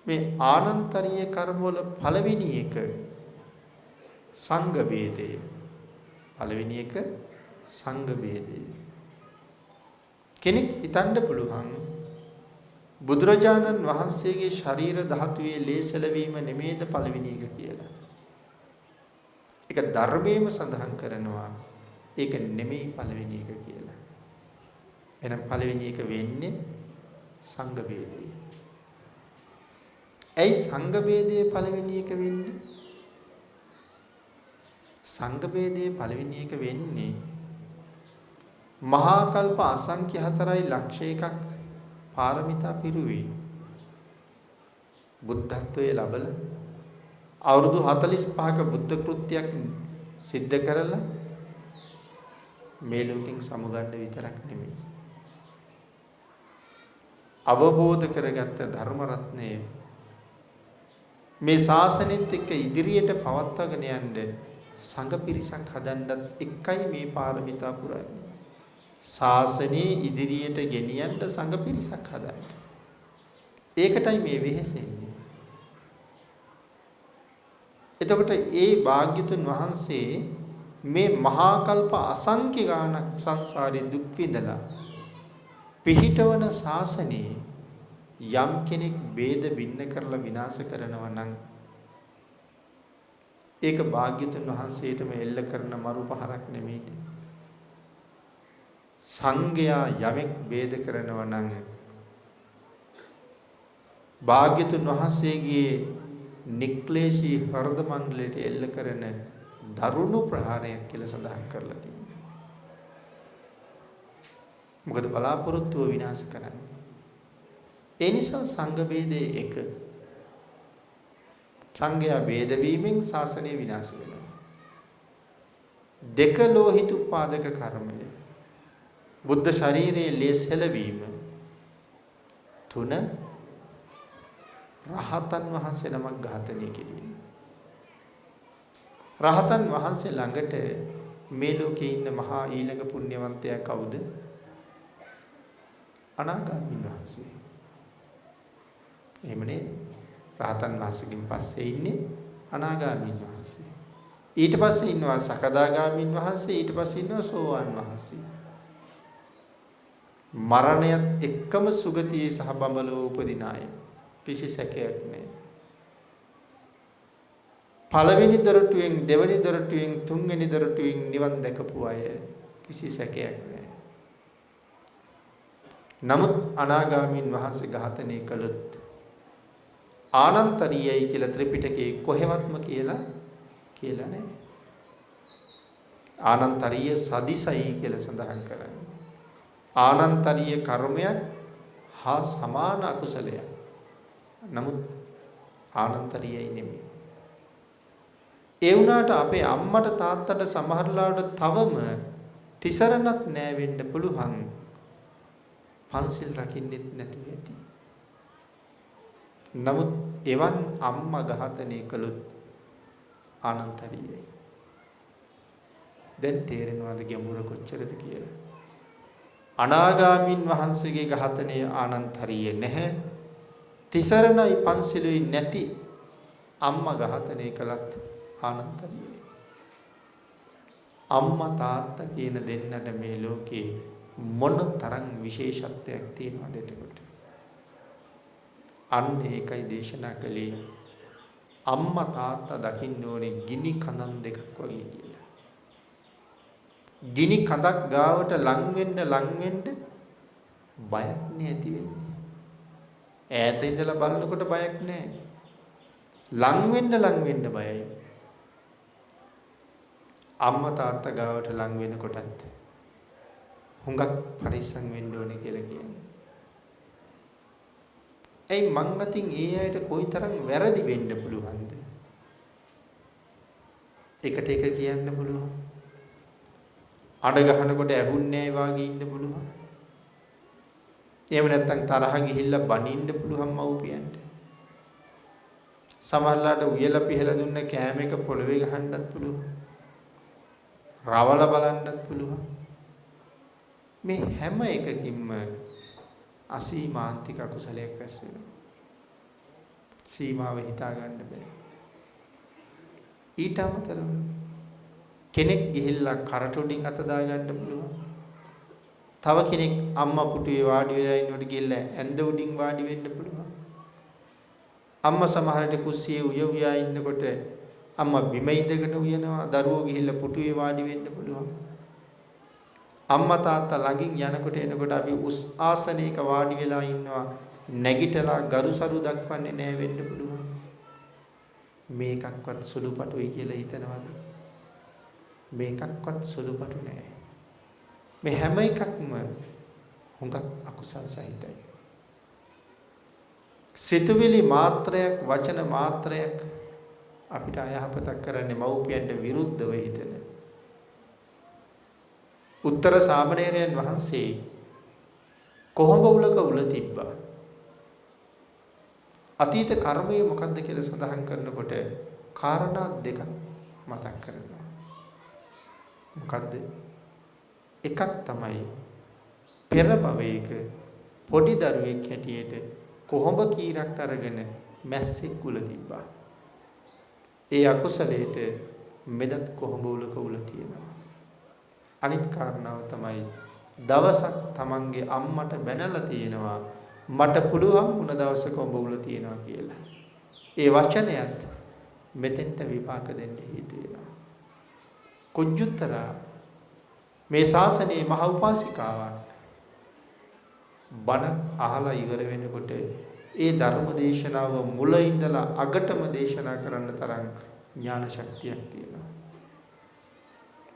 [SPEAKER 2] මේ ආනන්තරීය කර්ම වල පළවෙනි එක සංඝ ભેදය. පළවෙනි එක සංඝ ભેදය. කෙනෙක් හිතන්න පුළුවන් බුදුරජාණන් වහන්සේගේ ශරීර ධාතුවේ ලේසලවීම නෙමේද පළවෙනි එක කියලා. ඒක ධර්මයේම සඳහන් කරනවා ඒක නෙමෙයි පළවෙනි එක කියලා. එහෙනම් පළවෙනි එක වෙන්නේ සංඝ ભેදය. ඇයි සංඝ ભેදයේ පළවෙනි එක වෙන්නේ? සංඝ ભેදයේ පළවෙනි එක වෙන්නේ මහා කල්ප අසංඛ්‍ය 4.1 පාරමිතා පිරුවේ බුද්ධත්වයේ ලැබලා අවුරුදු 45ක බුද්ධ කෘත්‍යයක් සිද්ධ කරලා මේ ලෝකෙන් සමුගන්න විතරක් නෙමෙයි අවබෝධ කරගත්ත ධර්ම රත්නය මේ ශාසනෙත් එක්ක ඉදිරියට පවත්වාගෙන යන්න සංඝ පිරිසක් හදන්නත් එකයි මේ පාරමිතා පුරන්නේ. ශාසනයේ ඉදිරියට ගෙනියන්න සංඝ පිරිසක් හදන්න. ඒකටයි මේ වෙහෙසෙන්නේ. එතකොට ඒ භාග්‍යතුන් වහන්සේ මේ මහා කල්ප අසංඛ්‍ය ගානක් සංසාරේ දුක් විඳලා පිහිටවන ශාසනයේ යම් කෙනෙක් ભેද බින්න කරලා විනාශ කරනවා නම් ඒක භාග්‍යතුන් වහන්සේටම එල්ල කරන මරු පහරක් නෙමෙයිද? සංඝයා යමෙක් ભેද කරනවා නම් භාග්‍යතුන් වහන්සේගේ නික්ලේශී හෘද මණ්ඩලයට එල්ල කරන දරුණු ප්‍රහාරයක් කියලා සඳහන් කරලා තියෙනවා. මොකද බලාපොරොත්තුව විනාශ කරන්නේ. ඒ නිසා සංඝ ભેදයේ එක සංඝයා ભેද වීමෙන් ශාසනය විනාශ වෙනවා. දෙක ලෝහිත උපාදක කර්මය. බුද්ධ ශරීරයේ ලේසල වීම. තුන රහතන් වහන්සේ නමක් ඝාතනය කිරීම. රහතන් වහන්සේ ළඟට මේ ලෝකේ ඉන්න මහා ඊළඟ පුණ්‍යවන්තයා කවුද? අනාගාමී වහන්සේ. එහෙමනේ. රහතන් වහන්සේකින් පස්සේ ඉන්නේ අනාගාමී වහන්සේ. ඊට පස්සේ ඉන්නවා සකදාගාමී වහන්සේ, ඊට පස්සේ ඉන්නවා සෝවාන් වහන්සේ. මරණයත් එක්කම සුගතියේ සහ බඹලෝ උපදින අය. කිසි සැකයක් නැහැ. පළවෙනි දොරටුවෙන්, දෙවෙනි දොරටුවෙන්, තුන්වෙනි දොරටුවෙන් නිවන් දැකපු අය. කිසි සැකයක් නැහැ. නමුත් අනාගාමීන් වහන්සේ ඝාතනය කළොත් ආනන්තරීයයි කියලා ත්‍රිපිටකයේ කොහෙවත්ම කියලා නැහැ. ආනන්තරීය සදිසයි කියලා සඳහන් කරන්නේ. ආනන්තරීය කර්මයක් හා සමාන අකුසලයක්. නමුත් ආනන්තරීයයි නෙමෙයි. ඒ වුණාට අපේ අම්මට තාත්තට සමහරලාට තවම තිසරණත් නෑ වෙන්න පුළුවන්. පන්සිල් රකින්නෙත් නැතුව ඇති. නමුත් එවන් අම්මා ඝාතනය කළොත් ආනන්තරීයයි. දැන් තේරෙනවද ගැඹුර කොච්චරද කියලා? අනාගාමීන් වහන්සේගේ ඝාතනය ආනන්තරීය නැහැ. තිසරණයි පන්සිලුයි නැති අම්මා ඝාතනය කළත් ආනන්තරීයයි. අම්මා තාත්තා කියන දෙන්නට මේ ලෝකේ මොන තරම් විශේෂත්වයක් තියෙනවද එතකොට? අන්න ඒකයි දේශනා කළේ අම්මා තාත්තා දකින්න ඕනේ ගිනි කඳන් දෙකක් වගේ කියලා. ගිනි කඳක් ගාවට ලං වෙන්න බයක් නැති වෙන්නේ. ඈත ඉඳලා බලනකොට බයක් නැහැ. ලං වෙන්න බයයි. අම්මා තාත්තා ගාවට ලං වෙනකොටත් හුඟක් පරිස්සම් වෙන්න ඕනේ කියලා කියන්නේ. එයි මං අතින් ඒ අයට කොයිතරම් වැරදි වෙන්න පුළුවන්ද? එකට එක කියන්න පුළුවන්. අඬ ගහනකොට ඇහුන්නේ නැහැ වාගේ ඉන්න පුළුවන්. එහෙම නැත්නම් තරහ ගිහිල්ලා බනින්න පුළුවන් මව්පියන්ට. සමහරලාට උයලා පිහලා දුන්න කෑම එක පොළවේ ගහන්නත් පුළුවන්. රවල බලන්නත් පුළුවන්. මේ හැම එකකින්ම අසීමාන්තික අකුසලයක් රැස් වෙනවා. සීමාව හිතා ගන්න බෑ. ඊට අමතරව කෙනෙක් ගිහිල්ලා කරට උඩින් අත දා ගන්න පුළුවන්. තව කෙනෙක් අම්මා පුටුවේ වාඩි වෙලා ඉන්නකොට ගිහිල්ලා ඇඳ උඩින් වාඩි වෙන්න පුළුවන්. අම්මා සමහරට කුස්සියේ උයවියා ඉන්නකොට අම්මා බිම ඉඳගෙන උයනවා. දරුවෝ ගිහිල්ලා පුටුවේ වාඩි වෙන්න පුළුවන්. අම්මා තාත්තා ළඟින් යනකොට එනකොට අපි උස් ආසනයක වාඩි වෙලා ඉන්නවා. නැගිටලා ගරුසරු දක්වන්නේ නැහැ වෙන්න පුළුවන්. මේකක්වත් සුළුපටුයි කියලා හිතනවද? මේකක්වත් සුළුපටු නෑ. මේ හැම එකක්ම හුඟක් අකුසල් සහිතයි. සිතුවිලි මාත්‍රයක්, වචන මාත්‍රයක් අපිට අයහපතක් කරන්නේ මව්පියන්ට විරුද්ධව හිතන. උත්තර සාමණේරයන් වහන්සේ කොහොඹ උලක උල තිබ්බා. අතීත කර්මය මොකක්ද කියලා සඳහන් කරනකොට කාරණා දෙකක් මතක් කරනවා. මොකද්ද? එකක් තමයි පෙර භවයක පොඩි දරුවෙක් හැටියට කොහොඹ කීරක් අරගෙන මැස්සෙක් උල තිබ්බා. ඒ අකුසලයට මෙදත් කොහොඹ උලක උල තියෙනවා. අනිත් කාරණාව තමයි දවසක් තමන්ගේ අම්මට බැනලා තියෙනවා මට පුළුවන් වුණ දවසක ඔබ උල තියෙනවා කියලා. ඒ වචනයත් මෙතෙන්ට විපාක දෙන්න හේතු වෙනවා. කුජුත්තරා මේ ශාසනයේ මහ උපාසිකාවක් බණ අහලා ඉවර වෙනකොට ඒ ධර්ම දේශනාව මුල ඉඳලා අගටම දේශනා කරන්න තරම් ඥාන ශක්තියක් තියෙනවා.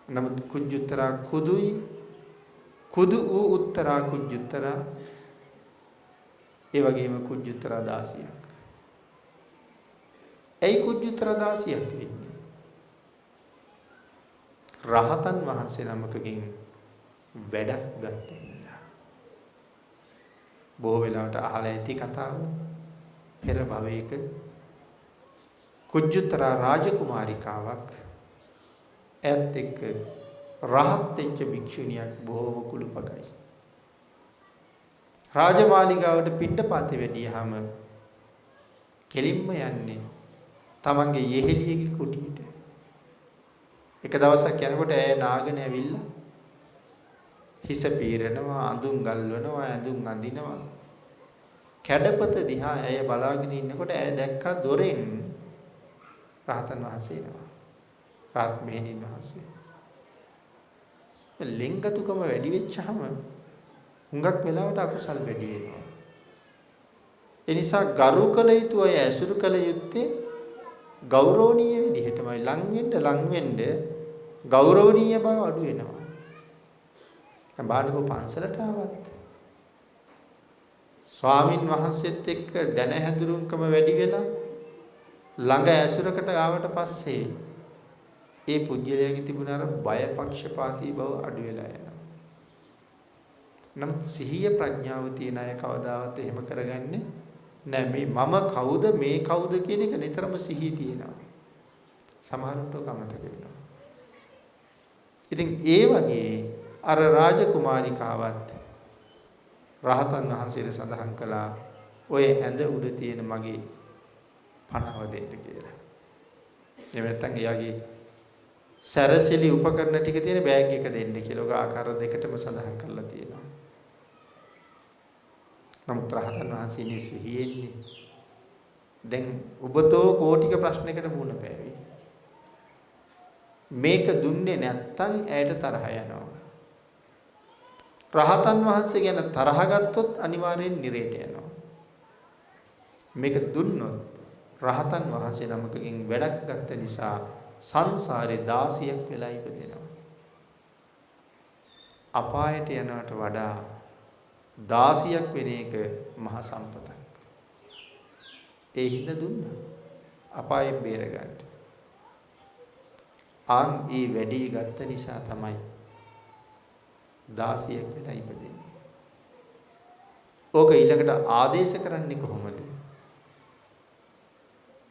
[SPEAKER 2] නමුත් කුජුත්තරා කුදුයි කුදු වූ උත්තරා කුජුත්තරා ඒ වගේම කුජුත්තරා 16ක්. ඒ කුජුත්තරා 16ක් වෙන්නේ රහතන් වහන්සේ නමකකින් වැඩක් ගත්ත හින්දා. බොහෝ වෙලාවට අහලා ඇති කතාව පෙර භවයක කුජුතරා රාජකුමාරිකාවක් ඇත් එක්ක රහත් වෙච්ච භික්ෂුණියක් බොහොම කුළුපගයි. රාජමාලිගාවට පිණ්ඩපාතේ වැඩියහම කෙලින්ම යන්නේ තමන්ගේ යෙහෙළියගේ කුටියට. එක දවසක් යනකොට ඇය නාගෙන ඇවිල්ලා හිස පීරනවා, අඳුන් ගල්වනවා, ඇඳුම් අඳිනවා. කැඩපත දිහා ඇය බලාගෙන ඉන්නකොට ඇය දැක්කා දොරෙන් රහතන් වහන්සේ එනවා. රාත් මෙහෙණින් වහන්සේ. ලෙන්ගතුකම වැඩි වෙච්චාම හුඟක් වෙලාවට අකුසල් වැඩි වෙනවා. ඒ නිසා ගරු කළ යුතු අය ඇසුරු කළ යුත්තේ ගෞරවනීය විදිහටමයි. ලං වෙන්න ගෞරවනීය බව අඩු වෙනවා. සම්බානකෝ පන්සලට ආවත් ස්වාමින් වහන්සේත් එක්ක දැන හැඳුරුම්කම වැඩි වෙලා ළඟ ඇසුරකට ආවට පස්සේ ඒ පුජ්‍යලයේ තිබුණ අර බය පක්ෂපාතී බව අඩු වෙලා යනවා. නම් සිහිය ප්‍රඥාව තියන අය කවදාවත් එහෙම කරගන්නේ නෑ. මේ මම කවුද මේ කවුද කියන එක නිතරම සිහිය තියෙනවා. සමහරවිට කමතක වෙනවා. ඉතින් ඒ වගේ අර රාජකුමාරිකාවත් රහතන් වහන්සේට සඳහන් කළා ඔය ඇඳ උඩ තියෙන මගේ පණව දෙන්න කියලා. එහෙම නැත්නම් එයාගේ සැරසිලි උපකරණ ටික තියෙන බෑග් එක දෙන්න කියලා. ඔක ආකාර දෙකටම සඳහන් කරලා තියෙනවා. නමුත් රහතන් වහන්සේනේ සිහියෙන්නේ. දැන් ඔබතෝ කෝටික ප්‍රශ්නයකට මුහුණ පෑවි. මේක දුන්නේ නැත්තම් ඇයට තරහ යනවා. රහතන් වහන්සේ ගැන තරහ ගත්තොත් අනිවාර්යෙන් නිරේට යනවා. මේක දුන්නොත් රහතන් වහන්සේ නමකකින් වැඩක් ගත්ත නිසා සංසාරේ 16ක් වෙලා ඉපදෙනවා. අපායට යනවට වඩා 16ක් වෙන එක මහා සම්පතක්. ඒ හිඳ දුන්නා අපායෙන් බේර ගන්න. ඒ වැඩි ගත්ත නිසා තමයි 16ක් වෙලා ඉපදෙන්නේ. ඕක ඊළඟට ආදේශ කරන්නේ කොහොමද?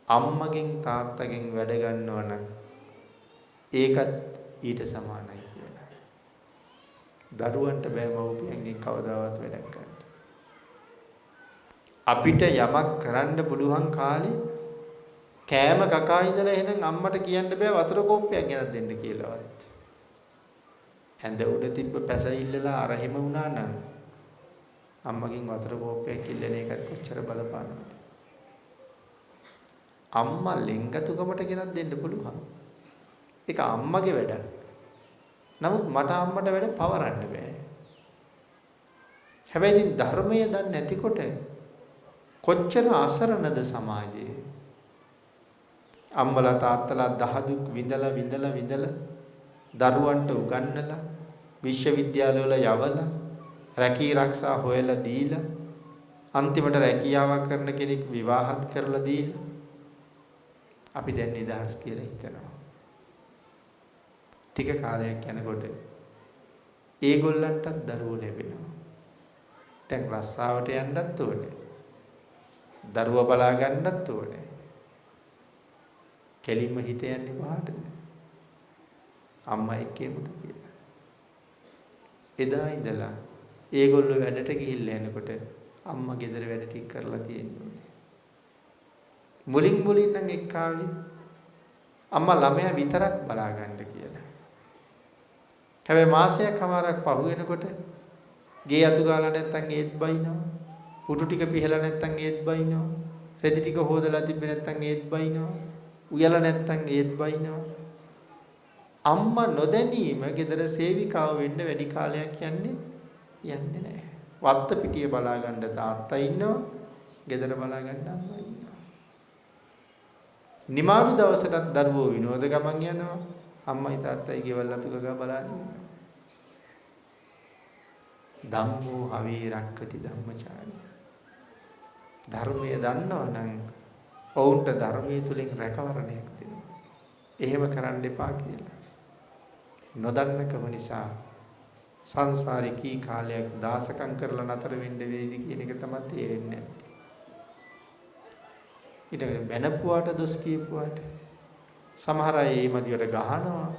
[SPEAKER 2] අම්මගෙන් තාත්තගෙන් වැඩ ගන්නවා නම් ඒකත් ඊට සමානයි කියලා. දරුවන්ට බෑ මව්පියන්ගෙන් කවදාවත් වැඩක් ගන්න. අපිට යමක් කරන්න පුළුවන් කාලේ කෑම කකා ඉඳලා එහෙනම් අම්මට කියන්න බෑ වතුර කෝප්පයක් ගෙනත් දෙන්න කියලාවත්. ඇඳ උඩ තිබ්බ පැසහිල්ලලා අර හැම වුණා නම් අම්මගෙන් වතුර කෝප්පයක් ඉල්ලන එකත් කොච්චර බලපානවද? අම්මා ලෙන්ගතුකමට ගෙනත් දෙන්න පුළුවන්. ඒක අම්මගේ වැඩක්. නමුත් මට අම්මට වැඩ පවරන්න බෑ. හැබැයි ඉතින් ධර්මය දන්නේ නැතිකොට කොච්චර අසරණද සමාජයේ. අම්මලා තාත්තලා දහදුක් විඳලා දරුවන්ට උගන්නලා විශ්වවිද්‍යාලවල යවලා රැකී ආරක්ෂා හොයලා දීලා අන්තිමට රැකියාවක් කරන කෙනෙක් විවාහත් කරලා දීලා අපි දැන් නිදහස් කියලා හිතනවා. ටික කාලයක් යනකොට ඒගොල්ලන්ටත් දරුවෝ ලැබෙනවා. දැන් රස්සාවට යන්නත් ඕනේ. දරුවා බලා ගන්නත් ඕනේ. කෙලින්ම හිත යන්නේ කොහාටද? අම්මා එක්කේමුද කියලා. එදා ඉඳලා ඒගොල්ලෝ වැඩට ගිහිල්ලා එනකොට අම්මා ගෙදර වැඩ ටික කරලා තියෙන්නේ. මුලින් නම් එක්කාවේ අම්මා ළමයා විතරක් බලා ගන්න කියලා. හැබැයි මාසයක් කමාරක් පහු වෙනකොට ගේ අතු ගාලා නැත්තම් ඒත් බයිනවා. පුටු ටික පිහලා නැත්තම් ඒත් බයිනවා. රෙදි ටික හොදලා තිබ්බේ නැත්තම් ඒත් බයිනවා. උයලා නැත්තම් ඒත් බයිනවා. අම්මා නොදැනීම ගෙදර සේවිකාව වෙන්න වැඩි කාලයක් යන්නේ නැහැ. වත්ත පිටිය බලා ගන්න තාත්තා ඉන්නවා. ගෙදර බලා ගන්න අම්මා ඉන්නවා. නිමාඩු දවසටත් දරුවෝ විනෝද ගමන් යනවා. අම්මයි තාත්තයි ගෙවල් අතු ගගා බලන්න ඉන්නවා. ධම්මෝ හවේ රක්කති ධම්මචාරය. ධර්මය දන්නවනම් ඔවුන්ට ධර්මයේ තුලින් රැකවරණයක් දෙනවා. එහෙම කරන්න එපා කියලා. නොදන්නකම නිසා සංසාරේ කී කාලයක් දාසකම් කරලා නතර වෙන්න වේවි කියන එක තමයි තේරෙන්නේ නැත්තේ. ඊට බැනපුවාට දොස් කියපුවාට සමහර අය මේ මදිවට ගහනවා.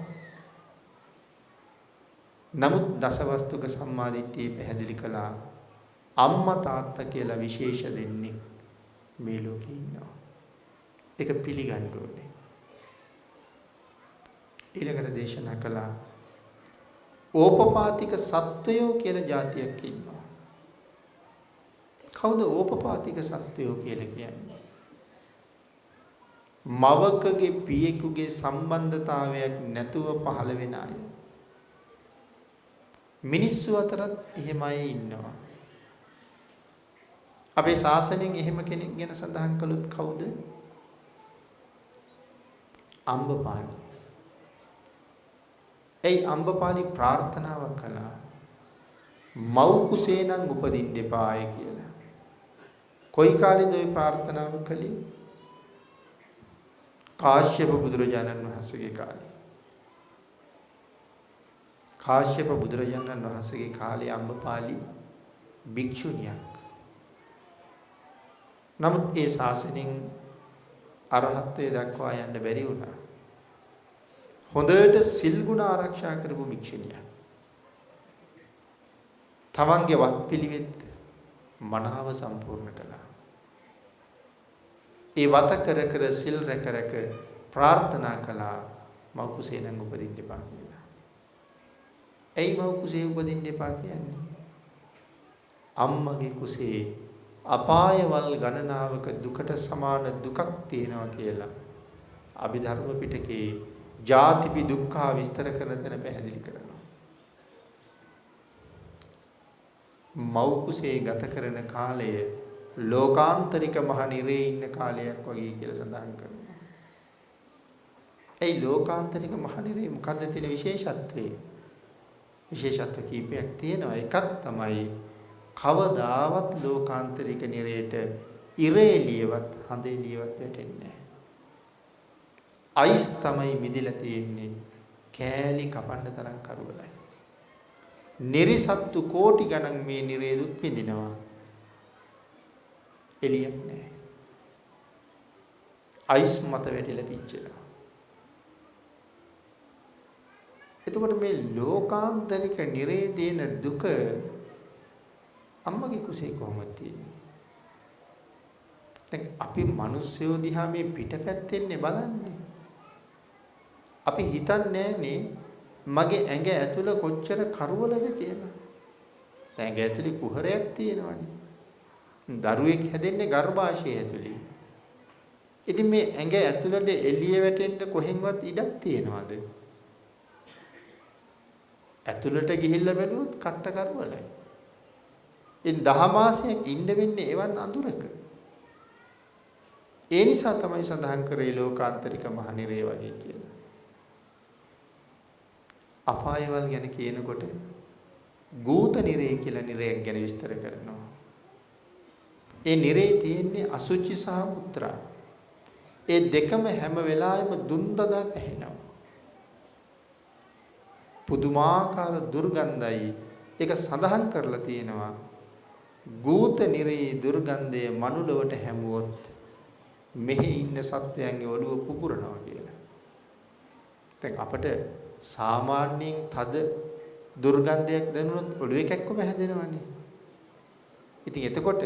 [SPEAKER 2] නමුත් දසවස්තුක සම්මාදිට්ඨිය පැහැදිලි කළා අම්මා තාත්තා කියලා විශේෂ දෙන්නේ මේ ලෝකේ ඉන්නවා. ඒක පිළිගන්න ඕනේ. ඊළඟට දේශනා කළා ඕපපාතික සත්වයෝ කියලා જાතියක් ඉන්නවා. කවුද ඕපපාතික සත්වයෝ කියලා කියන්නේ? මවකගේ පියෙකුගේ සම්බන්ධතාවයක් නැතුව පහළ වෙන අය. මිනිස්සු අතරත් එහෙමයි ඉන්නවා. අපේ ශාසනයෙන් එහෙම කෙනෙක් ගැන සඳහන් කළොත් කවුද? අම්බපාලි. ඒ අම්බපාලි ප්‍රාර්ථනාවක් කළා මව් කුසේ නම් උපදින්න එපාය කියලා. කොයි කාලෙද ওই ප්‍රාර්ථනාව කළේ? කාශ්‍යප බුදුරජාණන් වහන්සේගේ කාලේ. කාශ්‍යප බුදුරජාණන් වහන්සේගේ කාලේ අම්බපාලි භික්ෂුණියක්. නමුත් ඒ ශාසනයෙන් අරහත්ත්වයට දක්වා යන්න බැරි වුණා. හොඳට සිල් ගුණ ආරක්ෂා කරපු භික්ෂුණියක්. තමන්ගේ වත්පිළිවෙත් මනාව සම්පූර්ණ කළා. ඒ වත කර කර සිල් රැක රැක ප්‍රාර්ථනා කළා මව් කුසේ නම් උපදින්න එපා කියලා. ඇයි මව් කුසේ උපදින්න එපා කියන්නේ? අම්මගේ කුසේ අපායවල් ගණනාවක දුකට සමාන දුකක් තියෙනවා කියලා අභිධර්ම පිටකේ ජාතිපි දුක්ඛ විස්තර කරන තැන පැහැදිලි කරනවා. මව් කුසේ ගත කරන කාලය ලෝකාන්තරික මහ නිරේ ඉන්න කාලයක් වගේ කියලා සඳහන් කරනවා. ඒ ලෝකාන්තරික මහ නිරේ මොකද්ද තියෙන විශේෂත්වය? විශේෂත්ව කීපයක් තියෙනවා. එකක් තමයි කවදාවත් ලෝකාන්තරික නිරේට ඉරේලියවත් හඳේලියවත් වැටෙන්නේ නැහැ. අයිස් තමයි මිදිලා තියෙන්නේ. කෑලි කපන්න තරම් කරුවලයි. නිරිසත්තු කෝටි ගණන් මේ නිරේ දුක් විඳිනවා. එළියක් නැහැ. අයිස් මත වැටිලා පිච්චෙනවා. එතකොට මේ ලෝකාන්තරික නිරේ දෙන දුක අම්මගේ කුසේ කොහොමද තියෙන්නේ? දැන් අපි මිනිස්සුયો දිහා මේ පිටපැත්තෙන්නේ බලන්නේ. අපි හිතන්නේ නෑනේ මගේ ඇඟ ඇතුළ කොච්චර කරවලද කියලා. දැන් ඇඟ ඇතුළේ කුහරයක් තියෙනවනේ. දරුවෙක් හැදෙන්නේ ගර්භාෂය ඇතුළේ. ඉතින් මේ ඇඟ ඇතුළට එළිය වැටෙන්න කොහෙන්වත් ඉඩක් තියෙනවද? ඇතුළට ගිහිල්ලා බැලුවොත් කට්ට කරවලයි. ඉන් 10 මාසයක් ඉන්න වෙන්නේ එවන් අඳුරක. ඒ නිසා තමයි සඳහන් කරේ ලෝකාන්තරික මහ නිරේ වගේ කියලා. අපායවල් ගැන කියනකොට ගූත නිරේ කියලා නිරයක් ගැන විස්තර කරනවා. ඒ නිරේ තියෙන්නේ අසුචි සහ මුත්‍රා. ඒ දෙකම හැම වෙලාවෙම දුන්දදා පැහැෙනවා. පුදුමාකාර දුර්ගන්ධයි. ඒක සඳහන් කරලා තියෙනවා. ගූත නිරේ දුර්ගන්ධය මනුලවට හැමුවොත් මෙහි ඉන්න සත්වයන්ගේ ඔළුව පුපුරනවා කියලා. දැන් අපිට සාමාන්‍යයෙන් තද දුර්ගන්ධයක් දැනුනොත් ඔළුවේ කැක්කම හැදෙනවනේ. ඉතින් එතකොට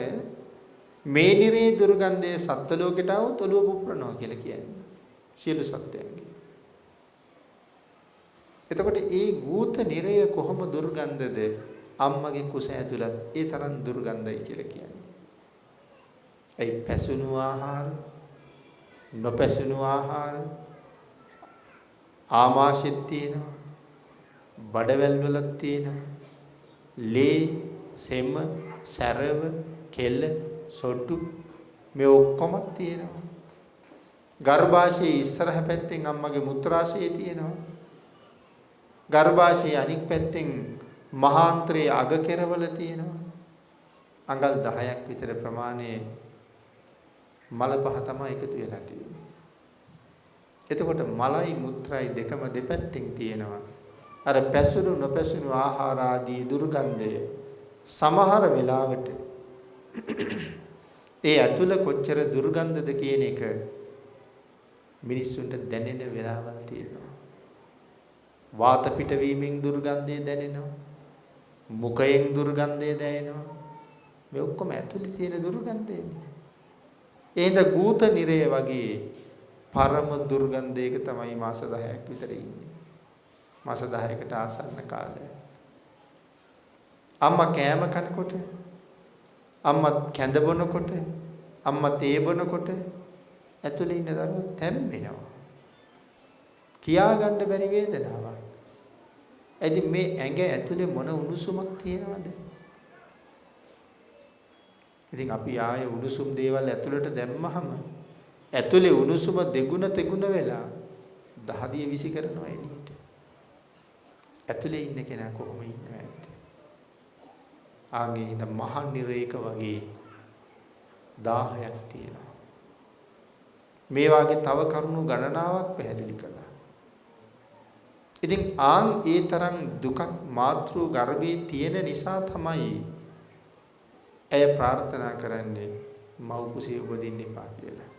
[SPEAKER 2] මේ නිරේ දුර්ගන්ධයේ සත්ත්ව ලෝකයට આવොත් ඔළුව පුපුරනවා කියලා කියන්නේ. සියලු සත්වයන්ගේ. එතකොට ඒ ගූත නිරය කොහොම දුර්ගන්ධද? අම්මගේ කුස ඇතුළත් ඒ තරම් දුර්ගන්ධයි කියලා කියන්නේ. ඒ පැසුණු ආහාර, නොපැසුණු ආහාර ආමාශෙත් තියෙනවා. බඩවැල් වලත් තියෙනවා. ලේ, සෙම, සැරව, කෙල, සොට්ටු මේ ඔක්කොම තියෙනවා. ගර්භාෂයේ ඉස්සරහ පැත්තෙන් අම්මගේ මුත්‍රාශය තියෙනවා. ගර්භාෂයේ අනික් පැත්තෙන් මහාන්තරයේ අග කෙරවල තියෙනවා. අඟල් 10ක් විතර ප්‍රමාණයේ මල පහ තමයි එකතු වෙලා තියෙන්නේ. එතකොට මලයි මුත්‍රායි දෙකම දෙපැත්තෙන් තියෙනවා. අර පැසුණු නොපැසුණු ආහාර ආදී දුර්ගන්ධය සමහර වෙලාවට ඒ ඇතුළ කොච්චර දුර්ගන්ධද කියන එක මිනිස්සුන්ට දැනෙන වෙලාවල් තියෙනවා. වාත පිටවීමෙන් දුර්ගන්ධය දැනෙනවා. මුඛයෙන් දුර්ගන්ධය දැනෙනවා. මේ ඔක්කොම ඇතුළේ තියෙන දුර්ගන්ධයනේ. එහෙනම් ගූත නිරය වගේ පරම දුර්ගන්ධයක තමයි මාස 10ක් විතර ඉන්නේ. මාස 10කට ආසන්න කාලය. අම්මා කෑම කනකොට, අම්මා කැඳ බොනකොට, අම්මා තේ බොනකොට ඇතුලේ ඉන්න දරුවෝ තැම්බෙනවා. කියා ගන්න බැරි වේදනාවක්. ඉතින් මේ ඇඟ ඇතුලේ මොන උණුසුමක් තියෙනවද? ඉතින් අපි ආයේ උණුසුම් දේවල් ඇතුළට දැම්මහම ඇතුලේ උණුසුම දෙගුණ තෙගුණ වෙලා දහදිය විසි කරනවා එළියට. ඇතුලේ ඉන්න කෙනා කොහොම ඉන්නවද? ආගේ ඉඳ මහ නිරේක වගේ 1000ක් තියෙනවා. මේ වාගේ තව කරුණු ගණනාවක් පැහැදිලි කළා. ඉතින් ඒ තරම් දුකක් මාතෘ ගර්භයේ තියෙන නිසා තමයි ඇය ප්‍රාර්ථනා කරන්නේ මව් කුසේ උපදින්න එපා කියලා.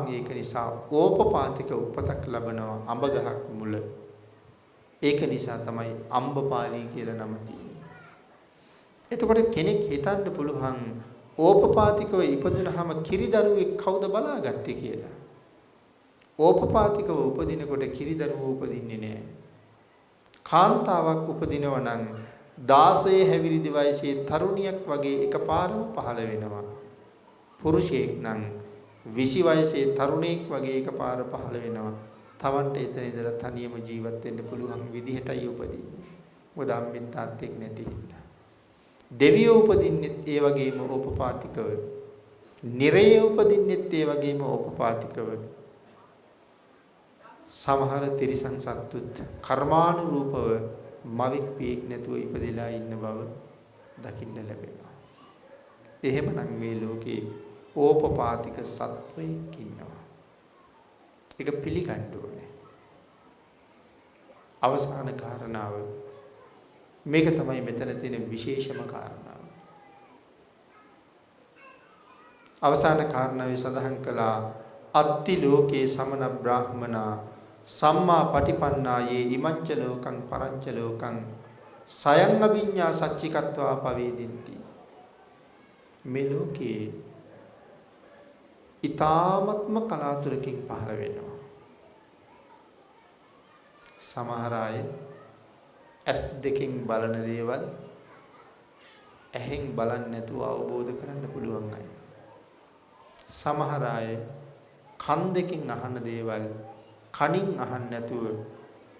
[SPEAKER 2] ඒක නිසා ඕපපාතික උපතක් ලැබනවා අඹ ගහක් මුල. ඒක නිසා තමයි අම්බපාලී කියලා නම තියෙන්නේ. එතකොට කෙනෙක් හිතන්න පුළුවන් ඕපපාතිකව ඉපදුනහම කිරිදරුවෙක් කවුද බලාගත්තේ කියලා. ඕපපාතිකව උපදිනකොට කිරිදරුවෝ උපදින්නේ නැහැ. කාන්තාවක් උපදිනවා නම් 16 හැවිරිදි වයසේ තරුණියක් වගේ එකපාරම පහළ වෙනවා. පුරුෂයෙක් නම් 20 වයසේ තරුණයෙක් වගේ එකපාර පහළ වෙනවා. තවන්ට එතන ඉඳලා තනියම ජීවත් වෙන්න පුළුවන් විදිහටයි උපදින්නේ. මොකද අම්මෙන් තාත්තෙක් නැති හින්දා. දෙවියෝ උපදින්නෙත් ඒ වගේම ඕපපාතිකව. නිරයේ උපදින්නෙත් ඒ වගේම ඕපපාතිකව. සමහර තිරිසන් සත්තුත් කර්මානුරූපව මවික් පියෙක් නැතුව ඉපදලා ඉන්න බව දකින්න ලැබෙනවා. එහෙමනම් මේ ලෝකේ ඕපපාතික සත්වයෙක් ඉන්නවා. ඒක පිළිගන්න ඕනේ. අවසාන කාරණාව මේක තමයි මෙතන තියෙන විශේෂම කාරණාව. අවසාන කාරණාවේ සඳහන් කළා අත්ති ලෝකේ සමන බ්‍රාහ්මනා සම්මා පටිපන්නායේ ඉමංච ලෝකං පරංච ලෝකං සයං අභිඤ්ඤා සච්චිකත්වා පවේදින්ති. මේ ලෝකේ ඊ타ත්ම කලාතුරකින් පහළ වෙනවා. සමහර අය ඇස් දෙකෙන් බලන දේවල් ඇහෙන් බලන්නේ නැතුව අවබෝධ කරන්න පුළුවන් අය. සමහර අය කන් දෙකෙන් අහන දේවල් කනින් අහන්න නැතුව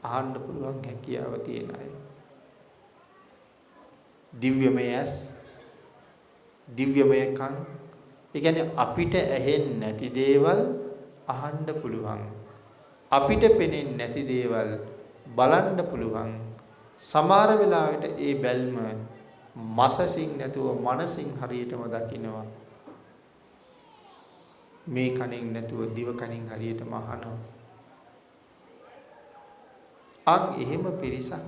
[SPEAKER 2] අහන්න පුළුවන් හැකියාව තියෙන අය. දිව්‍යමය ඇස්, දිව්‍යමය කන්, ඒ කියන්නේ අපිට ඇහෙන්නේ නැති දේවල් අහන්න පුළුවන්. අපිට පෙනෙන්නේ නැති දේවල් බලන්න පුළුවන්. සමහර වෙලාවට ඒ බැල්ම මසසින් නැතුව මනසින් හරියටම දකිනවා. මේ කණෙන් නැතුව දිව කණෙන් හරියටම අහනවා. එහෙම පිරිසක්,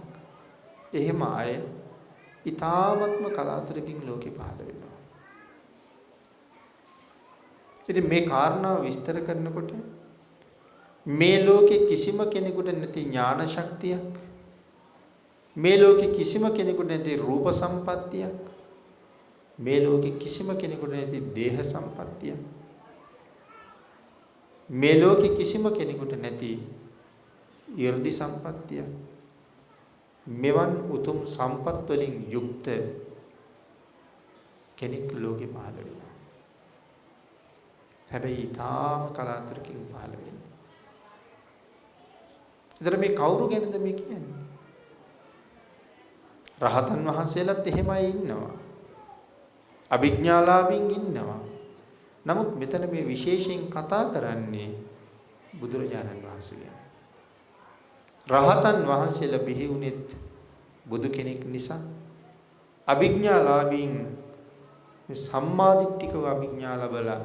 [SPEAKER 2] එහෙම අය ඊ타ත්ම කලාතුරකින් ලෝකෙ පහළ වෙනවා. ඉතින් මේ කාරණාව විස්තර කරනකොට මේ ලෝකේ කිසිම කෙනෙකුට නැති ඥාන ශක්තියක්, මේ ලෝකේ කිසිම කෙනෙකුට නැති රූප සම්පත්තියක්, මේ ලෝකේ කිසිම කෙනෙකුට නැති දේහ සම්පත්තියක්, මේ ලෝකේ කිසිම කෙනෙකුට නැති ඊර්ධි සම්පත්තියක්, මෙවන් උතුම් සම්පත් වලින් යුක්ත කෙනෙක් ලෝකේ පහළ වෙනවා. හැබැයි ඊටාම කලාතුරකින් පහළ වෙන්නේ. ඒතර මේ කවුරු ගැනද මේ කියන්නේ? රහතන් වහන්සේලාත් එහෙමයි ඉන්නවා. අභිඥාලාභීන් ඉන්නවා. නමුත් මෙතන මේ විශේෂයෙන් කතා කරන්නේ බුදුරජාණන් වහන්සේ ගැන. රහතන් වහන්සේලා බිහි වුණෙත් බුදු කෙනෙක් නිසා. අභිඥාලාභීන් මේ සම්මාදිට්ඨිකව අභිඥා ලැබලා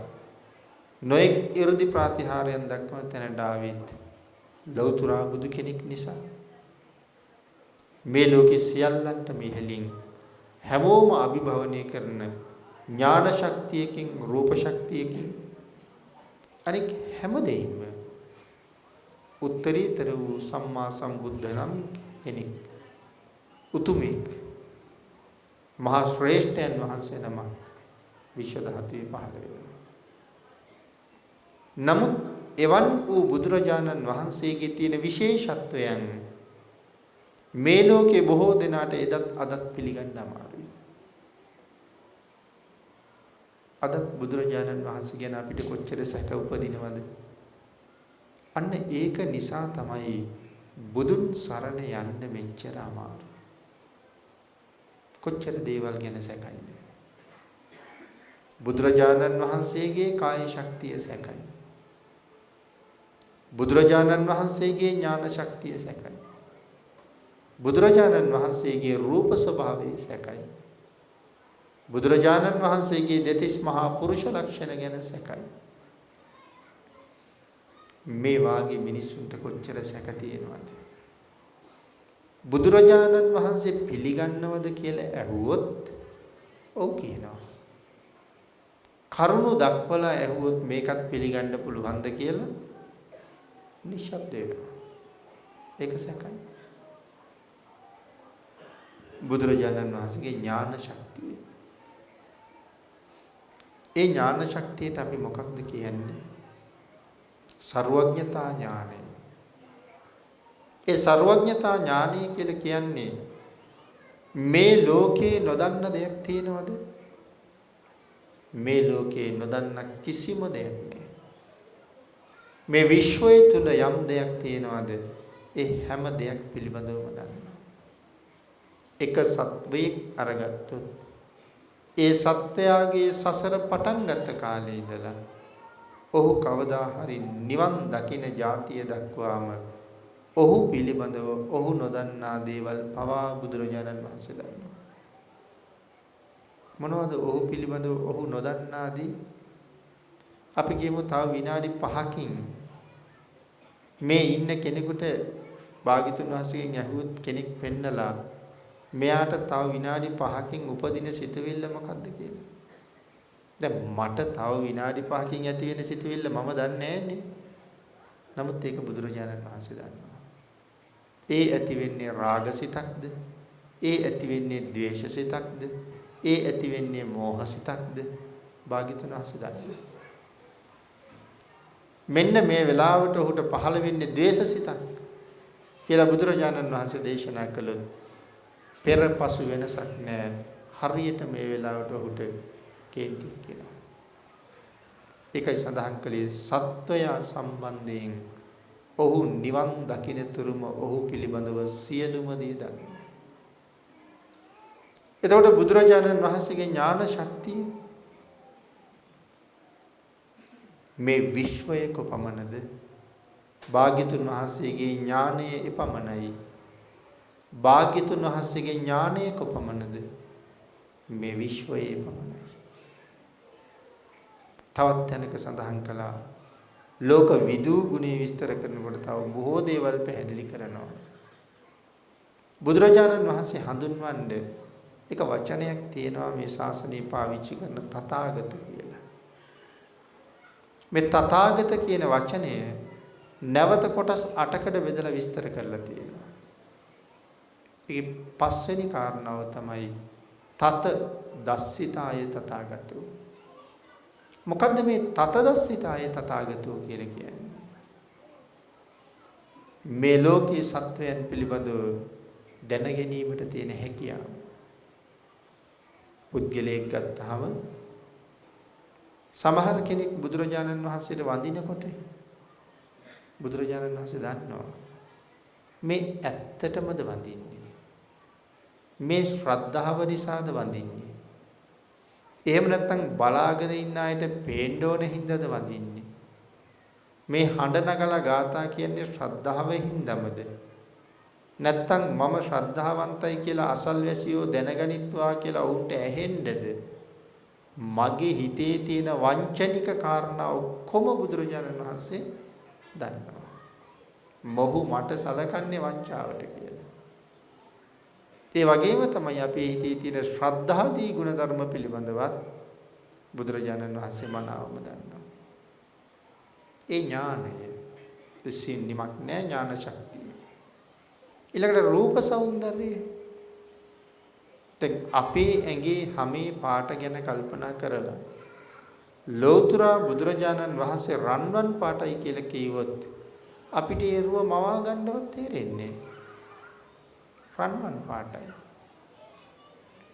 [SPEAKER 2] නොඑක් 이르දි ප්‍රාතිහාරයන් දක්වන තැනට ආවෙත් ලෞතර බුදු කෙනෙක් නිසා. මේ ලෝකේ සියල්ලන්ට මෙහෙලින් හැමෝම අභිභවනය කරන ඥාන ශක්තියකින් රූප ශක්තියකින් අනික හැම දෙයින්ම උත්තරීතර වූ සම්මා සම්බුද්ධ නම් කෙනෙක් උතුමෙක් මහා ශ්‍රේෂ්ඨයන් වහන්සේ නමක් විශ්ව ධාතුවේ පහළ වෙනවා. නමුත් එවන් වූ බුදුරජාණන් වහන්සේගේ තියෙන විශේෂත්වයන් මේ ලෝකේ බොහෝ දෙනාට අදත් පිළිගන්න අමාරුයි. අදත් බුදුරජාණන් වහන්සේ ගැන අපිට කොච්චර සැක උපදිනවද? අන්න ඒක නිසා තමයි බුදුන් සරණ යන්න මෙච්චර අමාරු. කොච්චර දේවල් ගැන සැකයිද? බුදුරජාණන් වහන්සේගේ කාය ශක්තිය සැකයි. බුදුරජාණන් වහන්සේගේ ඥාන ශක්තිය සැකයි. බුදුරජාණන් වහන්සේගේ රූප ස්වභාවය සැකයි. බුදුරජාණන් වහන්සේගේ දෙතිස් මහා පුරුෂ ලක්ෂණ ගැන සැකයි. මේ වාගේ මිනිසුන්ට කොච්චර සැක තියෙනවද? බුදුරජාණන් වහන්සේ පිළිගන්නවද කියලා ඇහුවොත් ඔව් කියනවා. කරුණු දක්වලා ඇහුවොත් මේකත් පිළිගන්න පුළුවන්ද කියලා නිශ්ශබ්ද වෙනවා. ඒක සැකයි. බුදුරජාණන් වහන්සේගේ ඥාන ශක්තිය. ඒ ඥාන ශක්තියට අපි මොකක්ද කියන්නේ? සර්වඥතා ඥානය. ඒ සර්වඥතා ඥානය කියලා කියන්නේ මේ ලෝකේ නොදන්න දෙයක් තියෙනවද? මේ ලෝකේ නොදන්න කිසිම දෙයක් නෑ. මේ විශ්වය තුල යම් දෙයක් තියෙනවද? ඒ හැම දෙයක් පිළිබඳවම දන්නවා. එක සත්වයක් අරගත්තොත් ඒ සත්වයාගේ සසර පටන් ගත්ත කාලේ ඉඳලා ඔහු කවදා හරි නිවන් දකින જાතිය දක්වාම ඔහු පිළිබඳව ඔහු නොදන්නා දේවල් පවා බුදුරජාණන් වහන්සේ දන්නවා. මොනවද ඔහු පිළිබඳව ඔහු නොදන්නාදී? අපි කියමු තව විනාඩි 5කින් මේ ඉන්න කෙනෙකුට භාග්‍යතුන් වහන්සේගෙන් ඇහුවොත් කෙනෙක් පෙන්නලා මෙයාට තව විනාඩි 5කින් උපදින සිතුවිල්ල මොකද්ද කියලා. දැන් මට තව විනාඩි 5කින් ඇති වෙන සිතුවිල්ල මම දන්නේ නැන්නේ. නමුත් ඒක බුදුරජාණන් වහන්සේ දන්නවා. ඒ ඇති වෙන්නේ රාගසිතක්ද? ඒ ඇති වෙන්නේ ද්වේෂසිතක්ද? ඒ ඇති වෙන්නේ මෝහසිතක්ද? භාග්‍යතුන් වහන්සේ දන්නවා. මෙන්න මේ වෙලාවට ඔහුට පහළ වෙන්නේ ද්වේෂසිතක් කියලා බුදුරජාණන් වහන්සේ දේශනා කළොත් පෙරපසු වෙනසක් නැහැ. හරියට මේ වෙලාවට ඔහුට කේන්ති කියලා. ඒකයි සඳහන් කළේ සත්වයා සම්බන්ධයෙන් ඔහු නිවන් දකින තුරුම ඔහු පිළිබඳව සියලුම දේ දන්නවා. එතකොට බුදුරජාණන් වහන්සේගේ ඥාන ශක්තිය මේ විශ්වයේ කොපමණද? භාග්‍යතුන් වහන්සේගේ ඥානය එපමණයි. භාග්‍යතුන් වහන්සේගේ ඥානය කොපමණද? මේ විශ්වයේ එපමණයි. තවත් තැනක සඳහන් කළා ලෝක විදූ ගුණය විස්තර කරනකොට තව බොහෝ දේවල් පැහැදිලි කරනවා. බුදුරජාණන් වහන්සේ හඳුන්වන්නේ එක වචනයක් තියෙනවා මේ ශාසනය පාවිච්චි කරන තථාගත කියලා. මේ තථාගත කියන වචනය නැවත කොටස් 8කට බෙදලා විස්තර කරලා තියෙනවා. ඒකේ පස්වෙනි කාරණාව තමයි තත දස්සිතාය තථාගතෝ. මොකද්ද මේ තත දස්සිතාය තථාගතෝ කියලා කියන්නේ? මේ ලෝකයේ සත්වයන් පිළිබඳව දැන ගැනීමට තියෙන හැකියාව. පුද්ගලයෙක් ගත්තාම සමහර කෙනෙක් බුදුරජාණන් වහන්සේට වඳිනකොට බුදුරජාණන් වහන්සේ දන්නවා මේ ඇත්තටමද වඳින්නේ? මේ ශ්‍රද්ධාව නිසාද වඳින්නේ? එහෙම නැත්නම් බලාගෙන ඉන්න අයට පේන්න ඕන හින්දාද වඳින්නේ? මේ හඬ නගලා ගාථා කියන්නේ ශ්‍රද්ධාවෙන් හින්දාමද? නැත්නම් මම ශ්‍රද්ධාවන්තයි කියලා අසල්වැසියෝ දැනගනිත්වා කියලා උන්ට ඇහෙන්නද? මගේ හිතේ තියෙන වංචනික කාරණා ඔක්කොම බුදුරජාණන් වහන්සේ දන්නවා. මොහු මට සලකන්නේ වංචාවට කියලා. ඒ වගේම තමයි අපේ හිතේ තියෙන ශ්‍රද්ධාදී ගුණධර්ම පිළිබඳවත් බුදුරජාණන් වහන්සේ මනාවම දන්නවා. ඒ ඥානය දෙසින් නිමක් නෑ ඥාන ශක්තිය. ඊළඟට රූප సౌందර්යය. දැන් අපේ ඇඟේ හැමේ පාට ගැන කල්පනා කරලා ලෞතර බුදුරජාණන් වහන්සේ රන්වන් පාටයි කියලා කිව්වොත් අපිට ඒ රුව මවා ගන්නවත් තේරෙන්නේ රන්වන් පාටයි.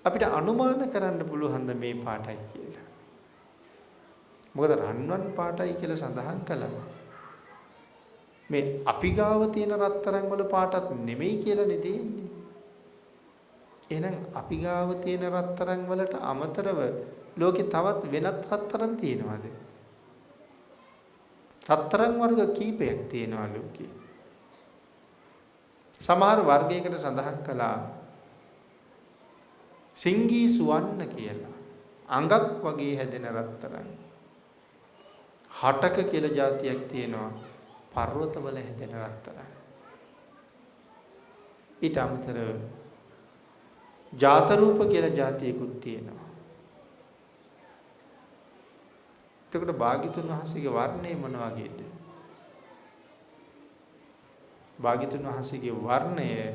[SPEAKER 2] අපිට අනුමාන කරන්න පුළුවන් මේ පාටයි කියලා. මොකද රන්වන් පාටයි කියලා සඳහන් කළා. මේ අපි ගාව තියෙන රත්තරන් වල පාටක් නෙමෙයි කියලා නේ තියෙන්නේ. එහෙනම් අපි ගාව තියෙන රත්තරන් වලට අමතරව ලෝකේ තවත් වෙනත් රත්තරන් තියෙනවද? රත්තරන් වර්ග කීපයක් තියෙනවා ලෝකේ. සමහර වර්ගයකට සඳහන් කළා සිංගී සුවන්න කියලා. අඟක් වගේ හැදෙන රත්තරන්. හටක කියලා જાතියක් තියෙනවා. පර්වතවල හැදෙන රත්තරන්. ඊට අමතරව ජාත රූප කියලා જાතියකුත් තියෙනවා. එතකොට භාග්‍යතුන් වහන්සේගේ වර්ණය මොන වගේද? භාග්‍යතුන් වහන්සේගේ වර්ණය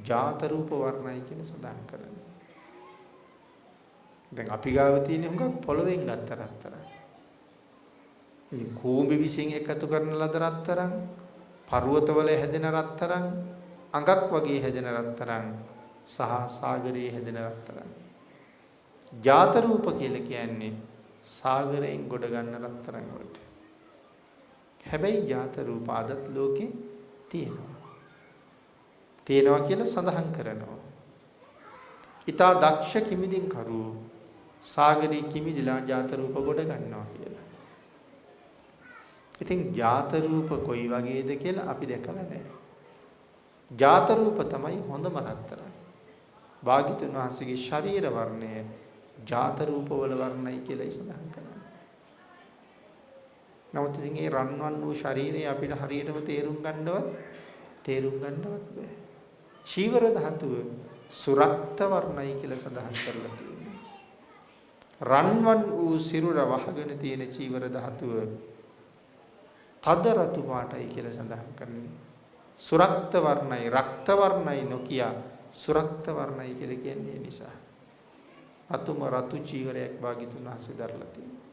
[SPEAKER 2] ජාත රූප වර්ණයි කියන සඳහන් කරන්නේ. දැන් අපි ගාව තියෙන හුඟක් පොළවෙන් ගත්ත රත්තරන්. ඉතින් කූඹි විසින් එකතු කරන ලද රත්තරන්, පර්වතවල හැදෙන රත්තරන්, අඟක් වගේ හැදෙන රත්තරන් සහ සාගරයේ හැදෙන රත්තරන්. ජාත රූප කියලා කියන්නේ සාගරයෙන් ගොඩ ගන්න රත්තරන් වලට. හැබැයි ජාත රූප අදත් ලෝකේ තියෙනවා. තියෙනවා කියලා සඳහන් කරනවා. ඊතා දක්ෂ කිමිදින් කරු සාගරේ කිමිදිලා ජාත රූප ගොඩ ගන්නවා කියලා. ඉතින් ජාත රූප කොයි වගේද කියලා අපි දැකලා නැහැ. ජාත රූප තමයි හොඳම රත්තරන්. භාග්‍යතුන් වහන්සේගේ ශරීර වර්ණය ජාත රූප වල වර්ණයි කියලායි සඳහන් කරන්නේ. නමුත් ඉතින් ඒ රන්වන් වූ ශරීරය අපිට හරියටම තේරුම් ගන්නවත් බෑ. චීවර ධාතුව සුරක්ත වර්ණයි කියලා සඳහන් කරලා තියෙනවා. රන්වන් වූ සිරුර වහගෙන තියෙන චීවර ධාතුව තද රතු පාටයි කියලා සඳහන් කරන්නේ. සුරක්ත වර්ණයි රක්ත වර්ණයි නොකිය සුරක්ත වර්ණයි කියලා කියන්නේ ඒ නිසා. අතුම රතු චීවරයක් භාග්‍යතුන් වහන්සේ දරලා තියෙනවා.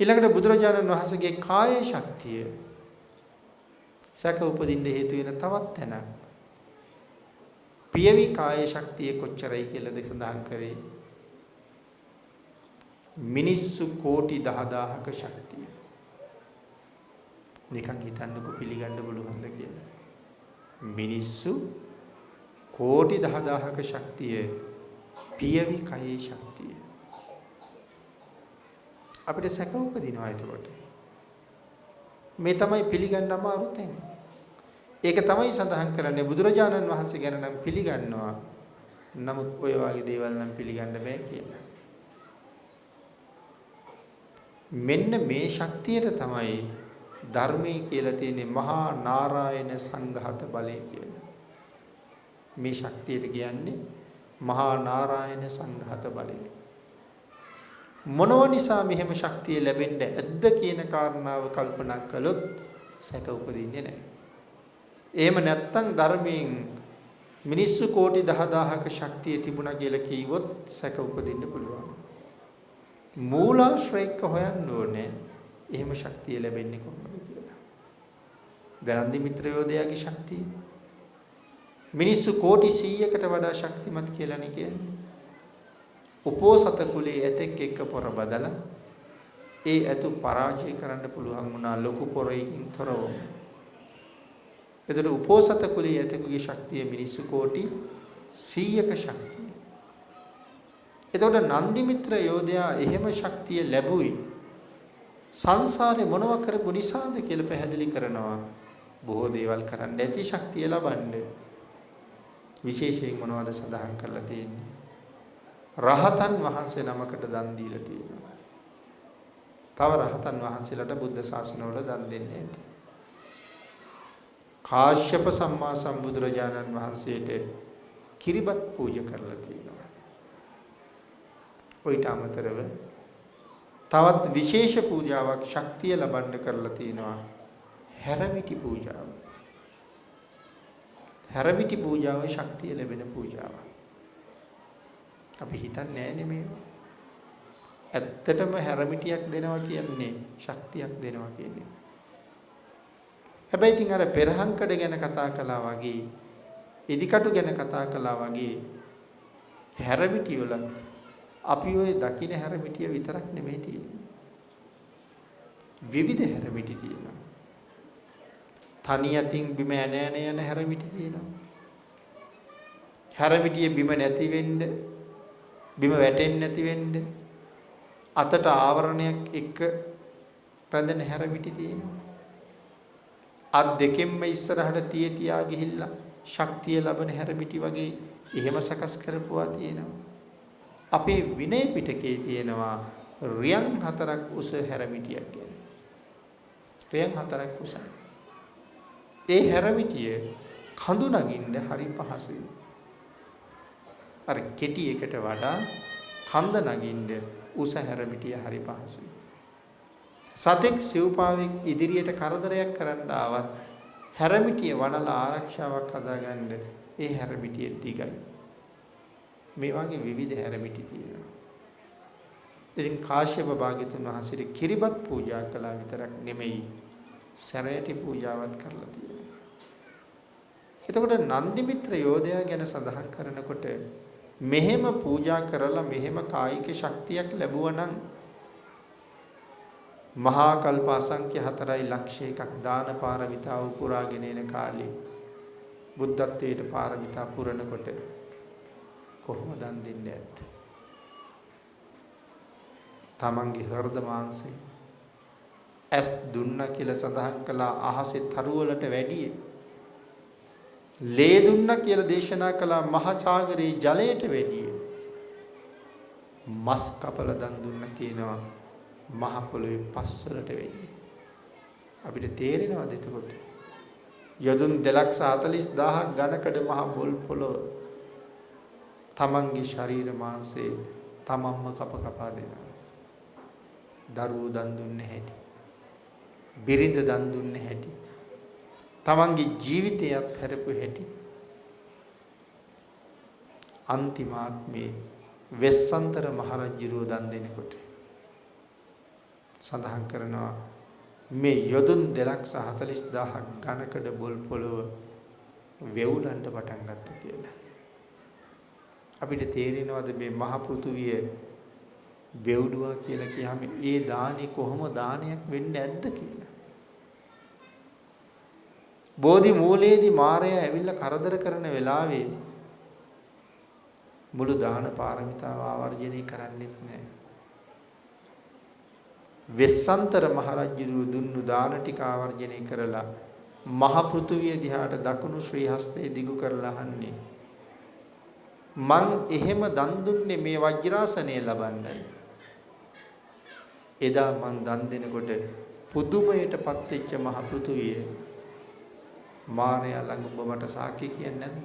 [SPEAKER 2] ඊළඟට බුදුරජාණන් වහන්සේගේ කාය ශක්තිය සැක උපදින්න හේතු වෙන තවත් තැනක්. පියවි කාය ශක්තිය කොච්චරයි කියලාද සඳහන් කරේ. මිනිස්සු කෝටි 10000ක ශක්තිය. නිකන් හිතන්නකො පිළිගන්න බලුවන්ද කියලා. මිනිස්සු කෝටි 10000ක ශක්තිය පියවි කයේ ශක්තිය. අපිට සැක උපදිනවා එතකොට. මේ තමයි පිළිගන්න අමාරු තැන. ඒක තමයි සඳහන් කරන්නේ බුදුරජාණන් වහන්සේ ගැන නම් පිළිගන්නවා. නමුත් ඔය වගේ දේවල් නම් පිළිගන්න බෑ කියලා. මෙන්න මේ ශක්තියට තමයි ධර්මයේ කියලා තියෙන මහා නාරායන සංඝාත බලය කියලා. මේ ශක්තියට කියන්නේ මහා නාරායන සංඝාත බලය. මොනව නිසා මෙහෙම ශක්තිය ලැබෙන්න ඇද්ද කියන කාරණාව කල්පනා කළොත් සැක උපදින්නේ නැහැ. එහෙම නැත්නම් ධර්මයෙන් මිනිස්සු කෝටි 10000ක ශක්තිය තිබුණා කියලා කිව්වොත් සැක උපදින්න පුළුවන්. මූලාශ්‍රයක හොයන්න ඕනේ එහෙම ශක්තිය ලැබෙන්නේ කොහොමද කියලා. දරන්දි මිත්‍රයෝදයාගේ ශක්තිය මිනිස්සු කෝටි 100කට වඩා ශක්තිමත් කියලා නේ කියන්නේ. උපෝසත කුලයේ ඇතෙක් එක්ක පොර බදලා ඒ ඇතු පරාජය කරන්න පුළුවන් වුණා ලොකු පොරයකින් තොරව. එතකොට උපෝසත කුලයේ ඇතෙකුගේ ශක්තිය මිනිස්සු කෝටි 100ක ශක්තිය. එතකොට නන්දි මිත්‍ර යෝධයා එහෙම ශක්තිය ලැබුවේ සංසාරේ මොනව කරපු නිසාද කියලා පැහැදිලි කරනවා. බොහෝ දේවල් කරන්න ඇති ශක්තිය ලබන්නේ. විශේෂයෙන් මොනවද සඳහන් කරලා තියෙන්නේ? රහතන් වහන්සේ නමකට දන් දීලා තියෙනවා. තව රහතන් වහන්සේලාට බුද්ධ ශාසනවල දන් දෙන්නේ නැති. කාශ්‍යප සම්මා සම්බුදුරජාණන් වහන්සේට කිරිබත් පූජා කරලා තියෙනවා. ඔයිට අමතරව තවත් විශේෂ පූජාවක් ශක්තිය ලබන්න කරලා තියෙනවා. හැරමිටි පූජාව. හැරමිටි පූජාව ශක්තිය ලැබෙන පූජාවක්. අපි හිතන්නේ නෑනේ මේවා. ඇත්තටම හැරමිටියක් දෙනවා කියන්නේ ශක්තියක් දෙනවා කියන්නේ. හැබැයි ඉතින් අර පෙරහංකඩ ගැන කතා කළා වගේ, ඉදිකටු ගැන කතා කළා වගේ හැරමිටි වල අපි ওই දකින්න හැරමිටිය විතරක් නෙමෙයි තියෙන්නේ. විවිධ හැරමිටි තියෙනවා. තනි යතින් බිම ඇන යන හැරමිටි තියෙනවා. හැරමිටිය බිම නැති වෙන්න, බිම වැටෙන්නේ නැති වෙන්න අතට ආවරණයක් එක්ක රැඳෙන හැරමිටි තියෙනවා. අත් දෙකෙන්ම ඉස්සරහට තියා ගිහිල්ලා ශක්තිය ලබන හැරමිටි වගේ එහෙම සකස් කරපුවා තියෙනවා. අපේ විනය පිටකේ තියෙනවා රියන් 4ක් උස හැරමිටියක් ගැන. රියන් 4ක් උසයි. ඒ හැරමිටිය කඳු නගින්න හරි පහසුයි. අර කෙටි එකට වඩා කඳ නගින්න උස හැරමිටිය හරි පහසුයි. සතෙක් සිව්පාවෙක් ඉදිරියට කරදරයක් කරන්න ආවත් හැරමිටිය වනලා ආරක්ෂාවක් හදාගන්න ඒ හැරමිටිය දිගයි. මේ වගේ විවිධ හැරමිටි තියෙනවා. ඉතින් කාශ්‍යප භාග්‍යතුන් වහන්සේට කිරිබත් පූජා කළා විතරක් නෙමෙයි සැරයටි පූජාවත් කරලා තියෙනවා. එතකොට නන්දිමිත්‍ර යෝධයා ගැන සඳහන් කරනකොට මෙහෙම පූජා කරලා මෙහෙම කායික ශක්තියක් ලැබුවා නම් මහා කල්ප අසංඛ්‍ය 4 ලක්ෂ එකක් දාන පාරමිතාව පුරාගෙන එන කාලේ බුද්ධත්වයට පාරමිතා පුරනකොට කොහොම දන් දෙන්නේ ඇත්ත? තමන්ගේ හෘද මාංශේ ඇස් දුන්නා කියලා සඳහන් කළා අහසේ තරු වලට වැඩිය. ලේ දුන්නා කියලා දේශනා කළා මහා සාගරයේ ජලයට වැඩිය. මස් කපල දන් දුන්නා කියනවා මහ පොළොවේ පස් වලට වැඩිය. අපිට තේරෙනවද එතකොට? යදුන් 240000ක් ඝනකඩ මහ බොල් පොළොව තමන්ගේ ශරීර මාංශේ තමන්ම කපා දෙනවා. දරුවෝ දන් දුන්නේ හැටි. බිරිඳ දන් දුන්නේ හැටි. තමන්ගේ ජීවිතයත් හැරපු හැටි. අන්තිමාත්මේ වෙස්සන්තර මහරජුරෝ දන් දෙනකොට සඳහන් කරනවා මේ යොදුන් 240000ක් ඝනකඩ බොල් පොළොව වෙවුලන්න පටන් ගත්තා කියලා. අපිට තේරෙනවද මේ මහ පෘථුවිය වෙවුලුවා කියලා කියහම ඒ දානේ කොහොම දානයක් වෙන්න ඇද්ද කියලා. බෝධි මූලයේදී මාරයා ඇවිල්ලා කරදර කරන වෙලාවේ මුළු දාන පාරමිතාව ආවර්ජනය කරන්නෙත් නැහැ. වෙස්සන්තර මහරජුරු දුන්නු දාන ටික ආවර්ජනය කරලා මහ පෘථුවිය දිහාට දකුණු ශ්‍රී හස්තේ දිගු කරලා අහන්නේ මං එහෙම දන් දුන්නේ මේ වජ්‍රාසනය ලබන්නයි. එදා මං දන් දෙනකොට පුදුමයටපත් වෙච්ච මහ පෘථුවිය මාරයා ළඟ ඔබ මට සාක්ෂි කියන්නේ නැද්ද?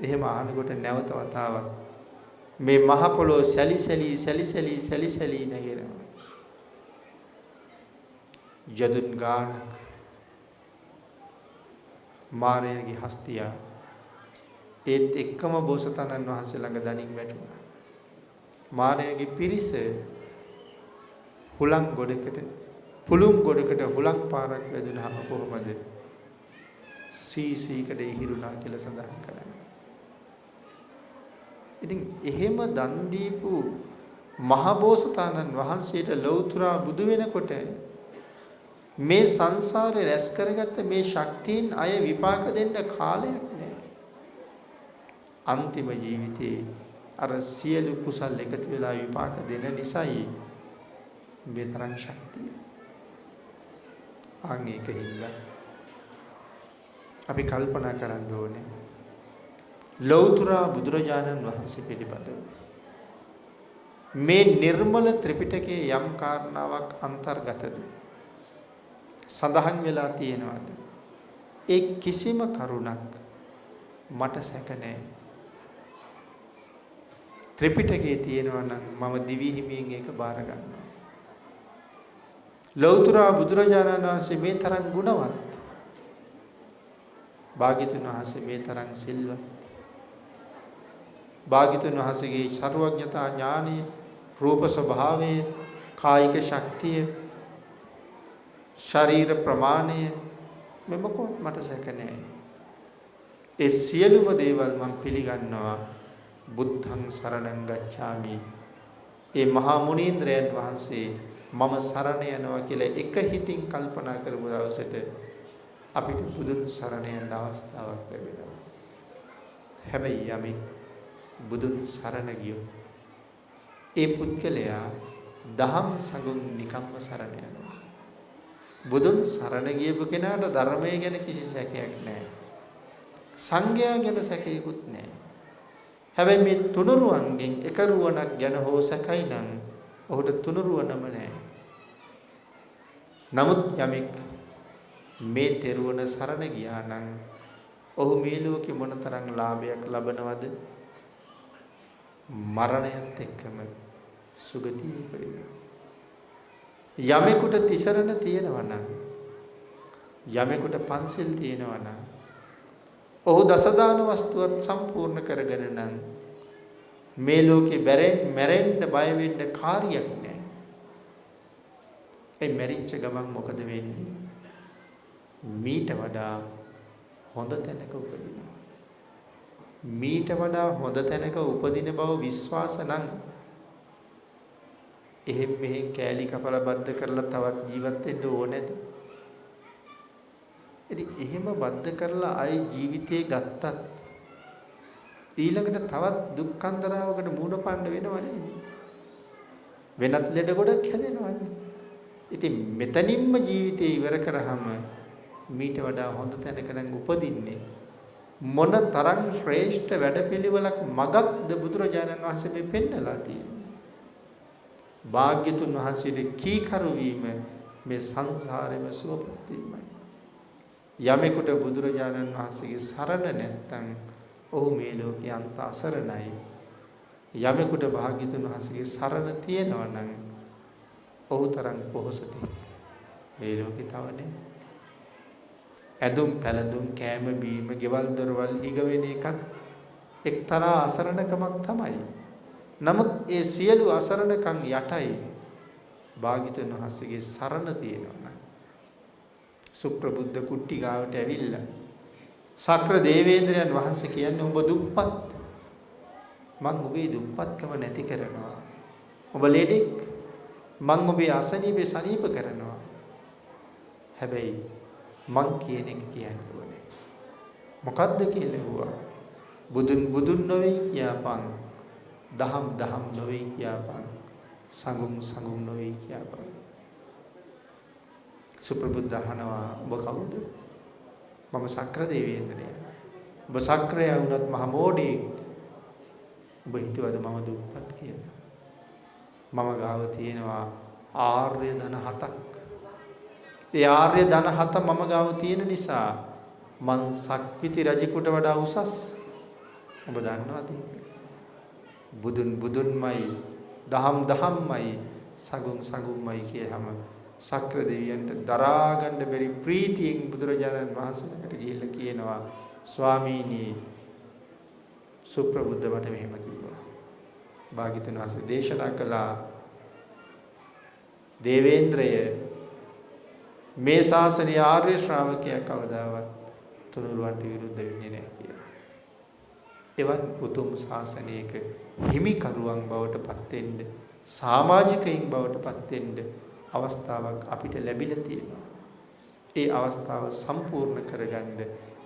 [SPEAKER 2] එහෙම අහනකොට නැවත වතාවක් මේ මහ පොළොව සැලි නැගෙනවා. යදුන් ගානක් මාරයාගේ හස්තිය ඒත් එක්කම බෝසතාණන් වහන්සේ ළඟ දණින් වැටුණා. මාරයාගේ පිරිස හුලං ගොඩකට පුළුම් ගොඩකට හුලං පාරක් වැදුනහම කොහොමද සීසීකට ඉහිරුණා කියලා සඳහන් කරන්නේ. ඉතින් එහෙම දන් දීපු මහබෝසතාණන් වහන්සේට ලෞතුරා බුදු වෙනකොට මේ සංසාරේ රැස් කරගත්ත මේ ශක්තියින් අය විපාක දෙන්න කාලයක් නැහැ. අන්තිම ජීවිතේ අර සියලු කුසල් එකතු වෙලා විපාක දෙන නිසායි මේ තරම් ශක්තිය. ආංගිකින්ද අපි කල්පනා කරන්න ඕනේ ලෞතර බුදුරජාණන් වහන්සේ පිළිබඳව මේ නිර්මල ත්‍රිපිටකයේ යම් කාරණාවක් අන්තර්ගතද සඳහන් වෙලා තියෙනවද? ඒ කිසිම කරුණක් මට සැක නැහැ. ත්‍රිපිටකයේ තියෙනවා නම් මම දිවි හිමියෙන් ඒක බාර ගන්නවා. ලෞතර බුදුරජාණන් වහන්සේ මේ තරම් ගුණවත්. භාග්‍යතුන් වහන්සේ මේ තරම් සිල්වත්. භාග්‍යතුන් වහන්සේගේ ਸਰවඥතා ඥානය, රූප ස්වභාවය, කායික ශක්තිය, ශරීර ප්‍රමාණය මෙමකොත් මට සැක නැහැ. ඒ සියලුම දේවල් මම පිළිගන්නවා. බුද්ධං සරණං ගච්ඡාමි. ඒ මහා මුනීන්ද්‍රයන් වහන්සේ මම සරණ යනවා කියලා එක හිතින් කල්පනා කරපු දවසට අපිට බුදුන් සරණ යන අවස්ථාවක් ලැබෙනවා. හැබැයි යමෙක් බුදුන් සරණ ගියොත් ඒ පුද්ගලයා දහම් සඟුන් නිකම්ම සරණ යනවා. බුදුන් සරණ ගියපු කෙනාට ධර්මය ගැන කිසි සැකයක් නැහැ. සංඝයා ගැන සැකයකුත් නැහැ. හැබැයි මේ තුනුරුවන්ගෙන් එක රුවණක් ගැන හෝ සැකයි නම් ඔහුට තුනුරුවනම නැහැ. නමුත් යමෙක් මේ තෙරුවන සරණ ගියා නම් ඔහු මේ ලෝකෙ මොනතරම් ලාභයක් ලබනවද? මරණයත් එක්කම සුගතිය උපදිනවා. යමෙකුට තිසරණ තියෙනවා නම්, යමෙකුට පන්සිල් තියෙනවා නම්, ඔහු දසදාන වස්තුවත් සම්පූර්ණ කරගෙන නම් මේ ලෝකේ මැරෙන්න බය වෙන්න කාර්යයක් නැහැ. ඒ මැරිච්ච ගමන් මොකද වෙන්නේ? මීට වඩා හොඳ තැනක උපදිනවා. මීට වඩා හොඳ තැනක උපදින බව විශ්වාස නම් එහෙම් මෙහෙන් කෑලි කපලා බද්ධ කරලා තවත් ජීවත් වෙන්න ඕනේද? ඉතින් එහෙම බද්ධ කරලා ආයි ජීවිතේ ගත්තත් ඊළඟට තවත් දුක්ඛන්දරාවකට මූණ පාන්න වෙනවනේ. වෙනත් ලෙඩ ගොඩක් හැදෙනවනේ. ඉතින් මෙතනින්ම ජීවිතේ ඉවර කරාම මීට වඩා හොඳ තැනක නම් උපදින්නේ මොන තරම් ශ්‍රේෂ්ඨ වැඩපිළිවෙලක් මගක්ද බුදුරජාණන් වහන්සේ මේ පෙන්නලා තියෙන්නේ. භාග්‍යතුන් වහන්සේගේ කීකරු වීම මේ සංසාරෙම සුවපත් වීමයි. යමෙකුට බුදුරජාණන් වහන්සේගේ සරණ නැත්නම් ඔහු මේ ලෝකේ අන්ත අසරණයි. යමෙකුට භාග්‍යතුන් වහන්සේගේ සරණ තියෙනවා නම් ඔහු තරම් පොහොසතෙක් මේ ලෝකේ තව නැහැ. ඇදුම් පැළඳුම් කෑම බීම ගෙවල් දොරවල් හිග වෙන එකත් එක්තරා අසරණකමක් තමයි. නමුත් ඒ සියලු අසරණකම් යටයි භාග්‍යතුන් වහන්සේගේ සරණ තියෙනවා. සුප්‍රබුද්ධ කුට්ටි ගාවට ඇවිල්ලා සක්‍ර දේවේන්ද්‍රයන් වහන්සේ කියන්නේ ඔබ දුප්පත්, මං ඔබේ දුප්පත්කම නැති කරනවා. ඔබ ලෙඩෙක්, මං ඔබේ අසනීපේ සනීප කරනවා. හැබැයි මං කියන එක කියන්න ඕනේ. මොකද්ද කියලා ඇහුවා. බුදුන් නොවේ කියපන්, දහම් නොවේ කියපන්, සංගුම් නොවේ කියපන්. සුප්‍රබුද්ධ අහනවා ඔබ කවුද? මම සක්‍ර දේවේන්ද්‍රය. ඔබ සක්‍රය වුණත් මහ මෝඩයෙක්. ඔබ හිතුවද මම දුප්පත් කියලා? මම ගාව තියෙනවා ආර්ය ධන 7ක්. ඒ ආර්ය ධන 7 මම ගාව තියෙන නිසා මං සක්විති රජෙකුට වඩා උසස්. ඔබ දන්නවද? බුදුන්මයි, දහම්මයි, සඟුම්මයි කියලාම සක්‍ර දෙවියන්ට දරා ගන්න බැරි ප්‍රීතියෙන් බුදුරජාණන් වහන්සේකට ගිහිල්ලා කියනවා ස්වාමීනි සුප්‍රබුද්ධ මට මෙහෙම කිව්වා. භාග්‍යවතුන් වහන්සේ දේශනා කළා දේවේන්ද්‍රය මේ ශාසනයේ ආර්ය ශ්‍රාවකයා කවදාවත් තුනුරුවන්ට විරුද්ධ වෙන්නේ නැහැ කියලා. එවන් උතුම් ශාසනයක හිමිකරුවන් බවට පත් වෙන්න, සමාජිකයින් බවට පත් වෙන්න අවස්ථාවක් අපිට ලැබිලා තියෙනවා. ඒ අවස්ථාව සම්පූර්ණ කරගන්න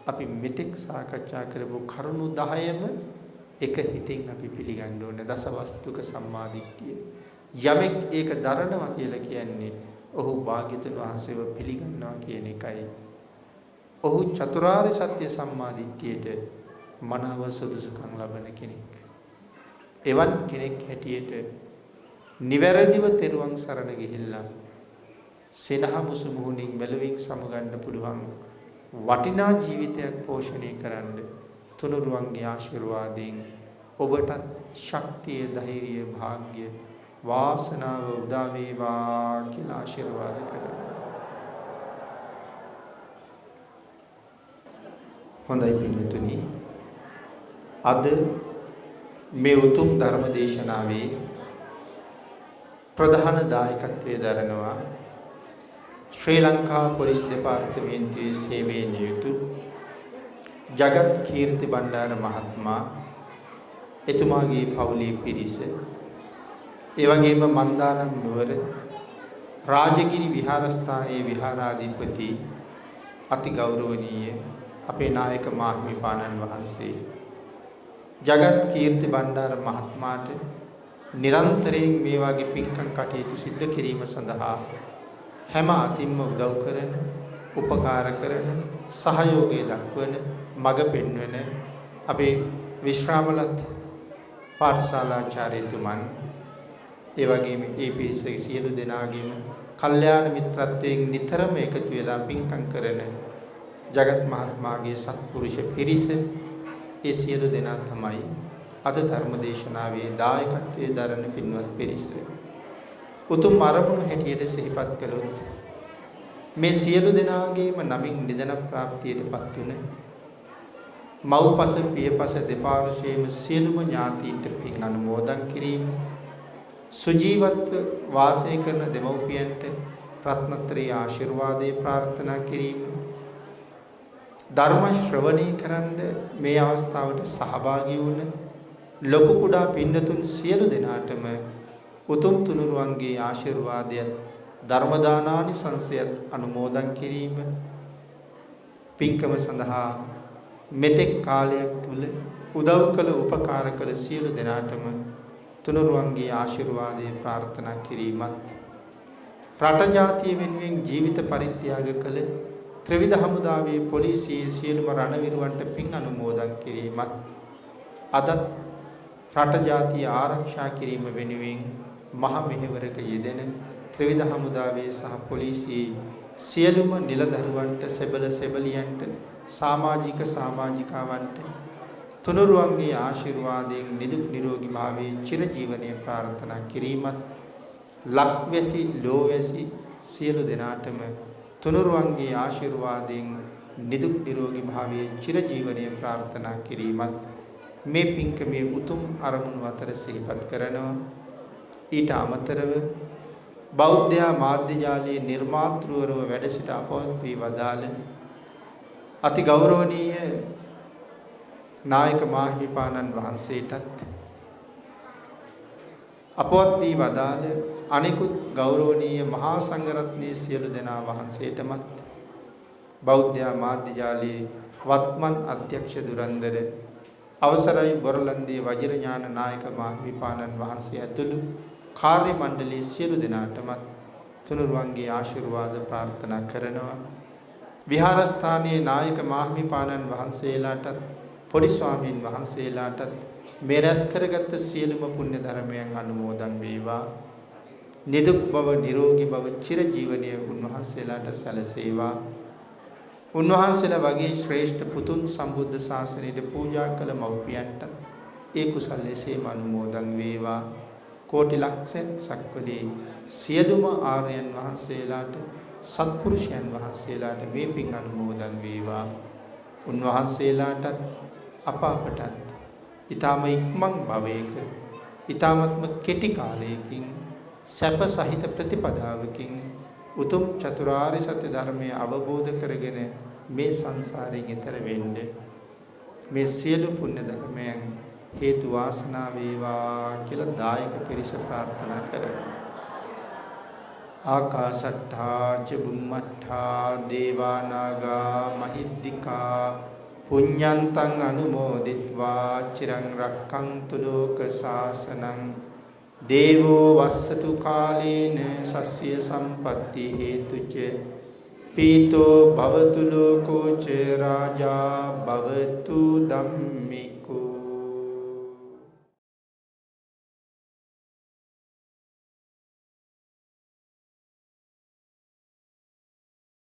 [SPEAKER 2] අපි මෙතෙක් සාකච්ඡා කරපු කරුණු 10ම එක හිතින් අපි පිළිගන්න ඕනේ. දසවස්තුක සම්මාදිට්ඨිය. යමෙක් ඒක දරනවා කියලා කියන්නේ ඔහු භාග්‍යතුන් වහන්සේව පිළිගන්නවා කියන එකයි. ඔහු චතුරාර්ය සත්‍ය සම්මාදිට්ඨියට මනාව සුදුසුකම් ලබන කෙනෙක්. එවන් කෙනෙක් හැටියට නිවැරදිව තෙරුවන් සරණ ගිහිල්ලා සෙනහ මුසු මුහුණින් මෙලොවින් සමගන්න පුළුවන් වටිනා ජීවිතයක් පෝෂණය කරන්න තුනුරුවන්ගේ ආශිර්වාදයෙන් ඔබටත් ශක්තිය ධෛර්යය වාග්ය වාසනාව උදා වේවා කියලා ආශිර්වාද කරනවා. හොඳයි පින්නතුනි, අද මේ උතුම් ධර්ම දේශනාවේ ප්‍රධාන දායකත්වයේ දරනවා ශ්‍රී ලංකා පොලිස් දෙපාර්තමේන්තුවේ සේවයේ නියුතු ජගත් කීර්ති බණ්ඩාර මහත්මයා, එතුමාගේ පවුලේ පිරිස, ඒ වගේම මන්දාරම් නුවර රාජගිරි විහාරස්ථානයේ විහාරාධිපති අති ගෞරවනීය අපේ නායක මාහිමිපාණන් වහන්සේ ජගත් කීර්ති බණ්ඩාර මහත්මයාට නිරන්තරයෙන් මේ වගේ පින්කම් කටයුතු සිද්ධ කිරීම සඳහා හැම අතින්ම උදව් කරන, උපකාර කරන, සහයෝගය දක්වන, මඟ පෙන්වන අපේ විශ්‍රාමලත් පාඨශාලාචාර්යතුමන්, ඒ වගේම ඒ පිරිසේ සියලු දෙනාගේම කල්යාණ මිත්‍රත්වයෙන් නිතරම එකතු වෙලා පින්කම් කරන ජගත් මහත්මයාගේ සත්පුරුෂ පිරිස, ඒ සියලු දෙනා තමයි අද ධර්ම දේශනාවේ දායකත්වයේ දරන පින්වත් පිරිස. උතුම් අරමුණු හැටියට සිහිපත් කළොත් මේ සියලු දෙනාගේම නමින් නිදන ප්‍රාප්තියටපත් වුණ මව්පස පියපස දෙපාර්ශ්වයේම සියලුම ඥාතීන්ට පින් අනුමෝදන් කිරීම, සුජීවත්ව වාසය කරන දෙමව්පියන්ට රත්නත්‍රී ආශිර්වාදේ ප්‍රාර්ථනා කිරීම, ධර්ම ශ්‍රවණය කරන්න මේ අවස්ථාවට සහභාගී වුණ ලොකු කුඩා පින්නතුන් සියලු දෙනාටම උතුම් තුනුරුවන්ගේ ආශිර්වාදයත් ධර්ම දානානිසංසයත් අනුමෝදන් කිරීම, පින්කම සඳහා මෙතෙක් කාලයක් තුල උදව් කළ උපකාර කළ සියලු දෙනාටම තුනුරුවන්ගේ ආශිර්වාදයේ ප්‍රාර්ථනා කිරීමත්, රට ජාතිය වෙනුවෙන් ජීවිත පරිත්‍යාග කළ ත්‍රිවිධ හමුදාවේ පොලිසියේ සියලුම රණවිරුවන්ට පින් අනුමෝදන් කිරීමත්, අදත් රට ජාතිය ආරක්ෂා කිරීම වෙනුවෙන් මහ මෙහෙවරක යෙදෙන ත්‍රිවිධ හමුදාවේ සහ පොලිසියේ සියලුම නිලදරුවන්ට, සෙබළ සෙබළියන්ට, සමාජික සමාජිකාවන්ට තුනුරුවන්ගේ ආශිර්වාදයෙන් නිදුක් නිරෝගී භාවයේ චිරජීවනයේ ප්‍රාර්ථනා කිරීමත්, ලක්වැසි ලෝවැසි සියලු දෙනාටම තුනුරුවන්ගේ ආශිර්වාදයෙන් නිදුක් නිරෝගී භාවයේ චිරජීවනයේ ප්‍රාර්ථනා කිරීමත් මේ පින්කමේ උතුම් අරමුණු අතර සිහිපත් කරනවා. ඊට අමතරව බෞද්ධ මාධ්‍ය ජාලයේ නිර්මාතෘවරව වැඩ සිට අපවත් වී වදාළ අති ගෞරවනීය නායක මාහිමිපාණන් වහන්සේටත්, අපවත් වී වදාළ අනිකුත් ගෞරවනීය මහා සංඝරත්නයේ සියලු දෙනා වහන්සේටමත්, බෞද්ධ මාධ්‍ය ජාලයේ වත්මන් අධ්‍යක්ෂ දුරන්දර අවසරයි බොරලන්දී වජිරඥාන නායක මාහිමිපාණන් වහන්සේ ඇතුළු කාර්ය මණ්ඩලයේ සියලු දෙනාටමත් තුනුරුවන්ගේ ආශිර්වාද ප්‍රාර්ථනා කරනවා. විහාරස්ථානයේ නායක මාහිමිපාණන් වහන්සේලාටත් පොඩි ස්වාමීන් වහන්සේලාටත් මේ රැස් කරගත් සියලුම පුණ්‍ය ධර්මයන් අනුමෝදන් වේවා. නිදුක් බව, නිරෝගී බව, චිරජීවනයේ උන්වහන්සේලාට සැලසේවා. උන්වහන්සේලා වගේ ශ්‍රේෂ්ඨ පුතුන් සම්බුද්ධ ශාසනයට පූජා කළ මව්පියන්ට ඒ කුසල් එසේම අනුමෝදන් වේවා. කෝටි ලක්ෂෙන් සක්වලේ සියලුම ආර්යයන් වහන්සේලාට, සත්පුරුෂයන් වහන්සේලාට මේ පින් අනුමෝදන් වේවා. උන්වහන්සේලාටත් අපටත් ඊටම ඉක්මන් භවයක, ඊටමත්ම කෙටි කාලයකින් සැප සහිත ප්‍රතිපදාවකින් උතුම් චතුරාර්ය සත්‍ය ධර්මය අවබෝධ කරගෙන මේ සංසාරයෙන් එතර වෙන්න මේ සියලු පුණ්‍ය ධර්මයන් හේතු වාසනා වේවා කියලා දායක පිරිස ප්‍රාර්ථනා කරනවා. ආකාශට්ඨා ච බුම්මට්ඨා දේවා නාග මහිද්దికා පුඤ්ඤන්තං අනුමෝදිත්වා චිරං රක්ඛන්තු ලෝක සාසනං දේවෝ වස්සතු කාලේන සස්ය සම්පatti හේතුච පීතෝ භවතු ලෝකෝ ච රාජා භවතු ධම්මික